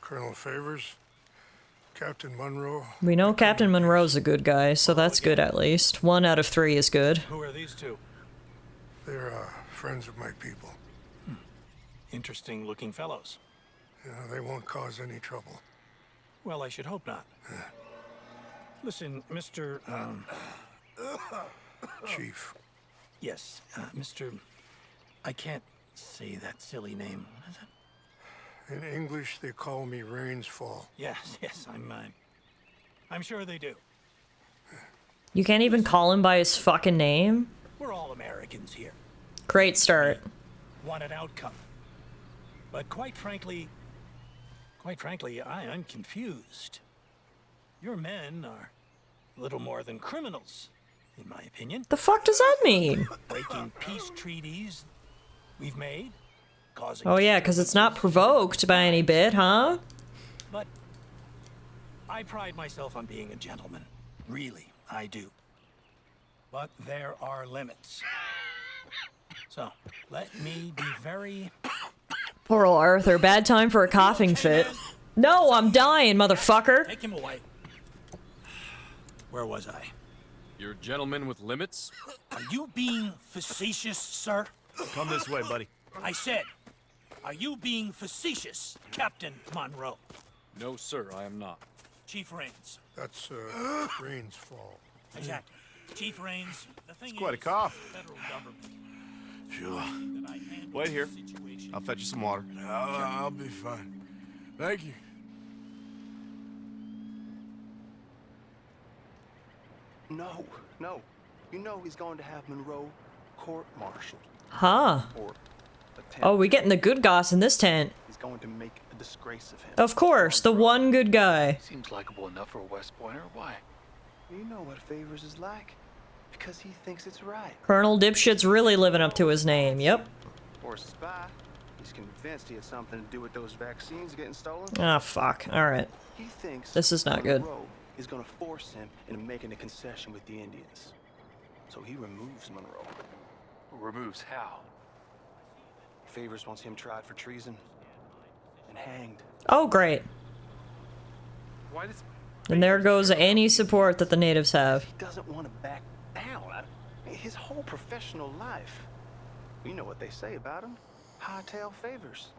L: Colonel Favors, Captain Monroe.
A: We know Captain Monroe's a good guy, so that's good at least. 1 out of 3 is good.
L: Who are these two? They're friends of my people.
S: Interesting looking fellows.
L: Yeah, they won't cause any trouble.
S: Well, I should hope not. Listen, Mr.
L: Chief.
S: Yes, Mr. I can't say that silly name. What is it?
L: In English, they call me Rains Fall.
S: Yes, I'm sure they do.
A: You can't even call him by his fucking name?
S: We're all Americans here.
A: Great start.
S: Want an outcome. But quite frankly, I'm confused. Your men are little more than criminals, in my opinion.
A: The fuck does that mean?
S: Breaking peace treaties we've made.
A: Oh yeah, because it's not provoked by any bit, huh?
S: But I pride myself on being a gentleman. Really, I do. But there are limits. So, let me be very...
A: Poor old Arthur. Bad time for a coughing fit. No, I'm dying, motherfucker!
S: Take him away. Where was I?
C: You're a gentleman with limits?
S: Are you being facetious, sir?
C: Come this way, buddy.
S: I said, are you being facetious, Captain Monroe?
C: No, sir, I am not.
S: Chief Rains.
L: That's, Rains Fall.
S: Exactly. Chief Rains, the thing
C: It's quite a
S: is,
C: cough.
S: federal government
B: Sure.
C: Wait here. I'll fetch you some water.
B: I'll be fine. Thank you.
T: No, no. You know he's going to have Monroe court-martialed.
A: Huh.
T: Or
A: Oh, we getting the good goss in this tent.
T: he's going to make a disgrace of him.
A: Of course, the one good guy.
T: Seems likable enough for a West Pointer. Why? You know what Favors is like. Because he thinks it's right.
A: Colonel Dipshit's really living up to his name, yep.
T: Or a spy. He's convinced he had something to do with those vaccines getting stolen.
A: Ah, fuck. Alright.
T: He thinks
A: This is not good.
T: Monroe is going to force him into making a concession with the Indians. So he removes Monroe. Removes how? Favors wants him tried for treason and hanged.
A: Oh, great.
T: Why does
A: And there goes any support that the natives have.
T: he doesn't want to back down? His whole professional life. You know what they say about him. Hightail Favors.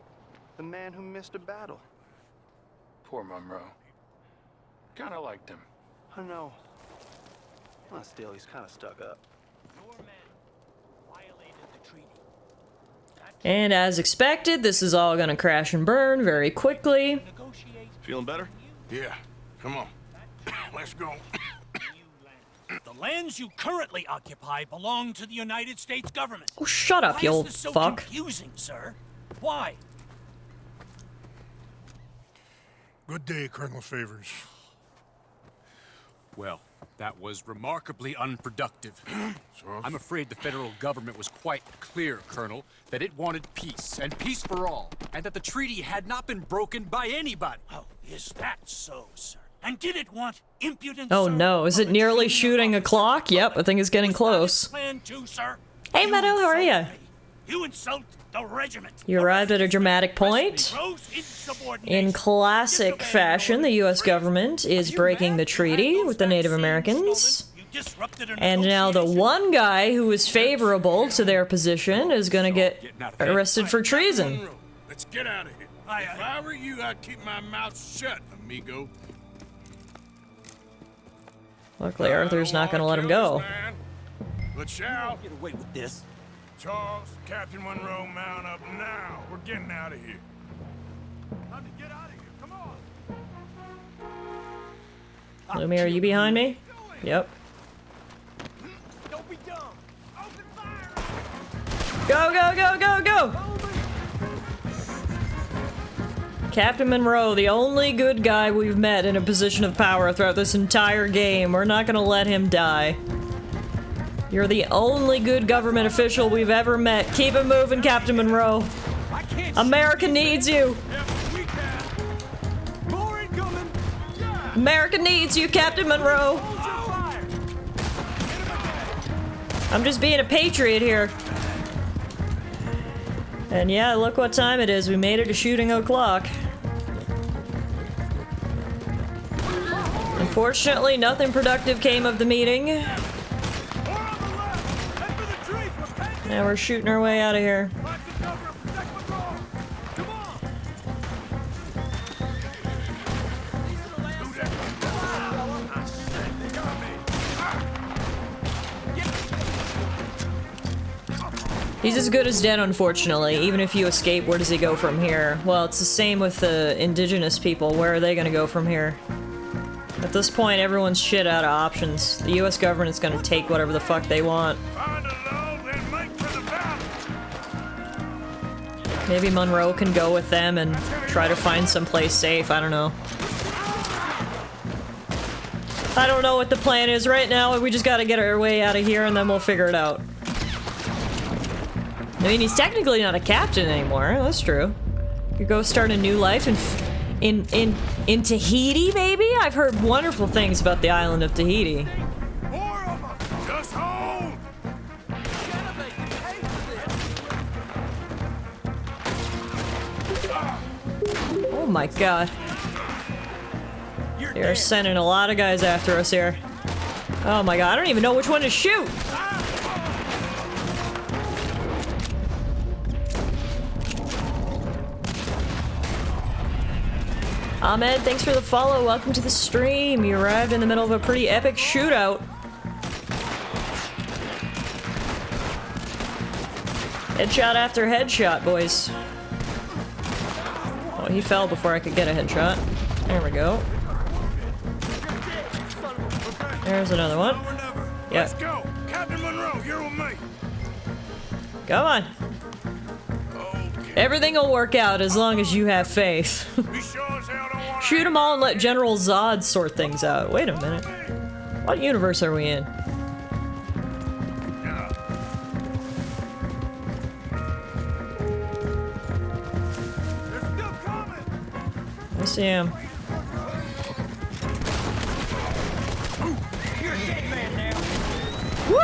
T: The man who missed a battle.
S: Poor Monroe. Kinda liked him.
T: I know. Well, still, he's kind of stuck up.
A: And as expected, this is all gonna crash and burn very quickly.
B: Feeling better? Yeah. Come on. Let's go.
S: The lands you currently occupy belong to the United States government.
A: Oh, shut up,
S: Why
A: you
S: is
A: old
S: this so
A: fuck.
S: confusing, sir? Why?
P: Good day, Colonel Favors.
C: Well, that was remarkably unproductive. I'm afraid the federal government was quite clear, Colonel, that it wanted peace, and peace for all, and that the treaty had not been broken by anybody.
S: Oh, is that so, sir? And did it want impudence?
A: Oh no, is it nearly shooting a clock? Yep, I think it's getting close.
S: Plan too, sir?
A: Hey Meadow, how are ya?
S: You insult the regiment.
A: You arrived at a dramatic point. In classic fashion, the US government is breaking the treaty with the Native Americans. And now the one guy who is favorable to their position is gonna get arrested for treason.
B: Let's get out of here. If I were you, I'd keep my mouth shut, amigo.
A: Luckily, Arthur's not gonna let him go.
B: But shall
S: get away with this?
B: Charles, Captain Monroe, mount up now. We're getting out of here.
S: Time to get out of here. Come on.
A: Lumi, are you behind me? Yep.
S: Don't be dumb. Open fire.
A: Go, go, go, go, go! Captain Monroe, the only good guy we've met in a position of power throughout this entire game. We're not gonna let him die. You're the only good government official we've ever met. Keep it moving, Captain Monroe. America needs you. America needs you, Captain Monroe. I'm just being a patriot here. And yeah, look what time it is. We made it to shooting o'clock. Unfortunately, nothing productive came of the meeting. Now we're shooting our way out of here. He's as good as dead, unfortunately. Even if you escape, where does he go from here? Well, it's the same with the indigenous people. Where are they gonna go from here? At this point, everyone's shit out of options. The US government's gonna take whatever the fuck they want. Maybe Monroe can go with them and try to find someplace safe. I don't know. I don't know what the plan is right now. We just gotta get our way out of here and then we'll figure it out. I mean, he's technically not a captain anymore. That's true. You go start a new life in Tahiti, maybe? I've heard wonderful things about the island of Tahiti.
B: Just hold!
A: Oh my god. They're sending a lot of guys after us here. Oh my god, I don't even know which one to shoot! Ahmed, thanks for the follow. Welcome to the stream. You arrived in the middle of a pretty epic shootout. Headshot after headshot, boys. Oh, he fell before I could get a headshot. There we go. There's another one. Yep.
B: Let's go. Captain Monroe, you're with me.
A: Come on. Everything will work out as long as you have faith. Shoot them all and let General Zod sort things out. Wait a minute. What universe are we in? I see him. Woo!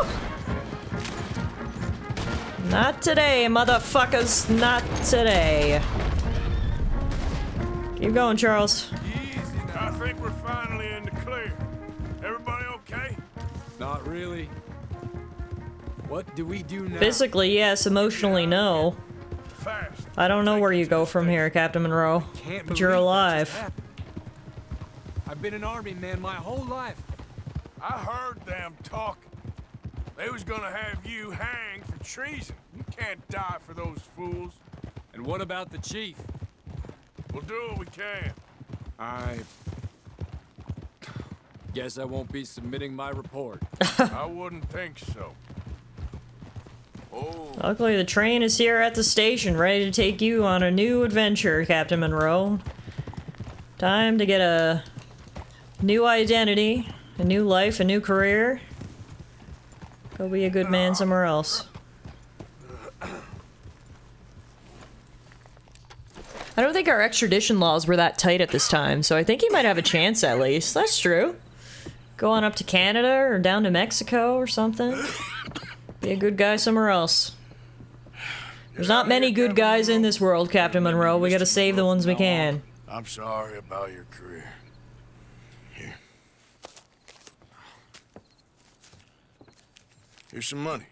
A: Not today, motherfuckers. Not today. Keep going, Charles.
B: I think we're finally in the clear. Everybody okay?
O: Not really. What do we do now?
A: Physically, yes. Emotionally, no. I don't know where you go from here, Captain Monroe. But you're alive.
O: I've been an army man my whole life.
B: I heard them talking. They was gonna have you hanged for treason. You can't die for those fools.
O: And what about the chief?
B: We'll do what we can.
O: I guess I won't be submitting my report.
B: I wouldn't think so. Oh.
A: Luckily, the train is here at the station, ready to take you on a new adventure, Captain Monroe. Time to get a new identity, a new life, a new career. Go be a good man somewhere else. I don't think our extradition laws were that tight at this time, so I think he might have a chance at least. That's true. Go on up to Canada or down to Mexico or something. Be a good guy somewhere else. There's not many good guys in this world, Captain Monroe. We gotta save the ones we can.
B: I'm sorry about your career. Here. Here's some money.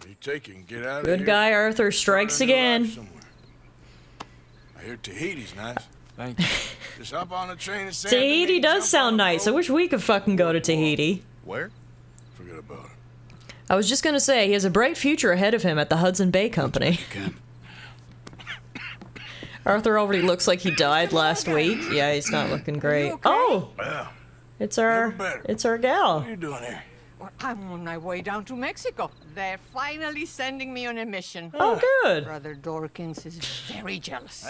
B: You take it and get out of here.
A: Good guy Arthur strikes again.
B: I hear Tahiti's nice. Thank you. Just hop on the train and say
A: Tahiti does sound nice. I wish we could fucking go to Tahiti.
B: Where? Forget about it.
A: I was just gonna say, he has a bright future ahead of him at the Hudson Bay Company. Arthur already looks like he died last week. Yeah, he's not looking great.
G: Okay?
A: Oh! It's our gal.
B: What are you doing here?
G: Well, I'm on my way down to Mexico. They're finally sending me on a mission.
A: Oh, good.
G: Brother Dorkins is very jealous.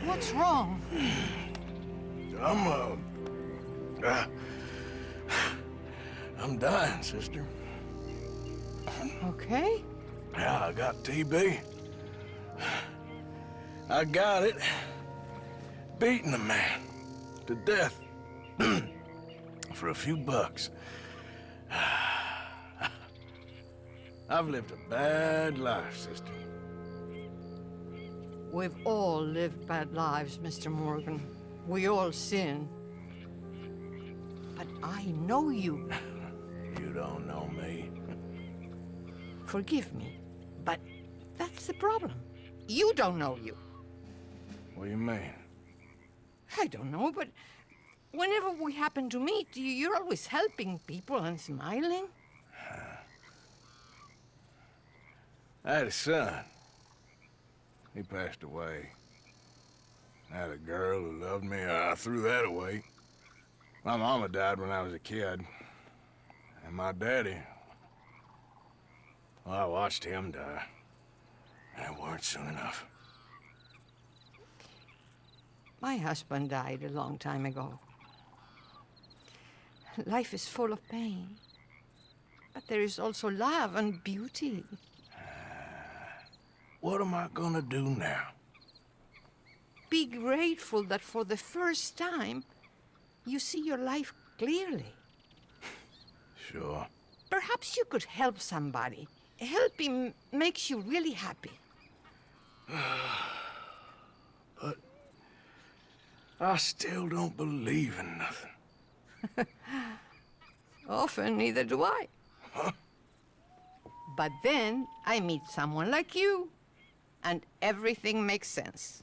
G: What's wrong?
B: I'm dying, sister.
G: Okay.
B: Yeah, I got TB. I got it. Beating a man to death for a few bucks. I've lived a bad life, sister.
G: We've all lived bad lives, Mr. Morgan. We all sin. But I know you.
B: You don't know me.
G: Forgive me, but that's the problem. You don't know you.
B: What do you mean?
G: I don't know, but whenever we happen to meet, you're always helping people and smiling.
B: I had a son. He passed away. I had a girl who loved me. I threw that away. My mama died when I was a kid. And my daddy, well, I watched him die. And it weren't soon enough.
G: My husband died a long time ago. Life is full of pain. But there is also love and beauty.
B: What am I gonna do now?
G: Be grateful that for the first time, you see your life clearly.
B: Sure.
G: Perhaps you could help somebody. Helping makes you really happy.
B: But I still don't believe in nothing.
G: Often, neither do I.
B: Huh?
G: But then I meet someone like you, and everything makes sense.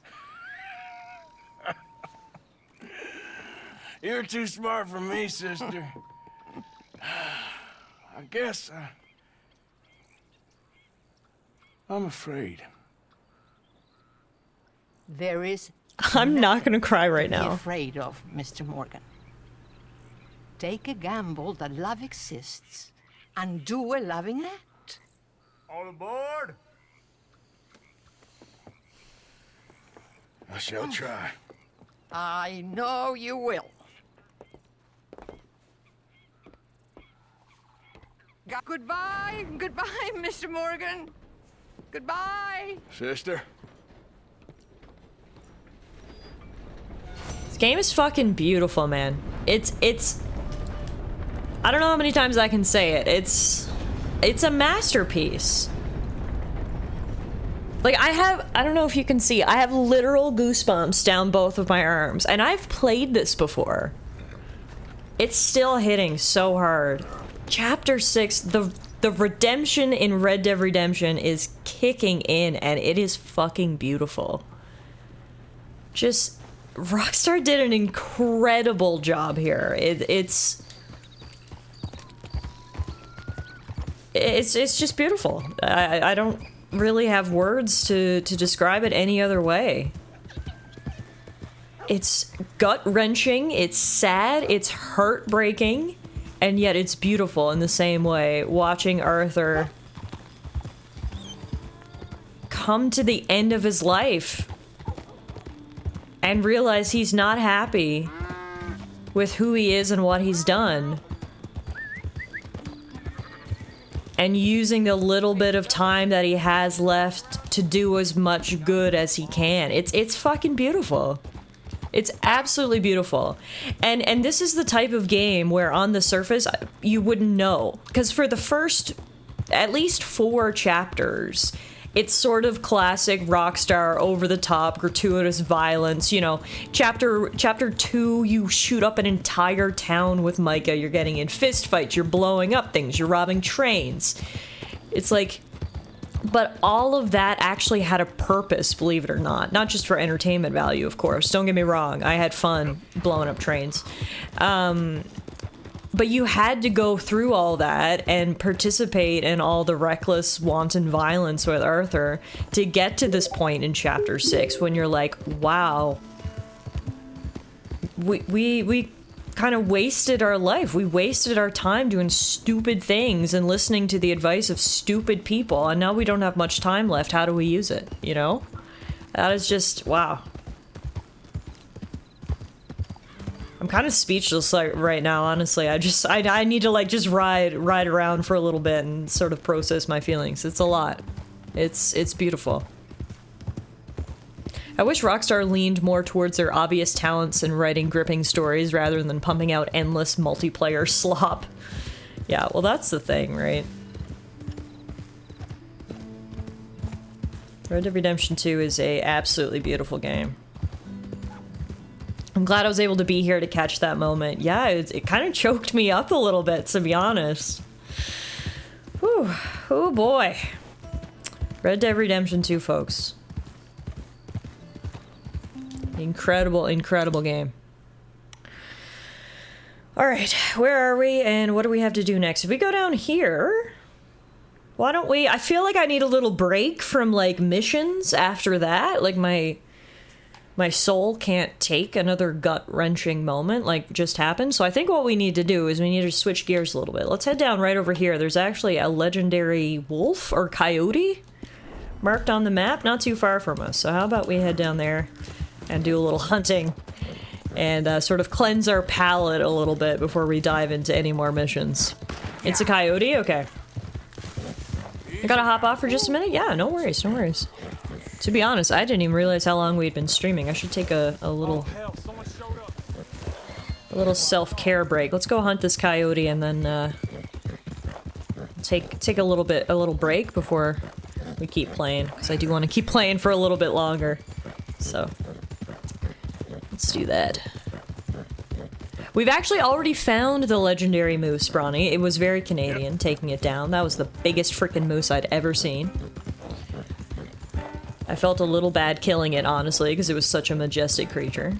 B: You're too smart for me, sister. I guess I'm afraid.
G: There is
A: I'm not gonna cry right
G: to be
A: now.
G: afraid of, Mr. Morgan. Take a gamble that love exists and do a loving act.
B: All aboard? I shall try.
G: I know you will. Goodbye, goodbye, Mr. Morgan. Goodbye.
B: Sister?
A: This game is fucking beautiful, man. It's I don't know how many times I can say it. It's a masterpiece. Like, I don't know if you can see, I have literal goosebumps down both of my arms, and I've played this before. It's still hitting so hard. Chapter 6, the redemption in Red Dead Redemption is kicking in, and it is fucking beautiful. Just, Rockstar did an incredible job here. It's just beautiful. I don't really have words to describe it any other way. It's gut-wrenching, it's sad, it's heartbreaking, and yet it's beautiful in the same way. Watching Arthur come to the end of his life and realize he's not happy with who he is and what he's done. And using the little bit of time that he has left to do as much good as he can. It's fucking beautiful. It's absolutely beautiful. And this is the type of game where on the surface you wouldn't know. Because for the first at least 4 chapters, it's sort of classic Rockstar, over-the-top, gratuitous violence, you know. Chapter 2, you shoot up an entire town with Micah, you're getting in fistfights, you're blowing up things, you're robbing trains. It's like... But all of that actually had a purpose, believe it or not. Not just for entertainment value, of course. Don't get me wrong, I had fun blowing up trains. But you had to go through all that and participate in all the reckless, wanton violence with Arthur to get to this point in Chapter 6 when you're like, wow. We kind of wasted our life. We wasted our time doing stupid things and listening to the advice of stupid people, and now we don't have much time left. How do we use it, you know? That is just, wow. I'm kind of speechless like right now, honestly. I need to like just ride around for a little bit and sort of process my feelings. It's a lot. It's beautiful. I wish Rockstar leaned more towards their obvious talents in writing gripping stories rather than pumping out endless multiplayer slop. Yeah, well that's the thing, right? Red Dead Redemption 2 is a absolutely beautiful game. I'm glad I was able to be here to catch that moment. Yeah, it kind of choked me up a little bit, to be honest. Whew. Oh boy. Red Dead Redemption 2, folks. Incredible, incredible game. Alright, where are we and what do we have to do next? If we go down here, why don't we... I feel like I need a little break from, like, missions after that. Like, my soul can't take another gut-wrenching moment like just happened. So I think what we need to do is we need to switch gears a little bit. Let's head down right over here. There's actually a legendary wolf or coyote marked on the map not too far from us. So how about we head down there and do a little hunting and sort of cleanse our palate a little bit before we dive into any more missions. It's a coyote? Okay. I gotta hop off for just a minute? Yeah, no worries, no worries. To be honest, I didn't even realize how long we'd been streaming. I should take a little self-care break. Let's go hunt this coyote and then take a little break before we keep playing, because I do want to keep playing for a little bit longer. So let's do that. We've actually already found the legendary moose, Bronny. It was very Canadian, taking it down. That was the biggest freaking moose I'd ever seen. I felt a little bad killing it, honestly, because it was such a majestic creature.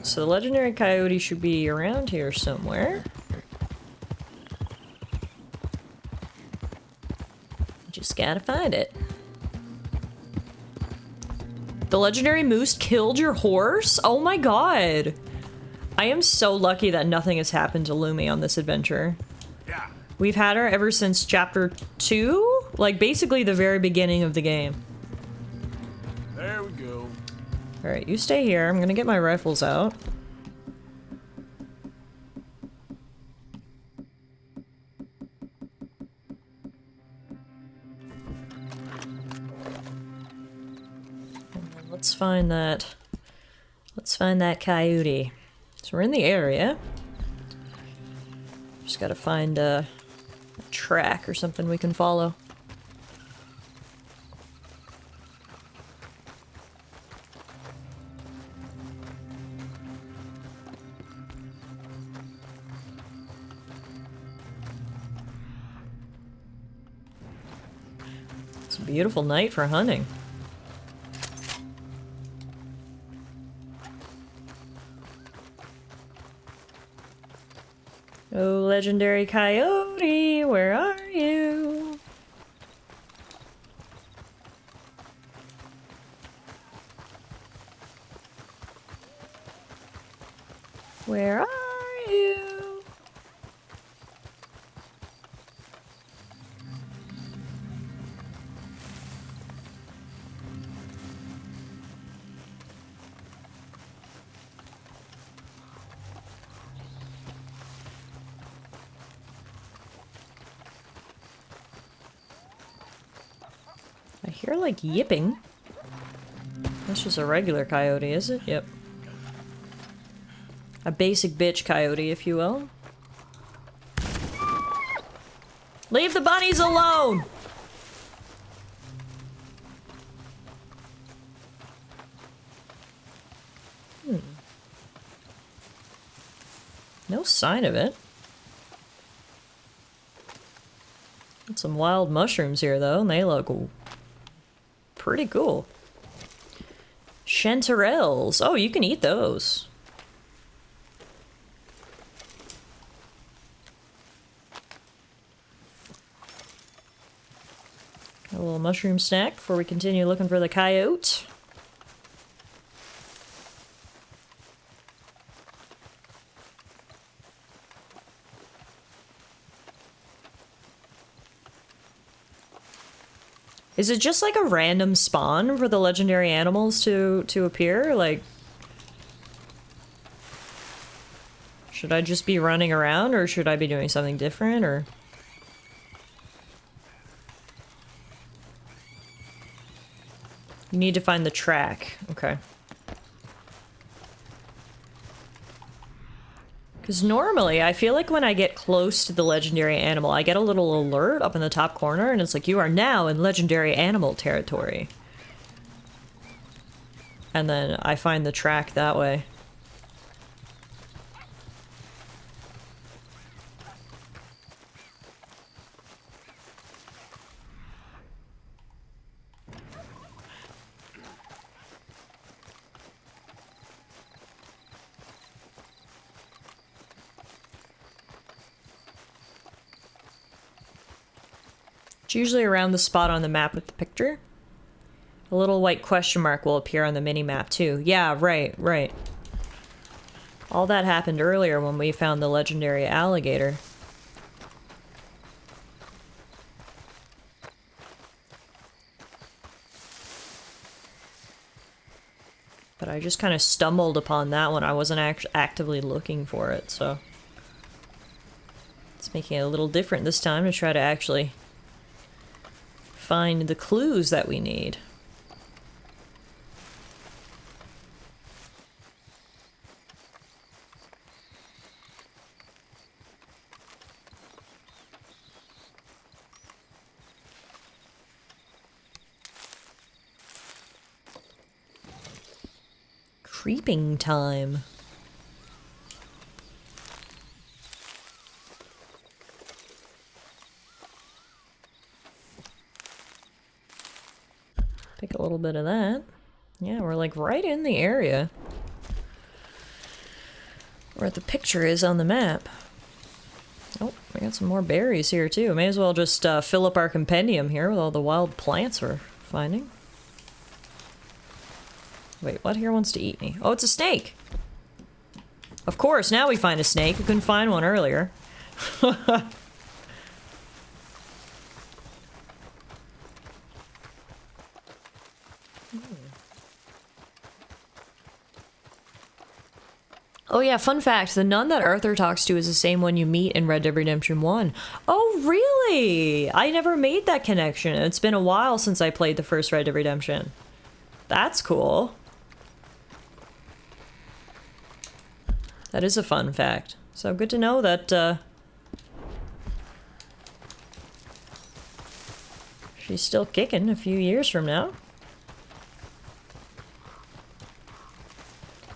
A: So the legendary coyote should be around here somewhere. Just gotta find it. The legendary moose killed your horse? Oh my god. I am so lucky that nothing has happened to Lumi on this adventure. We've had her ever since chapter 2? Like, basically the very beginning of the game.
O: There we go.
A: Alright, you stay here. I'm gonna get my rifles out. Let's find that. Let's find that coyote. So we're in the area. Just gotta find a track or something we can follow. It's a beautiful night for hunting. Oh, legendary coyote, where are you? Where are you? I hear like yipping. That's just a regular coyote, is it? Yep. A basic bitch coyote, if you will. Leave the bunnies alone! No sign of it. Got some wild mushrooms here, though, and they look pretty cool. Chanterelles. Oh, you can eat those. A little mushroom snack before we continue looking for the coyote. Is it just like a random spawn for the legendary animals to appear? Like, should I just be running around, or should I be doing something different, or? You need to find the track. Okay. Because normally, I feel like when I get close to the legendary animal, I get a little alert up in the top corner, and it's like, you are now in legendary animal territory. And then I find the track that way. It's usually around the spot on the map with the picture. A little white question mark will appear on the mini-map too. Yeah, right, right. All that happened earlier when we found the legendary alligator. But I just kind of stumbled upon that one. I wasn't actively looking for it, so... It's making it a little different this time to try to actually find the clues that we need. Creeping time. Pick a little bit of that. Yeah, we're like right in the area. where the picture is on the map. Oh, we got some more berries here too. May as well just fill up our compendium here with all the wild plants we're finding. Wait, what here wants to eat me? Oh, it's a snake! Of course, now we find a snake. We couldn't find one earlier. Oh yeah, fun fact, the nun that Arthur talks to is the same one you meet in Red Dead Redemption 1. Oh really? I never made that connection. It's been a while since I played the first Red Dead Redemption. That's cool. That is a fun fact. So good to know that, she's still kicking a few years from now.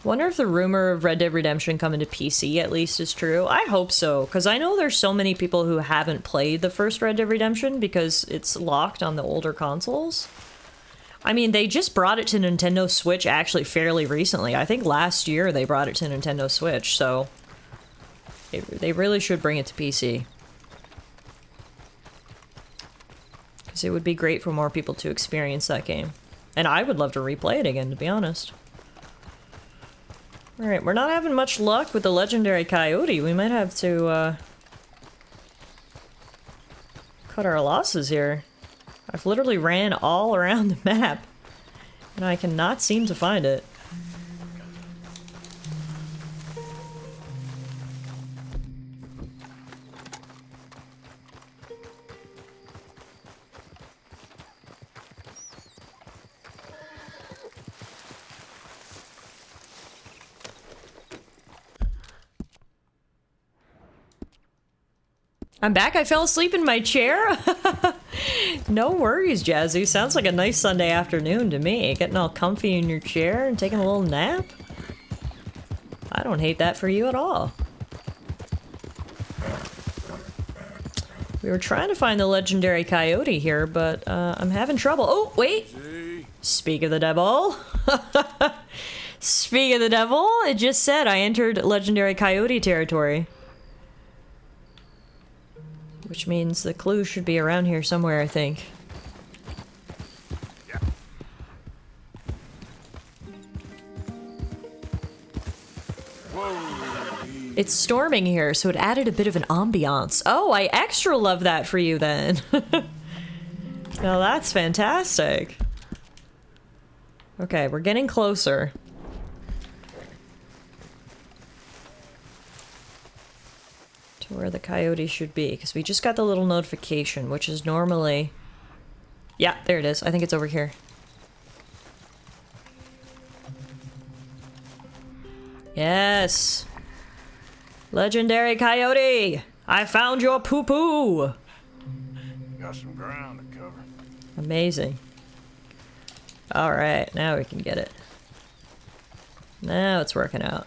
A: Wonder if the rumor of Red Dead Redemption coming to PC at least is true. I hope so, because I know there's so many people who haven't played the first Red Dead Redemption because it's locked on the older consoles. I mean, they just brought it to Nintendo Switch actually fairly recently. I think last year they brought it to Nintendo Switch, so they really should bring it to PC. Because it would be great for more people to experience that game. And I would love to replay it again, to be honest. Alright, we're not having much luck with the legendary coyote. We might have to, cut our losses here. I've literally ran all around the map, and I cannot seem to find it. I'm back. I fell asleep in my chair. No worries, Jazzy. Sounds like a nice Sunday afternoon to me. Getting all comfy in your chair and taking a little nap. I don't hate that for you at all. We were trying to find the legendary coyote here, but I'm having trouble. Oh, wait! Speak of the devil. Speak of the devil. It just said I entered legendary coyote territory. Which means the clue should be around here somewhere, I think. Yeah. It's storming here, so it added a bit of an ambiance. Oh, I extra love that for you then. Now that's fantastic. Okay, we're getting closer. To where the coyote should be, because we just got the little notification, which is normally... Yeah, there it is. I think it's over here. Yes! Legendary coyote! I found your poo-poo!
B: Got some ground to cover.
A: Amazing. Alright, now we can get it. Now it's working out.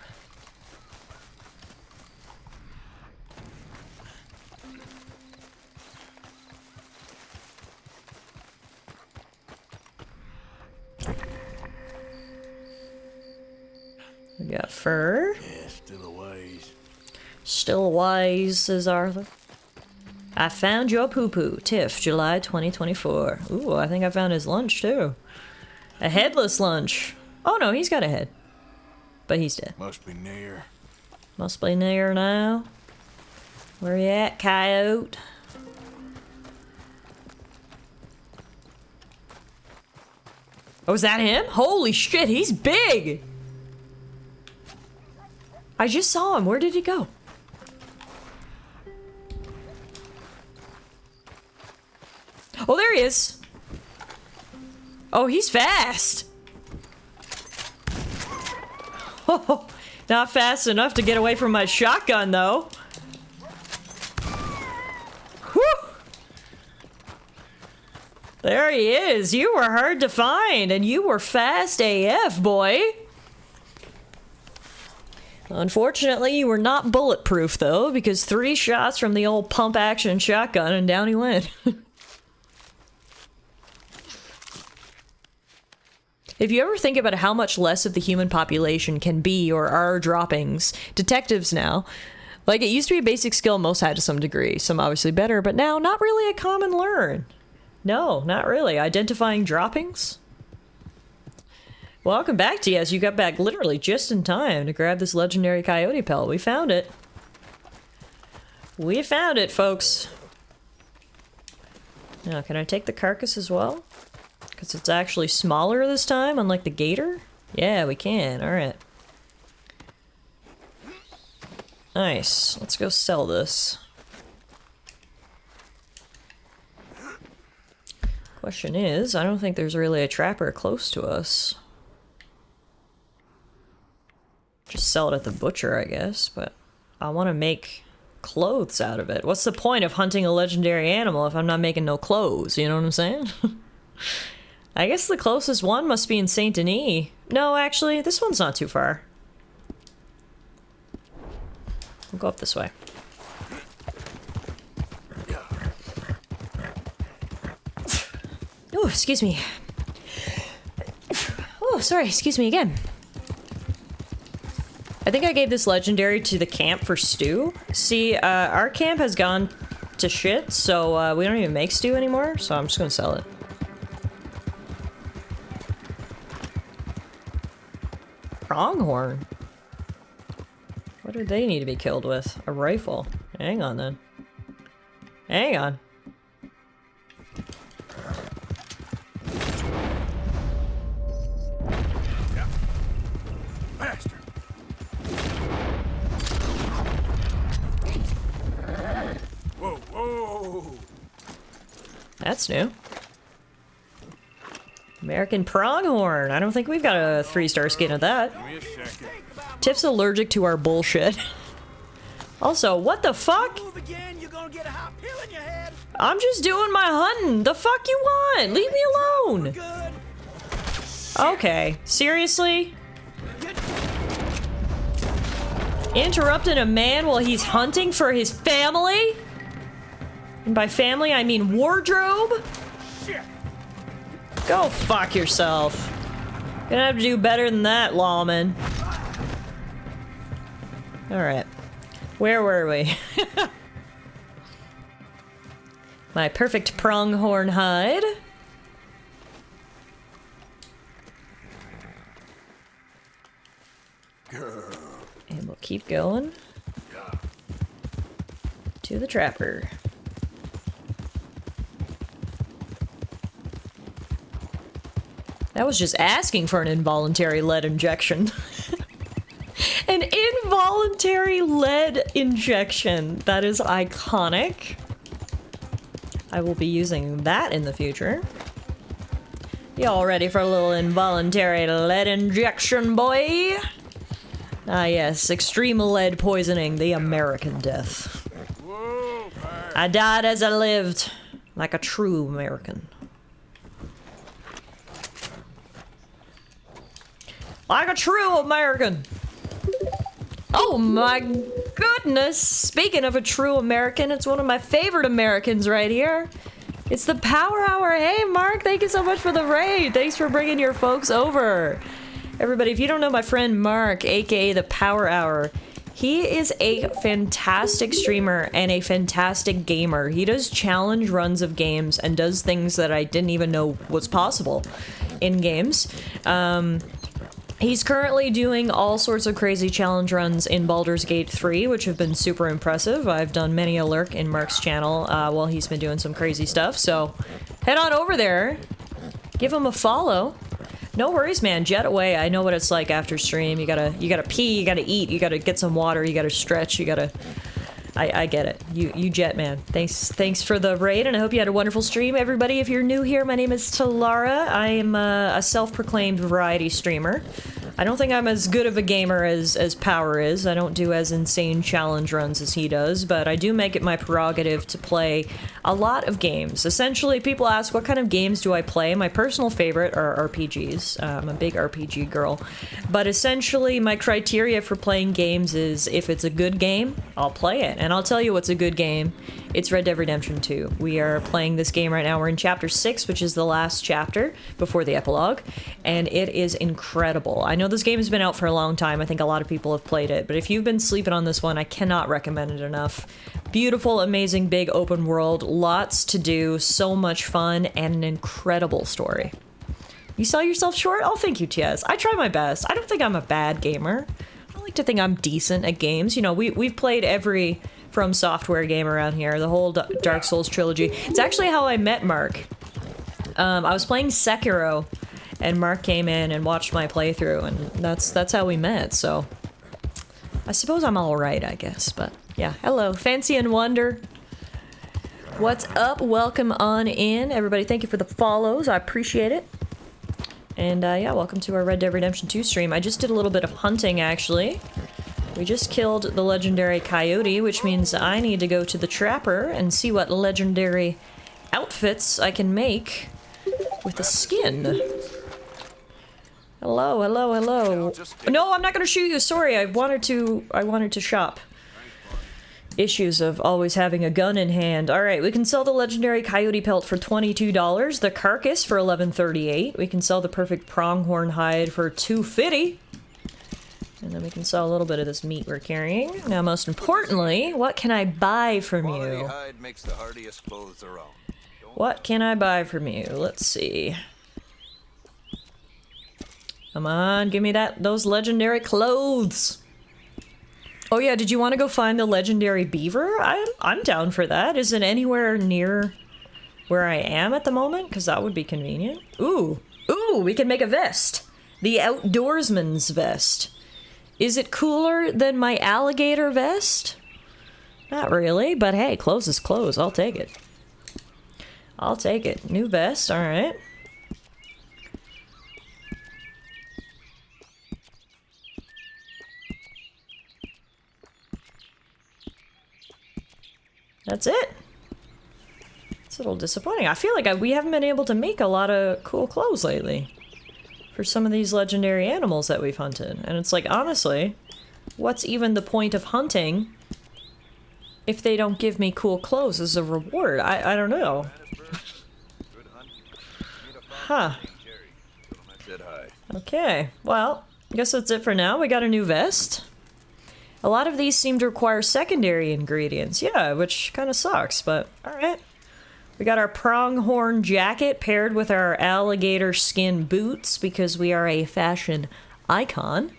A: We got fur.
B: Yeah, still a ways.
A: Still a ways, says Arthur. I found your poo-poo. Tiff, July 2024. Ooh, I think I found his lunch, too. A headless lunch. Oh, no, he's got a head. But he's dead.
B: Must be near.
A: Must be near now. Where you at, coyote? Oh, is that him? Holy shit, he's big! I just saw him. Where did he go? Oh, there he is. Oh, he's fast. Oh, not fast enough to get away from my shotgun, though. Whew. There he is. You were hard to find, and you were fast AF, boy. Unfortunately, you were not bulletproof, though, because 3 shots from the old pump-action shotgun, and down he went. If you ever think about how much less of the human population can be or are droppings, detectives now, like it used to be a basic skill most had to some degree, some obviously better, but now not really a common learn. No, not really. Identifying droppings? Welcome back, TS. You got back literally just in time to grab this legendary coyote pelt. We found it. We found it, folks. Now, can I take the carcass as well? Because it's actually smaller this time, unlike the gator? Yeah, we can. Alright. Nice. Let's go sell this. Question is, I don't think there's really a trapper close to us. Just sell it at the butcher, I guess, but I want to make clothes out of it. What's the point of hunting a legendary animal if I'm not making no clothes? You know what I'm saying? I guess the closest one must be in Saint Denis. No, actually, this one's not too far. We'll go up this way. Oh, excuse me. Oh, sorry, excuse me again. I think I gave this legendary to the camp for stew. See, our camp has gone to shit, so we don't even make stew anymore, so I'm just gonna sell it. Pronghorn? What do they need to be killed with? A rifle. Hang on then. Hang on.
B: Bastard. Whoa, whoa.
A: That's new. American pronghorn. I don't think we've got a 3-star skin of that.
B: Give me a second.
A: Tiff's allergic to our bullshit. Also, what the fuck? I'm just doing my hunting. The fuck you want? Leave me alone. Okay, seriously? Interrupting a man while he's hunting for his family? And by family, I mean wardrobe? Go fuck yourself. Gonna have to do better than that, lawman. Alright. Where were we? My perfect pronghorn hide. And we'll keep going to the trapper. That was just asking for an involuntary lead injection. An involuntary lead injection. That is iconic. I will be using that in the future. Y'all ready for a little involuntary lead injection, boy? Ah yes, extreme lead poisoning, the American death. I died as I lived, like a true American. Like a true American. Oh my goodness. Speaking of a true American, it's one of my favorite Americans right here. It's the Power Hour. Hey, Mark, thank you so much for the raid. Thanks for bringing your folks over. Everybody, if you don't know my friend Mark, aka the Power Hour, he is a fantastic streamer and a fantastic gamer. He does challenge runs of games and does things that I didn't even know was possible in games. He's currently doing all sorts of crazy challenge runs in Baldur's Gate 3, which have been super impressive. I've done many a lurk in Mark's channel while he's been doing some crazy stuff, so head on over there. Give him a follow. No worries, man. Jet away. I know what it's like after stream. You gotta pee, you gotta eat, you gotta get some water, you gotta stretch, you gotta... I get it. You jet, man. Thanks for the raid, and I hope you had a wonderful stream. Everybody, if you're new here, my name is Tallara. I am a self-proclaimed variety streamer. I don't think I'm as good of a gamer as Power is. I don't do as insane challenge runs as he does, but I do make it my prerogative to play a lot of games. Essentially, people ask, what kind of games do I play? My personal favorite are RPGs. I'm a big RPG girl. But essentially, my criteria for playing games is if it's a good game, I'll play it. And I'll tell you what's a good game. It's Red Dead Redemption 2. We are playing this game right now. We're in chapter 6, which is the last chapter before the epilogue, and it is incredible. I know this game has been out for a long time. I think a lot of people have played it, but if you've been sleeping on this one, I cannot recommend it enough. Beautiful, amazing, big open world, lots to do, so much fun, and an incredible story. You sell yourself short? Oh, thank you, Tiaz. I try my best. I don't think I'm a bad gamer. I like to think I'm decent at games. You know, we've played every From Software game around here, the whole Dark Souls trilogy. It's actually how I met Mark. I was playing Sekiro, and Mark came in and watched my playthrough, and that's how we met, so... I suppose I'm alright, I guess, but yeah. Hello, Fancy and Wonder. What's up? Welcome on in. Everybody, thank you for the follows. I appreciate it. And yeah, welcome to our Red Dead Redemption 2 stream. I just did a little bit of hunting, actually. We just killed the legendary coyote, which means I need to go to the trapper and see what legendary outfits I can make with the skin. Hello, hello, hello. No, I'm not gonna shoot you. Sorry, I wanted to shop. Issues of always having a gun in hand. Alright, we can sell the legendary coyote pelt for $22, the carcass for $11.38. We can sell the perfect pronghorn hide for $2.50. And then we can sell a little bit of this meat we're carrying. Now, most importantly, what can I buy from you?
H: Hide makes the hardiest clothes around.
A: What can I buy from you? Let's see. Come on, give me those legendary clothes. Oh yeah, did you want to go find the legendary beaver? I'm down for that. Is it anywhere near where I am at the moment? Because that would be convenient. Ooh, we can make a vest. The outdoorsman's vest. Is it cooler than my alligator vest? Not really, but hey, clothes is clothes. I'll take it. I'll take it. New vest, alright. That's it. It's a little disappointing. I feel like we haven't been able to make a lot of cool clothes lately for some of these legendary animals that we've hunted. And it's like, honestly, what's even the point of hunting if they don't give me cool clothes as a reward? I don't know. Huh. Okay, well, I guess that's it for now. We got a new vest. A lot of these seem to require secondary ingredients. Yeah, which kind of sucks, but alright. We got our pronghorn jacket paired with our alligator skin boots because we are a fashion icon.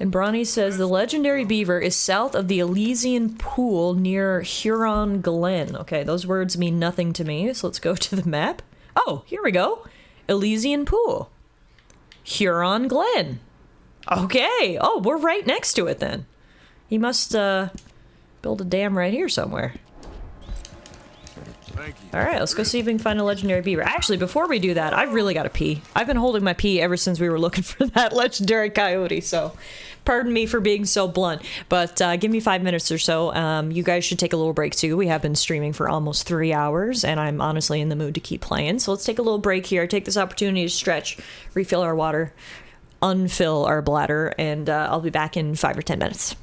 A: And Bronny says the legendary beaver is south of the Elysian Pool near Huron Glen. Okay, those words mean nothing to me, so let's go to the map. Oh, here we go. Elysian Pool. Huron Glen. Okay. Oh, we're right next to it then. He must build a dam right here somewhere. Alright, let's go see if we can find a legendary beaver. Actually, before we do that, I've really got to pee. I've been holding my pee ever since we were looking for that legendary coyote, so pardon me for being so blunt. But give me 5 minutes or so. You guys should take a little break too. We have been streaming for almost 3 hours, and I'm honestly in the mood to keep playing. So let's take a little break here. Take this opportunity to stretch, refill our water, unfill our bladder, and I'll be back in 5 or 10 minutes.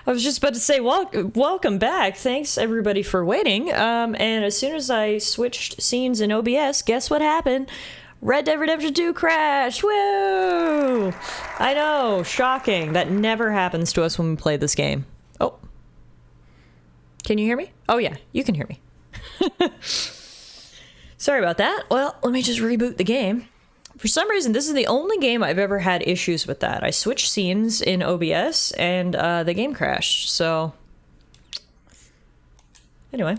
A: I was just about to say, welcome back. Thanks, everybody, for waiting. And as soon as I switched scenes in OBS, guess what happened? Red Dead Redemption 2 crashed! Woo! I know, shocking. That never happens to us when we play this game. Oh. Can you hear me? Oh, yeah, you can hear me. Sorry about that. Well, let me just reboot the game. For some reason, this is the only game I've ever had issues with that. I switched scenes in OBS, and the game crashed, so... Anyway.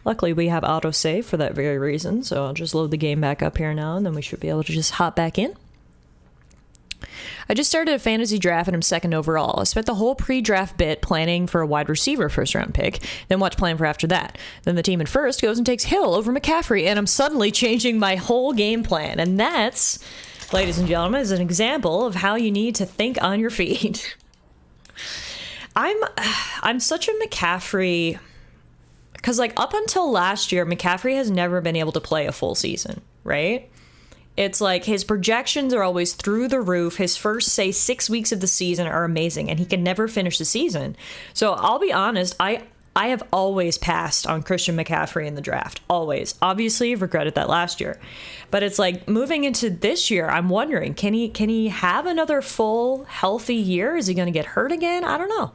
A: Luckily, we have autosave for that very reason, so I'll just load the game back up here now, and then we should be able to just hop back in. I just started a fantasy draft and I'm second overall. I spent the whole pre-draft bit planning for a wide receiver first-round pick, then what to plan for after that. Then the team in first goes and takes Hill over McCaffrey, and I'm suddenly changing my whole game plan. And that's, ladies and gentlemen, is an example of how you need to think on your feet. I'm such a McCaffrey... Because, like, up until last year, McCaffrey has never been able to play a full season, right? It's like his projections are always through the roof. His first, say, 6 weeks of the season are amazing, and he can never finish the season. So I'll be honest, I have always passed on Christian McCaffrey in the draft. Always. Obviously, I've regretted that last year. But it's like, moving into this year, I'm wondering, can he have another full, healthy year? Is he going to get hurt again? I don't know.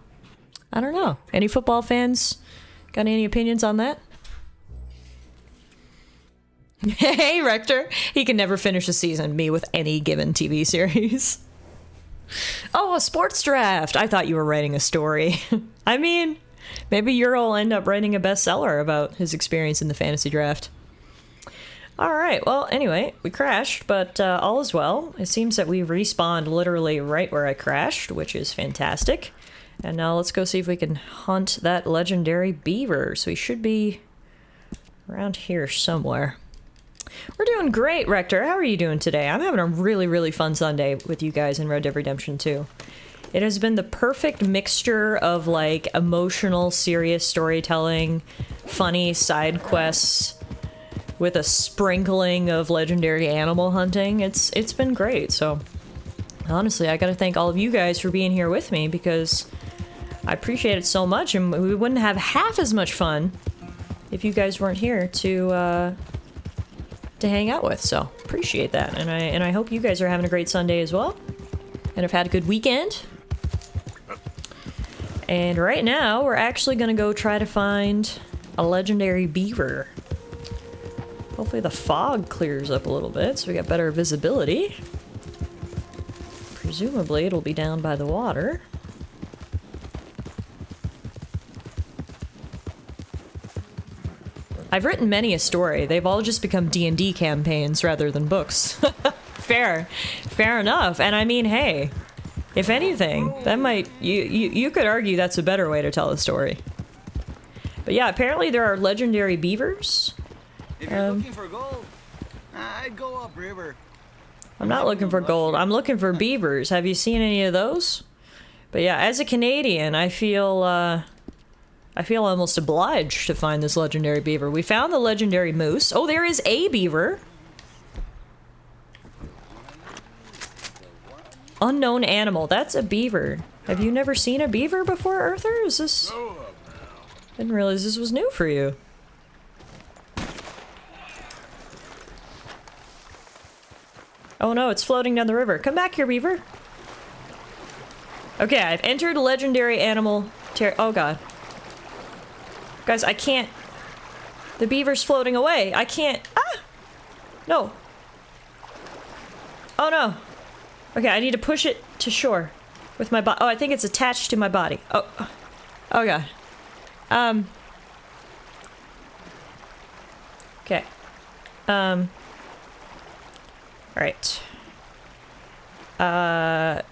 A: I don't know. Any football fans got any opinions on that? Hey, Rector. He can never finish a season, me with any given TV series. Oh, a sports draft. I thought you were writing a story. I mean, maybe Euro will end up writing a bestseller about his experience in the fantasy draft. All right. Well, anyway, we crashed, but all is well. It seems that we respawned literally right where I crashed, which is fantastic. And now let's go see if we can hunt that legendary beaver. So he should be around here somewhere. We're doing great, Rector. How are you doing today? I'm having a really, really fun Sunday with you guys in Red Dead Redemption 2. It has been the perfect mixture of, like, emotional, serious storytelling, funny side quests, with a sprinkling of legendary animal hunting. It's been great, so... Honestly, I gotta thank all of you guys for being here with me, because I appreciate it so much, and we wouldn't have half as much fun if you guys weren't here to hang out with, so appreciate that. And I hope you guys are having a great Sunday as well, and have had a good weekend. And right now, we're actually gonna go try to find a legendary beaver. Hopefully the fog clears up a little bit, so we got better visibility. Presumably it'll be down by the water. I've written many a story. They've all just become D&D campaigns rather than books. Fair enough. And I mean, hey, if anything, that might... You could argue that's a better way to tell a story. But yeah, apparently there are legendary beavers.
U: If you're looking for gold, I'd go upriver.
A: I'm not looking for gold. I'm looking for beavers. Have you seen any of those? But yeah, as a Canadian, I feel almost obliged to find this legendary beaver. We found the legendary moose. Oh, there is a beaver. Unknown animal. That's a beaver. Have you never seen a beaver before, Arthur? Is this... Didn't realize this was new for you. Oh no, it's floating down the river. Come back here, beaver. Okay, I've entered legendary animal oh god. Guys, I can't... The beaver's floating away. I can't... Ah! No. Oh no. Okay, I need to push it to shore with my body. Oh, I think it's attached to my body. Oh. Oh god. Okay. Alright. I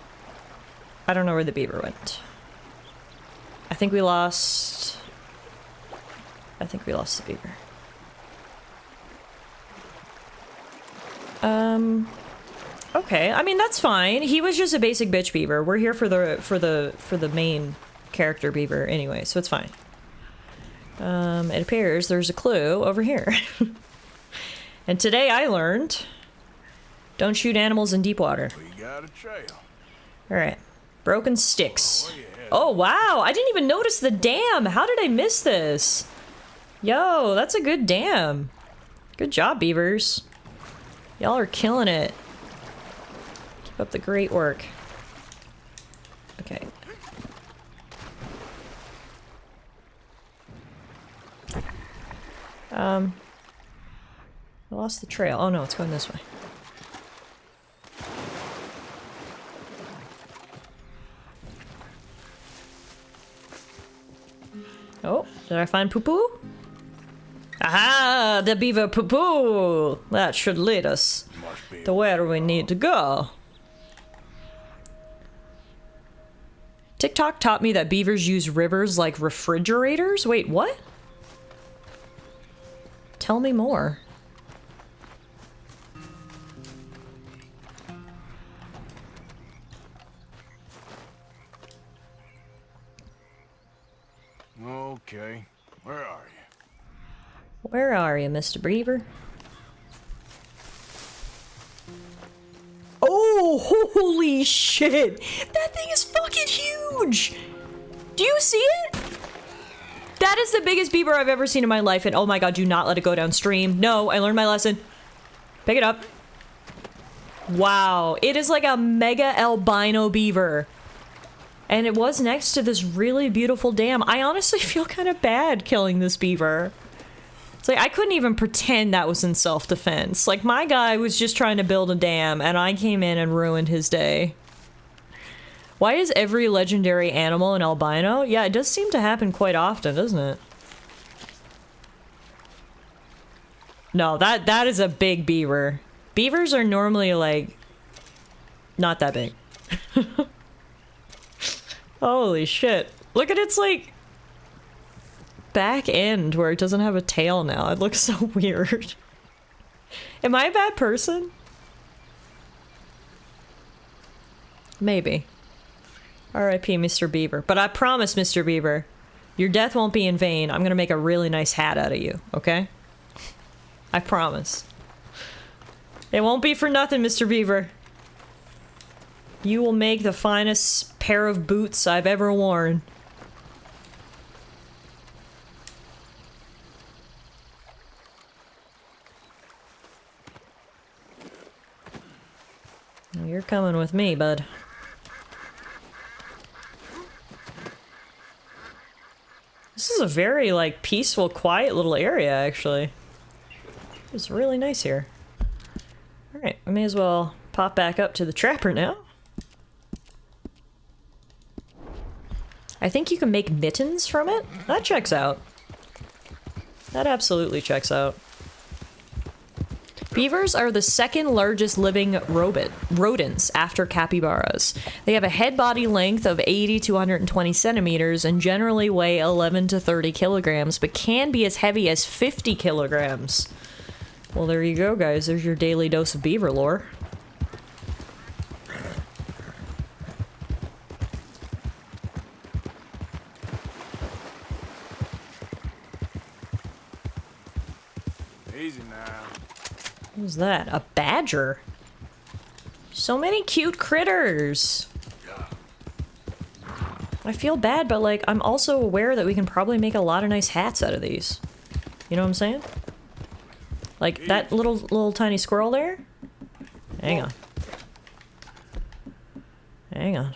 A: don't know where the beaver went. I think we lost the beaver. Okay. I mean, that's fine. He was just a basic bitch beaver. We're here for the main character beaver anyway, so it's fine. It appears there's a clue over here. And today I learned, don't shoot animals in deep water.
B: We got a trail.
A: Alright. Broken sticks. Oh, wow. I didn't even notice the dam. How did I miss this? Yo, that's a good dam. Good job, beavers. Y'all are killing it. Keep up the great work. Okay. I lost the trail. Oh no, it's going this way. Oh, did I find poo-poo? Aha! The beaver poo-poo! That should lead us to where we need to go. TikTok taught me that beavers use rivers like refrigerators? Wait, what? Tell me more.
B: Okay, where are you?
A: Where are you, Mr. Beaver? Oh, holy shit! That thing is fucking huge! Do you see it? That is the biggest beaver I've ever seen in my life, and oh my god, do not let it go downstream. No, I learned my lesson. Pick it up. Wow, it is like a mega albino beaver. And it was next to this really beautiful dam. I honestly feel kind of bad killing this beaver. It's like, I couldn't even pretend that was in self-defense. Like, my guy was just trying to build a dam, and I came in and ruined his day. Why is every legendary animal an albino? Yeah, it does seem to happen quite often, doesn't it? No, that is a big beaver. Beavers are normally, like, not that big. Holy shit. Look at its, like, back end where it doesn't have a tail now. It looks so weird. Am I a bad person? Maybe. R.I.P. Mr. Beaver. But I promise, Mr. Beaver, your death won't be in vain. I'm gonna make a really nice hat out of you, okay? I promise. It won't be for nothing, Mr. Beaver. You will make the finest pair of boots I've ever worn. You're coming with me, bud. This is a very, like, peaceful, quiet little area, actually. It's really nice here. Alright, I may as well pop back up to the trapper now. I think you can make mittens from it? That checks out. That absolutely checks out. Beavers are the second largest living rodents after capybaras. They have a head body length of 80 to 120 centimeters and generally weigh 11 to 30 kilograms, but can be as heavy as 50 kilograms. Well, there you go, guys. There's your daily dose of beaver lore.
B: Easy now.
A: Who's that? A badger? So many cute critters. I feel bad, but like, I'm also aware that we can probably make a lot of nice hats out of these. You know what I'm saying? Like, that little tiny squirrel there? Hang on. Hang on.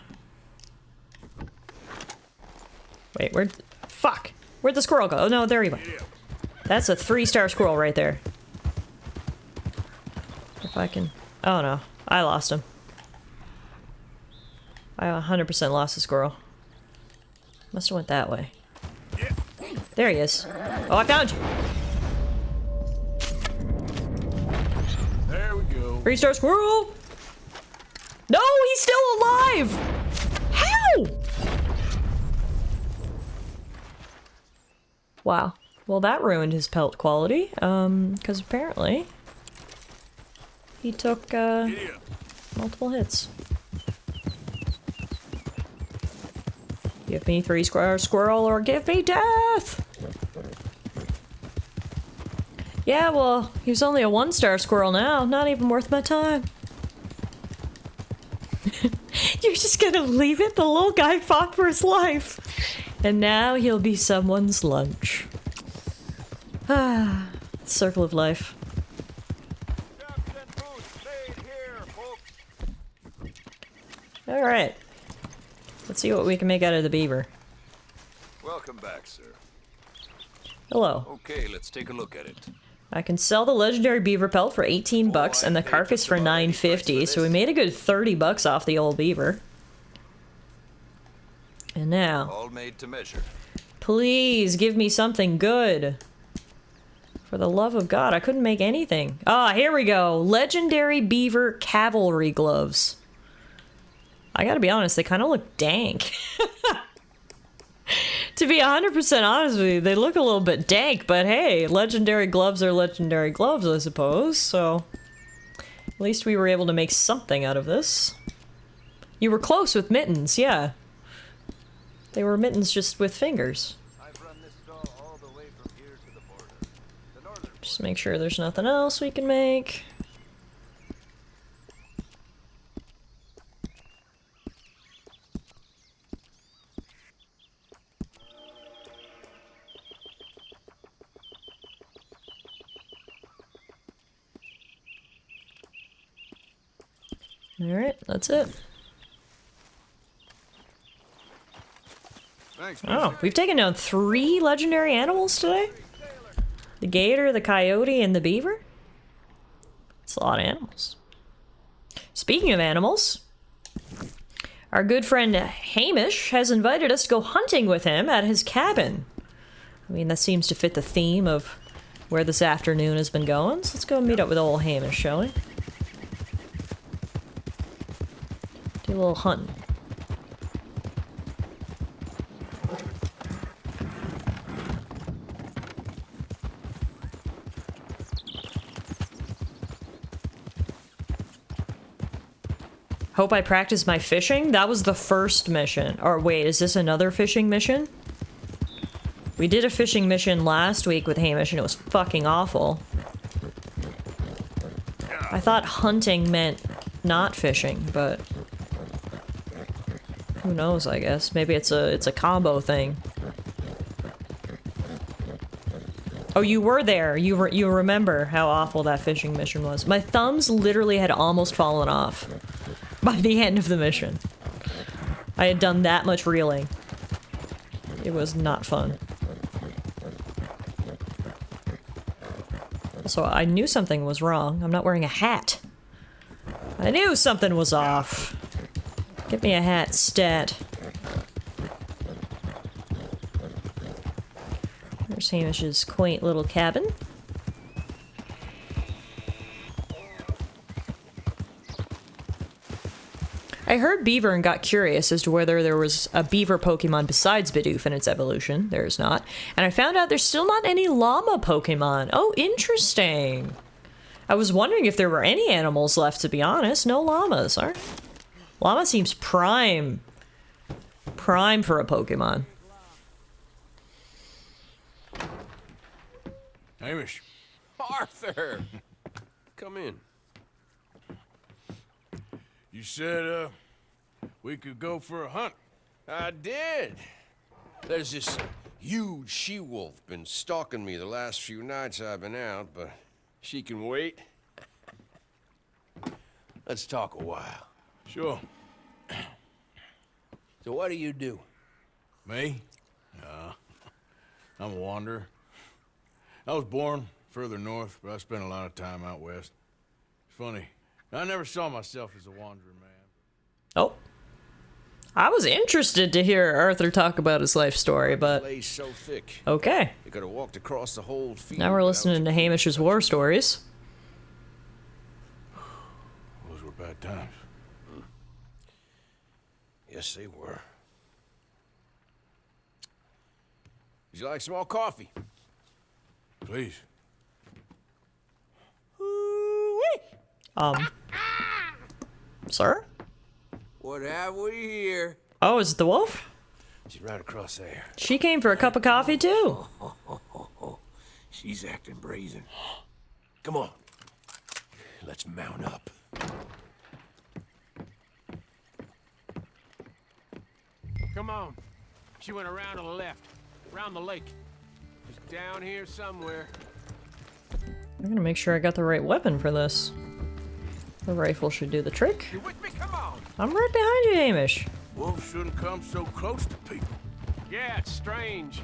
A: Wait, fuck! Where'd the squirrel go? Oh no, there he went. That's a 3-star squirrel right there. If I can... Oh no, I lost him. I 100% lost the squirrel. Must have went that way. There he is. Oh, I found you!
B: There we go.
A: 3-star squirrel! No, he's still alive! How? Wow. Well, that ruined his pelt quality, because apparently he took, multiple hits. Give me 3-star squirrel or give me death! Yeah, well, he was only a 1-star squirrel now. Not even worth my time. You're just gonna leave it? The little guy fought for his life. And now he'll be someone's lunch. Ah, circle of life. Alright. Let's see what we can make out of the beaver.
H: Welcome back, sir.
A: Hello.
H: Okay, let's take a look at it.
A: I can sell the legendary beaver pelt for 18 bucks and the carcass for 9.50, so we made a good 30 bucks off the old beaver. And now,
H: All made to measure.
A: please give me something good. For the love of God, I couldn't make anything. Ah, here we go. Legendary beaver cavalry gloves. I gotta be honest, they kind of look dank. To be 100% honest with you, they look a little bit dank, but hey, legendary gloves are legendary gloves, I suppose, so... At least we were able to make something out of this. You were close with mittens, yeah. They were mittens just with fingers. Just make sure there's nothing else we can make. Alright, that's it.
B: Thanks,
A: Oh, we've taken down 3 legendary animals today? The gator, the coyote, and the beaver? It's a lot of animals. Speaking of animals, our good friend Hamish has invited us to go hunting with him at his cabin. I mean, that seems to fit the theme of where this afternoon has been going, so let's go meet up with old Hamish, shall we? Do a little hunting. Hope I practiced my fishing? That was the first mission. Or wait, is this another fishing mission? We did a fishing mission last week with Hamish and it was fucking awful. I thought hunting meant not fishing, but... who knows, I guess. Maybe it's a combo thing. Oh, you were there. You remember how awful that fishing mission was. My thumbs literally had almost fallen off by the end of the mission. I had done that much reeling. It was not fun. So I knew something was wrong. I'm not wearing a hat. I knew something was off. Get me a hat, stat. There's Hamish's quaint little cabin. I heard Beaver and got curious as to whether there was a beaver Pokemon besides Bidoof in its evolution. There's not. And I found out there's still not any llama Pokemon. Oh, interesting. I was wondering if there were any animals left, to be honest. No llamas, are? Llama seems prime for a Pokemon.
B: Hamish.
M: Arthur! Come in.
B: You said, we could go for a hunt.
M: I did. There's this huge she-wolf been stalking me the last few nights I've been out, but she can wait. Let's talk a while.
B: Sure.
M: So what do you do?
B: Me? I'm a wanderer. I was born further north, but I spent a lot of time out west. It's funny. I never saw myself as a wandering man.
A: Oh. I was interested to hear Arthur talk about his life story, but...
M: Lays so thick.
A: Okay.
M: You could have walked across the whole field.
A: Now we're listening to Hamish's war stories.
B: Those were bad times.
M: Yes, they were. Would you like some more coffee?
B: Please.
A: Sir?
M: What have we here?
A: Oh, is it the wolf?
M: She's right across there.
A: She came for a cup of coffee, too.
M: She's acting brazen. Come on. Let's mount up.
F: Come on. She went around to the left. Around the lake. She's down here somewhere.
A: I'm gonna make sure I got the right weapon for this. The rifle should do the trick.
F: You with me? Come on.
A: I'm right behind you, Hamish.
B: Wolves shouldn't come so close to people.
F: Yeah, it's strange.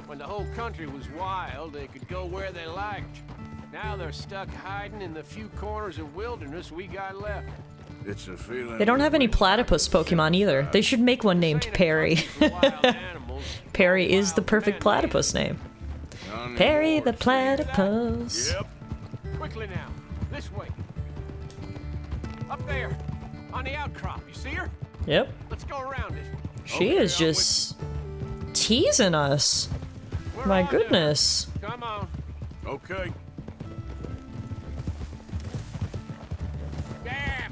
F: When the whole country was wild, they could go where they liked. Now they're stuck hiding in the few corners of wilderness we got left.
B: It's a feeling.
A: They don't have any platypus Pokemon either. They should make one named Perry. Perry is the perfect platypus name. Perry the platypus.
F: Yep. Quickly now. This way. Up there. On the outcrop. You see her?
A: Yep.
F: Let's go around it.
A: She is just teasing us. My goodness.
F: Come on.
B: Okay.
F: Damn!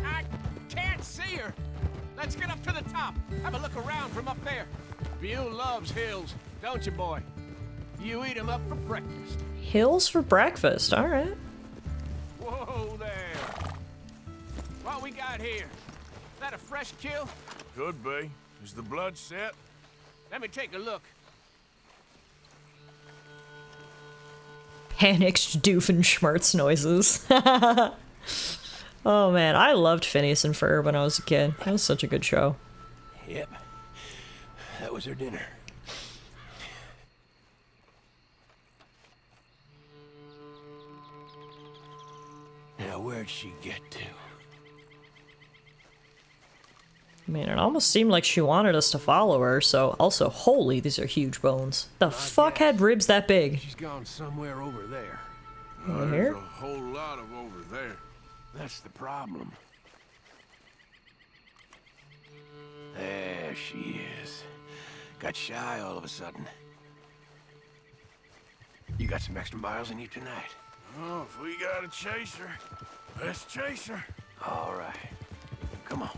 F: I can't see her. Let's get up to the top. Have a look around from up there. You loves hills, don't you, boy? You eat 'em up for breakfast.
A: Hills for breakfast. All right.
F: Whoa there. What we got here? Is that a fresh kill?
B: Could be. Is the blood set?
F: Let me take a look.
A: Panicked Doofenshmirtz noises. Oh man, I loved Phineas and Ferb when I was a kid. That was such a good show.
F: Yep. That was her dinner. Now where'd she get to?
A: I mean, it almost seemed like she wanted us to follow her, so also, holy, these are huge bones. The fuck had ribs that big?
F: She's gone somewhere over there.
A: Over
B: There's
A: here?
B: a whole lot of over there.
F: That's the problem. There she is. Got shy all of a sudden. You got some extra miles in you tonight?
B: Oh, if we gotta chase her, let's chase her.
F: All right. Come on.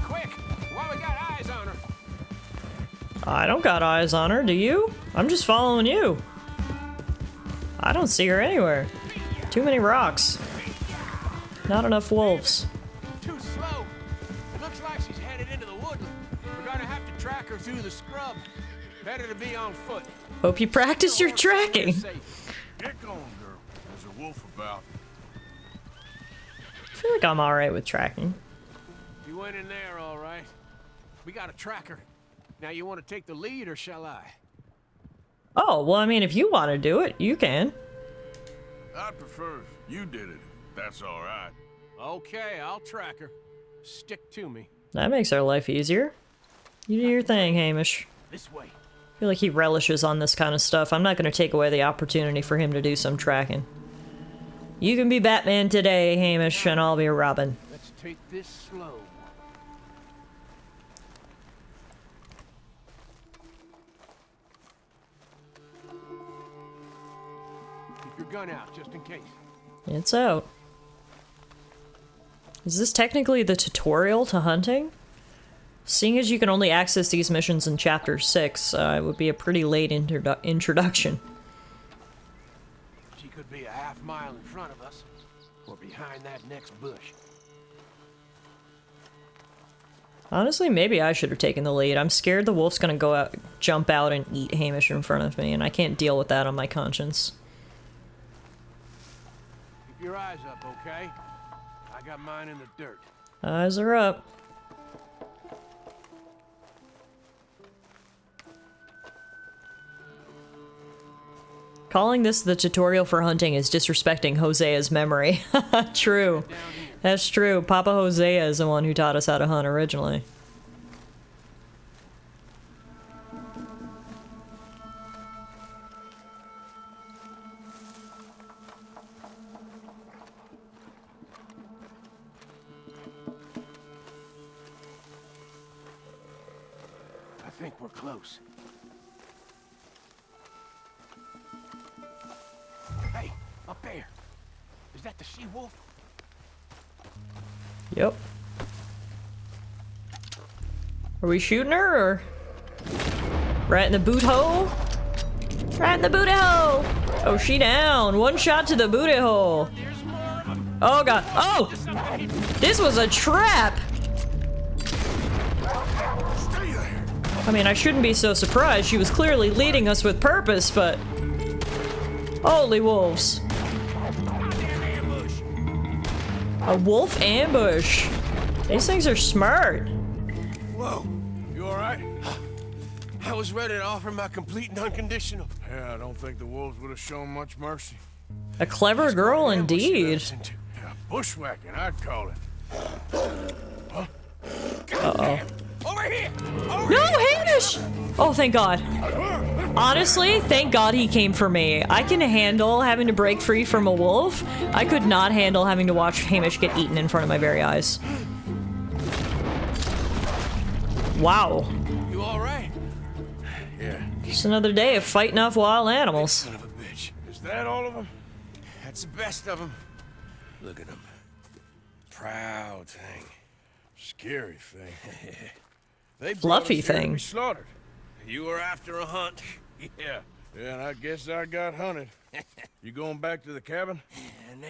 F: Quick! While we got eyes on her.
A: I don't got eyes on her, do you? I'm just following you. I don't see her anywhere. Too many rocks. Not enough wolves.
F: Too slow. It looks like she's headed into the woodland. We're gonna have to track her through the scrub. Better to be on foot.
A: Hope you practice your tracking.
B: Get going, girl. There's a wolf about.
A: I feel like I'm alright with tracking.
F: You went in there all right. We got a tracker. Now you want to take the lead or shall I?
A: Oh, well, I mean, if you want to do it, you can.
B: I'd prefer if you did it. That's all right.
F: Okay, I'll track her. Stick to me.
A: That makes our life easier. You do your thing, Hamish.
F: This way.
A: I feel like he relishes on this kind of stuff. I'm not going to take away the opportunity for him to do some tracking. You can be Batman today, Hamish, and I'll be Robin.
F: Let's take this slow. Keep your gun out, just in case.
A: It's out. Is this technically the tutorial to hunting? Seeing as you can only access these missions in Chapter 6, it would be a pretty late introduction.
F: She could be a half mile in front of us, or behind that next bush.
A: Honestly, maybe I should have taken the lead. I'm scared the wolf's gonna go out, jump out and eat Hamish in front of me, and I can't deal with that on my conscience.
F: Keep your eyes up, okay? I got mine in the dirt.
A: Eyes are up. Calling this the tutorial for hunting is disrespecting Hosea's memory. True. That's true. Papa Hosea is the one who taught us how to hunt originally.
F: I think we're close. Hey, up there. Is that the she-wolf?
A: Yep. Are we shooting her, or? Right in the boot hole? Right in the booty hole! Oh, she down. One shot to the booty hole. Oh god. Oh! This was a trap! I mean, I shouldn't be so surprised. She was clearly leading us with purpose, but... Holy wolves. A wolf ambush. These things are smart.
M: Whoa.
B: You alright?
M: I was ready to offer my complete and unconditional.
B: Yeah, I don't think the wolves would have shown much mercy.
A: A clever girl indeed.
B: Yeah, bushwhacking, I'd call it. Huh?
A: Uh-oh.
M: Over here!
A: No, Hamish! Oh, thank God. Honestly, thank God he came for me. I can handle having to break free from a wolf. I could not handle having to watch Hamish get eaten in front of my very eyes. Wow.
M: You alright?
B: Yeah.
A: Just another day of fighting off wild animals.
M: Son of a bitch.
B: Is that all of them?
M: That's the best of them. Look at them. Proud thing.
B: Scary thing. They
A: Fluffy
B: brought us here to
A: thing.
B: be slaughtered.
M: You were after a hunt.
B: Yeah. Yeah, and I guess I got hunted. You going back to the cabin?
M: Nah.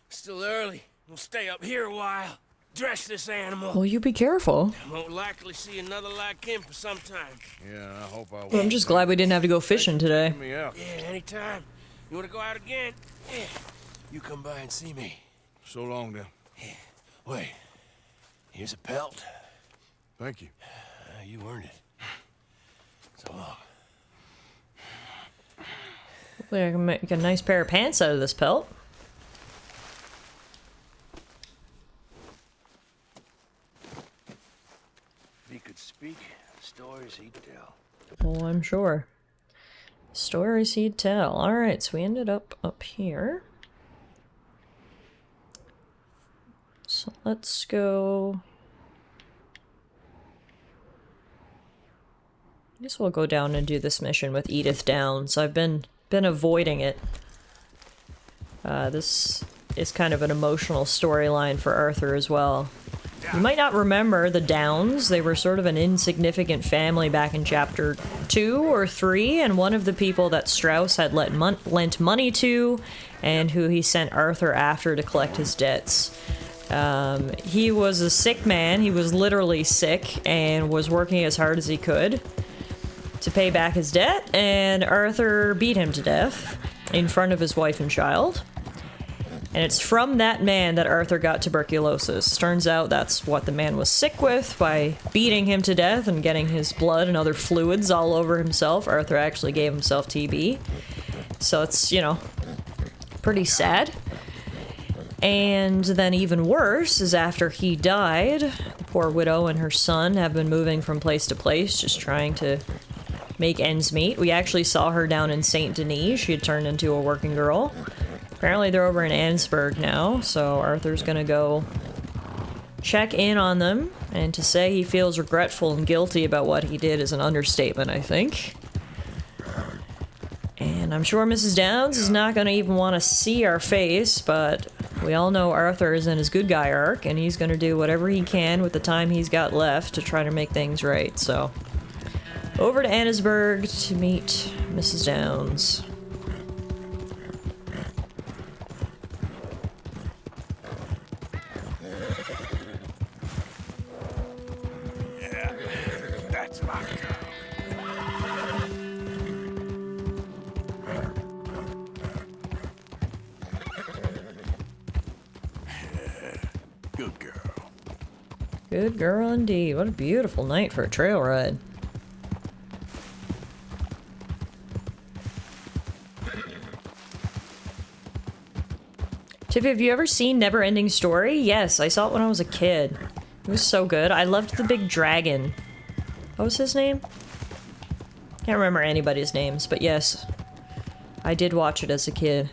M: Still early. We'll stay up here a while. Dress this animal.
A: Well, you be careful.
M: Won't likely see another like him for some time.
B: Yeah, I hope I won't.
A: Well, I'm just glad we didn't have to go fishing today.
B: Me out.
M: Yeah, anytime. You want to go out again? Yeah. You come by and see me.
B: So long, then.
M: Yeah. Wait. Here's a pelt.
B: Thank you.
M: You earned it. So long.
A: Hopefully I can make a nice pair of pants out of this pelt.
K: If he could speak, stories he'd tell.
A: Oh, I'm sure. Stories he'd tell. Alright, so we ended up here. So let's go... I guess we'll go down and do this mission with Edith Downs. I've been avoiding it. This is kind of an emotional storyline for Arthur as well. You might not remember the Downs. They were sort of an insignificant family back in chapter 2 or 3, and one of the people that Strauss had lent money to, and who he sent Arthur after to collect his debts. He was a sick man. He was literally sick and was working as hard as he could to pay back his debt, and Arthur beat him to death in front of his wife and child. And it's from that man that Arthur got tuberculosis. Turns out that's what the man was sick with. By beating him to death and getting his blood and other fluids all over himself, Arthur actually gave himself TB. So it's, you know, pretty sad. And then even worse is after he died, the poor widow and her son have been moving from place to place, just trying to make ends meet. We actually saw her down in St. Denis. She had turned into a working girl. Apparently they're over in Annesburg now, so Arthur's gonna go check in on them, and to say he feels regretful and guilty about what he did is an understatement, I think. And I'm sure Mrs. Downs is not gonna even want to see our face, but we all know Arthur is in his good guy arc, and he's gonna do whatever he can with the time he's got left to try to make things right, so... Over to Annesburg to meet Mrs. Downs.
B: Yeah, that's my girl. Good girl.
A: Good girl indeed. What a beautiful night for a trail ride. Tiffy, have you ever seen Never Ending Story? Yes, I saw it when I was a kid. It was so good. I loved the big dragon. What was his name? Can't remember anybody's names, but yes. I did watch it as a kid.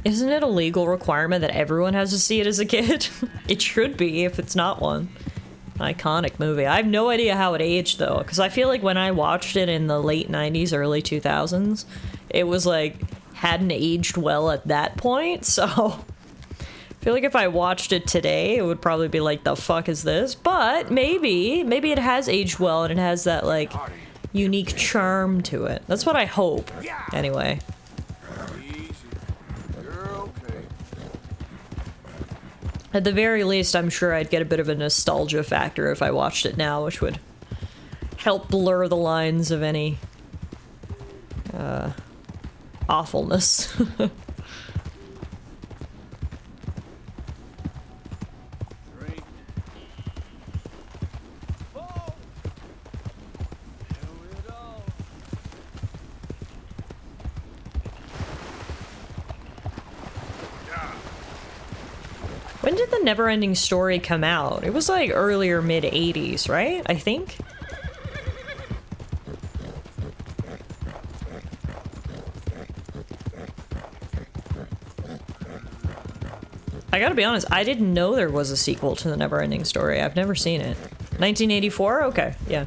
A: Isn't it a legal requirement that everyone has to see it as a kid? It should be, if it's not one. Iconic movie. I have no idea how it aged though, because I feel like when I watched it in the late 90s, early 2000s, it was like hadn't aged well at that point, so I feel like if I watched it today, it would probably be like, the fuck is this? But maybe it has aged well and it has that like unique charm to it. That's what I hope. Anyway. At the very least, I'm sure I'd get a bit of a nostalgia factor if I watched it now, which would help blur the lines of any awfulness. When did the Never-Ending Story come out? It was like earlier mid-80s, right? I think? I gotta be honest, I didn't know there was a sequel to the Never-Ending Story. I've never seen it. 1984? Okay, yeah.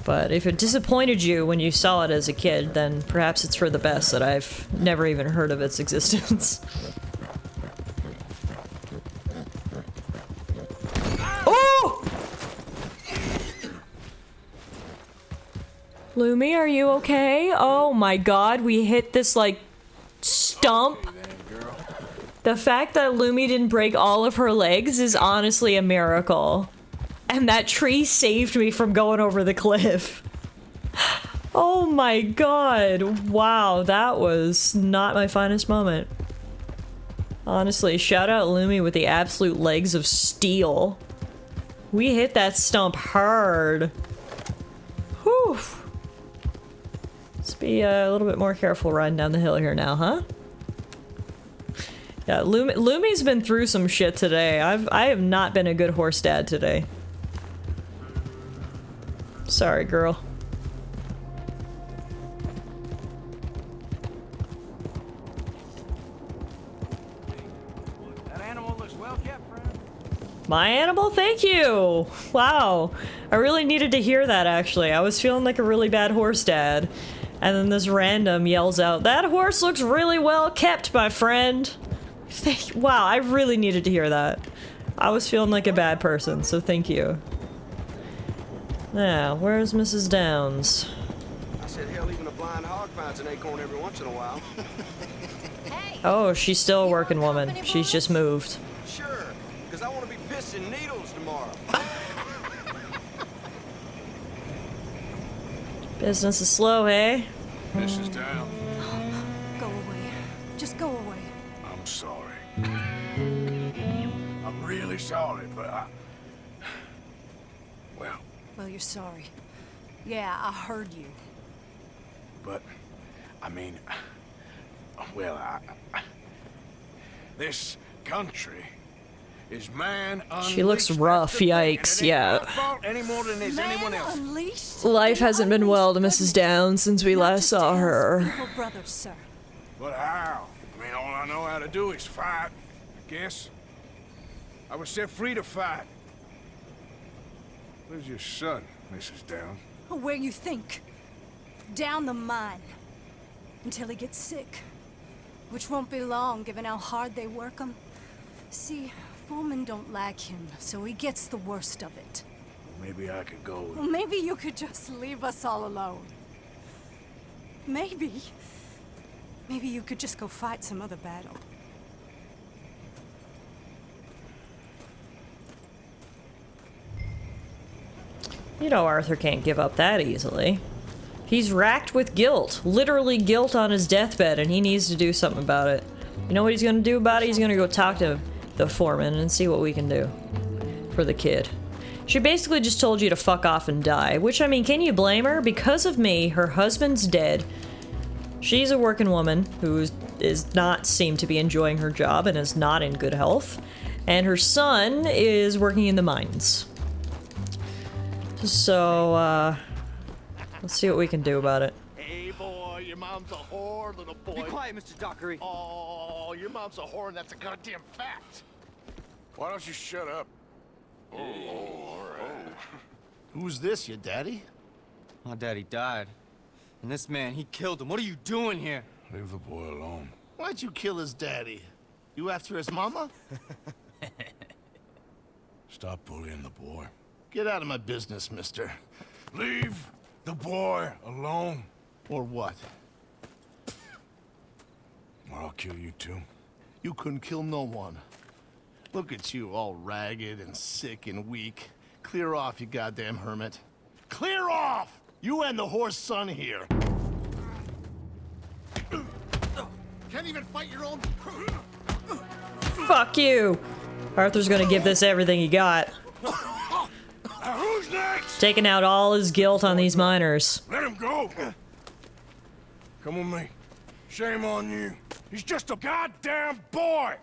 A: But if it disappointed you when you saw it as a kid, then perhaps it's for the best that I've never even heard of its existence. Lumi, are you okay? Oh my god, we hit this, like, stump. The fact that Lumi didn't break all of her legs is honestly a miracle. And that tree saved me from going over the cliff. Oh my god. Wow, that was not my finest moment. Honestly, shout out Lumi with the absolute legs of steel. We hit that stump hard. Whew. Let's be a little bit more careful riding down the hill here now, huh? Yeah, Lumi's been through some shit today. I have not been a good horse dad today. Sorry, girl.
F: That animal looks well kept, friend.
A: My animal? Thank you! Wow. I really needed to hear that, actually. I was feeling like a really bad horse dad. And then this random yells out, "That horse looks really well kept, my friend." Wow, I really needed to hear that. I was feeling like a bad person, so thank you. Now, where's Mrs. Downs?
J: I said, hell, even a blind hog finds an acorn every once in a while.
A: Oh, she's still a working woman. She's just moved.
J: Sure, because I want to be pissing needles tomorrow.
A: Business is slow, hey?
B: Mrs. Downs.
N: Go away. Just go away.
B: I'm sorry. I'm really sorry, but I...
N: Well, you're sorry. Yeah, I heard you.
B: But, I mean... Well, this country is man unleashed.
A: She looks rough, yikes, yeah.
J: Any more than there's anyone else.
N: Unleashed?
A: Life hasn't been well to Mrs. Downs since we last saw her.
N: Brothers, sir.
B: But how? I mean, all I know how to do is fight, I guess. I was set free to fight. Where's your son, Mrs. Downs?
N: Where you think? Down the mine. Until he gets sick. Which won't be long, given how hard they work him. See, foremen don't like him, so he gets the worst of it.
B: Maybe I could go with...
N: Well, maybe you could just leave us all alone. Maybe. Maybe you could just go fight some other battle.
A: You know Arthur can't give up that easily. He's racked with guilt. Literally guilt on his deathbed, and he needs to do something about it. You know what he's gonna do about it? He's gonna go talk to the foreman and see what we can do for the kid. She basically just told you to fuck off and die, which, I mean, can you blame her? Because of me, her husband's dead. She's a working woman who is not seem to be enjoying her job and is not in good health. And her son is working in the mines. So, let's see what we can do about it.
J: Hey, boy, your mom's a whore, little boy. Be quiet, Mr. Dockery. Oh, your mom's a whore, and that's a goddamn fact.
B: Why don't you shut up?
J: Who's this, your daddy?
U: My daddy died. And this man, he killed him. What are you doing here?
B: Leave the boy alone.
J: Why'd you kill his daddy? You after his mama?
B: Stop bullying the boy.
J: Get out of my business, mister.
B: Leave the boy alone.
J: Or what?
B: Or I'll kill you too.
J: You couldn't kill no one. Look at you, all ragged and sick and weak. Clear off, you goddamn hermit. Clear off! You and the horse son here. Can't even fight your own...
A: Fuck you! Arthur's gonna give this everything he got.
B: Who's next?
A: Taking out all his guilt on these miners.
B: Let him go. Come with me. Shame on you. He's just a goddamn boy.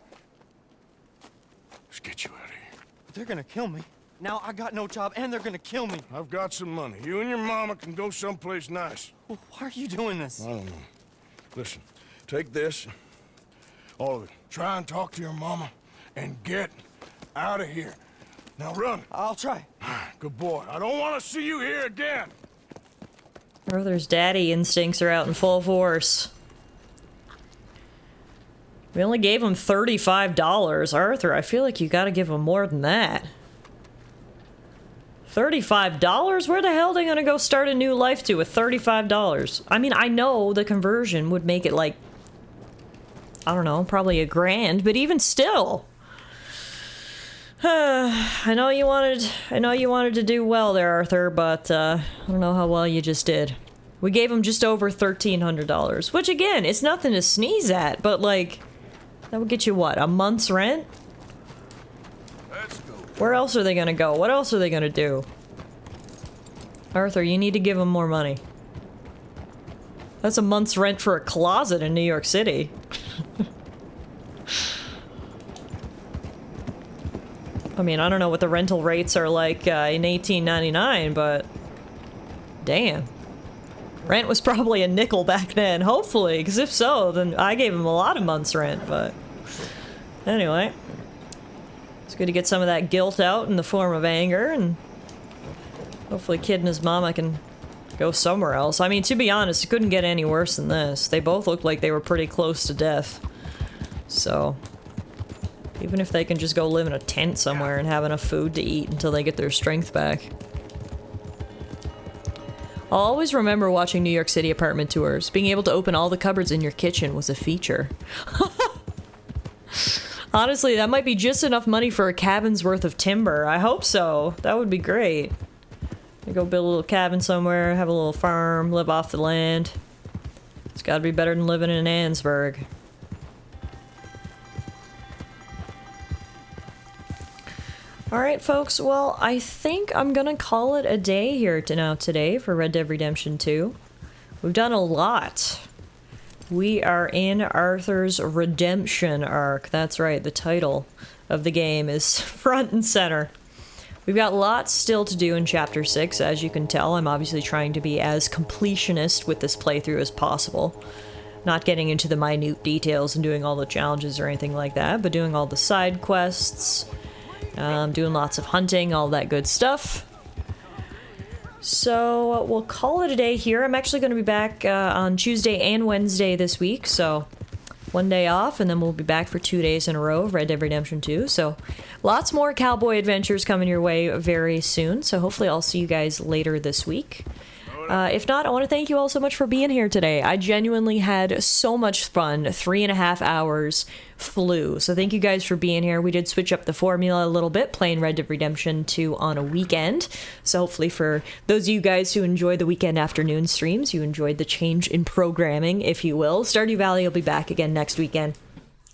B: Let's get you out of here.
U: They're gonna kill me. Now I got no job and they're gonna kill me.
B: I've got some money. You and your mama can go someplace nice.
U: Well, why are you doing this?
B: I don't know. Listen, take this. All of it. Try and talk to your mama and get out of here. Now run.
U: I'll try.
B: Good boy. I don't want to see you here again.
A: Arthur's daddy instincts are out in full force. We only gave him $35. Arthur, I feel like you gotta give him more than that. $35? Where the hell are they gonna go start a new life to with $35? I mean, I know the conversion would make it like, I don't know, probably $1,000, but even still. I know you wanted to do well there, Arthur, but I don't know how well you just did. We gave him just over $1,300, which again, it's nothing to sneeze at, but like, that would get you what, a month's rent?
B: Let's go.
A: Where else are they gonna go? What else are they gonna do? Arthur, you need to give them more money. That's a month's rent for a closet in New York City. I mean, I don't know what the rental rates are like in 1899, but damn. Rent was probably a nickel back then, hopefully, because if so, then I gave him a lot of months' rent, but anyway. It's good to get some of that guilt out in the form of anger, and hopefully Kid and his mama can go somewhere else. I mean, to be honest, it couldn't get any worse than this. They both looked like they were pretty close to death. So, even if they can just go live in a tent somewhere and have enough food to eat until they get their strength back. I'll always remember watching New York City apartment tours. Being able to open all the cupboards in your kitchen was a feature. Honestly, that might be just enough money for a cabin's worth of timber. I hope so. That would be great. I go build a little cabin somewhere, have a little farm, live off the land. It's gotta be better than living in Annesburg. Alright folks, well, I think I'm gonna call it a day here today for Red Dead Redemption 2. We've done a lot. We are in Arthur's redemption arc. That's right, the title of the game is front and center. We've got lots still to do in Chapter 6, as you can tell. I'm obviously trying to be as completionist with this playthrough as possible. Not getting into the minute details and doing all the challenges or anything like that, but doing all the side quests, doing lots of hunting, all that good stuff. So we'll call it a day here. I'm actually going to be back on Tuesday and Wednesday this week, so one day off, and then we'll be back for 2 days in a row of Red Dead Redemption 2. So lots more cowboy adventures coming your way very soon, so hopefully I'll see you guys later this week. If not, I want to thank you all so much for being here today. I genuinely had so much fun. 3.5 hours flew. So thank you guys for being here. We did switch up the formula a little bit, playing Red Dead Redemption 2 on a weekend. So hopefully for those of you guys who enjoy the weekend afternoon streams, you enjoyed the change in programming, if you will. Stardew Valley will be back again next weekend.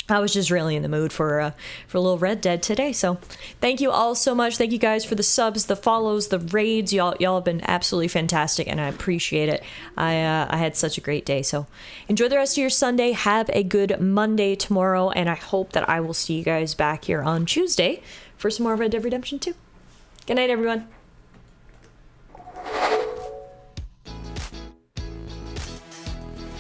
A: I was just really in the mood for a little Red Dead today, so thank you all so much. Thank you guys for the subs, the follows, the raids. Y'all have been absolutely fantastic, and I appreciate it. I had such a great day, so enjoy the rest of your Sunday. Have a good Monday tomorrow, and I hope that I will see you guys back here on Tuesday for some more Red Dead Redemption 2. Good night, everyone.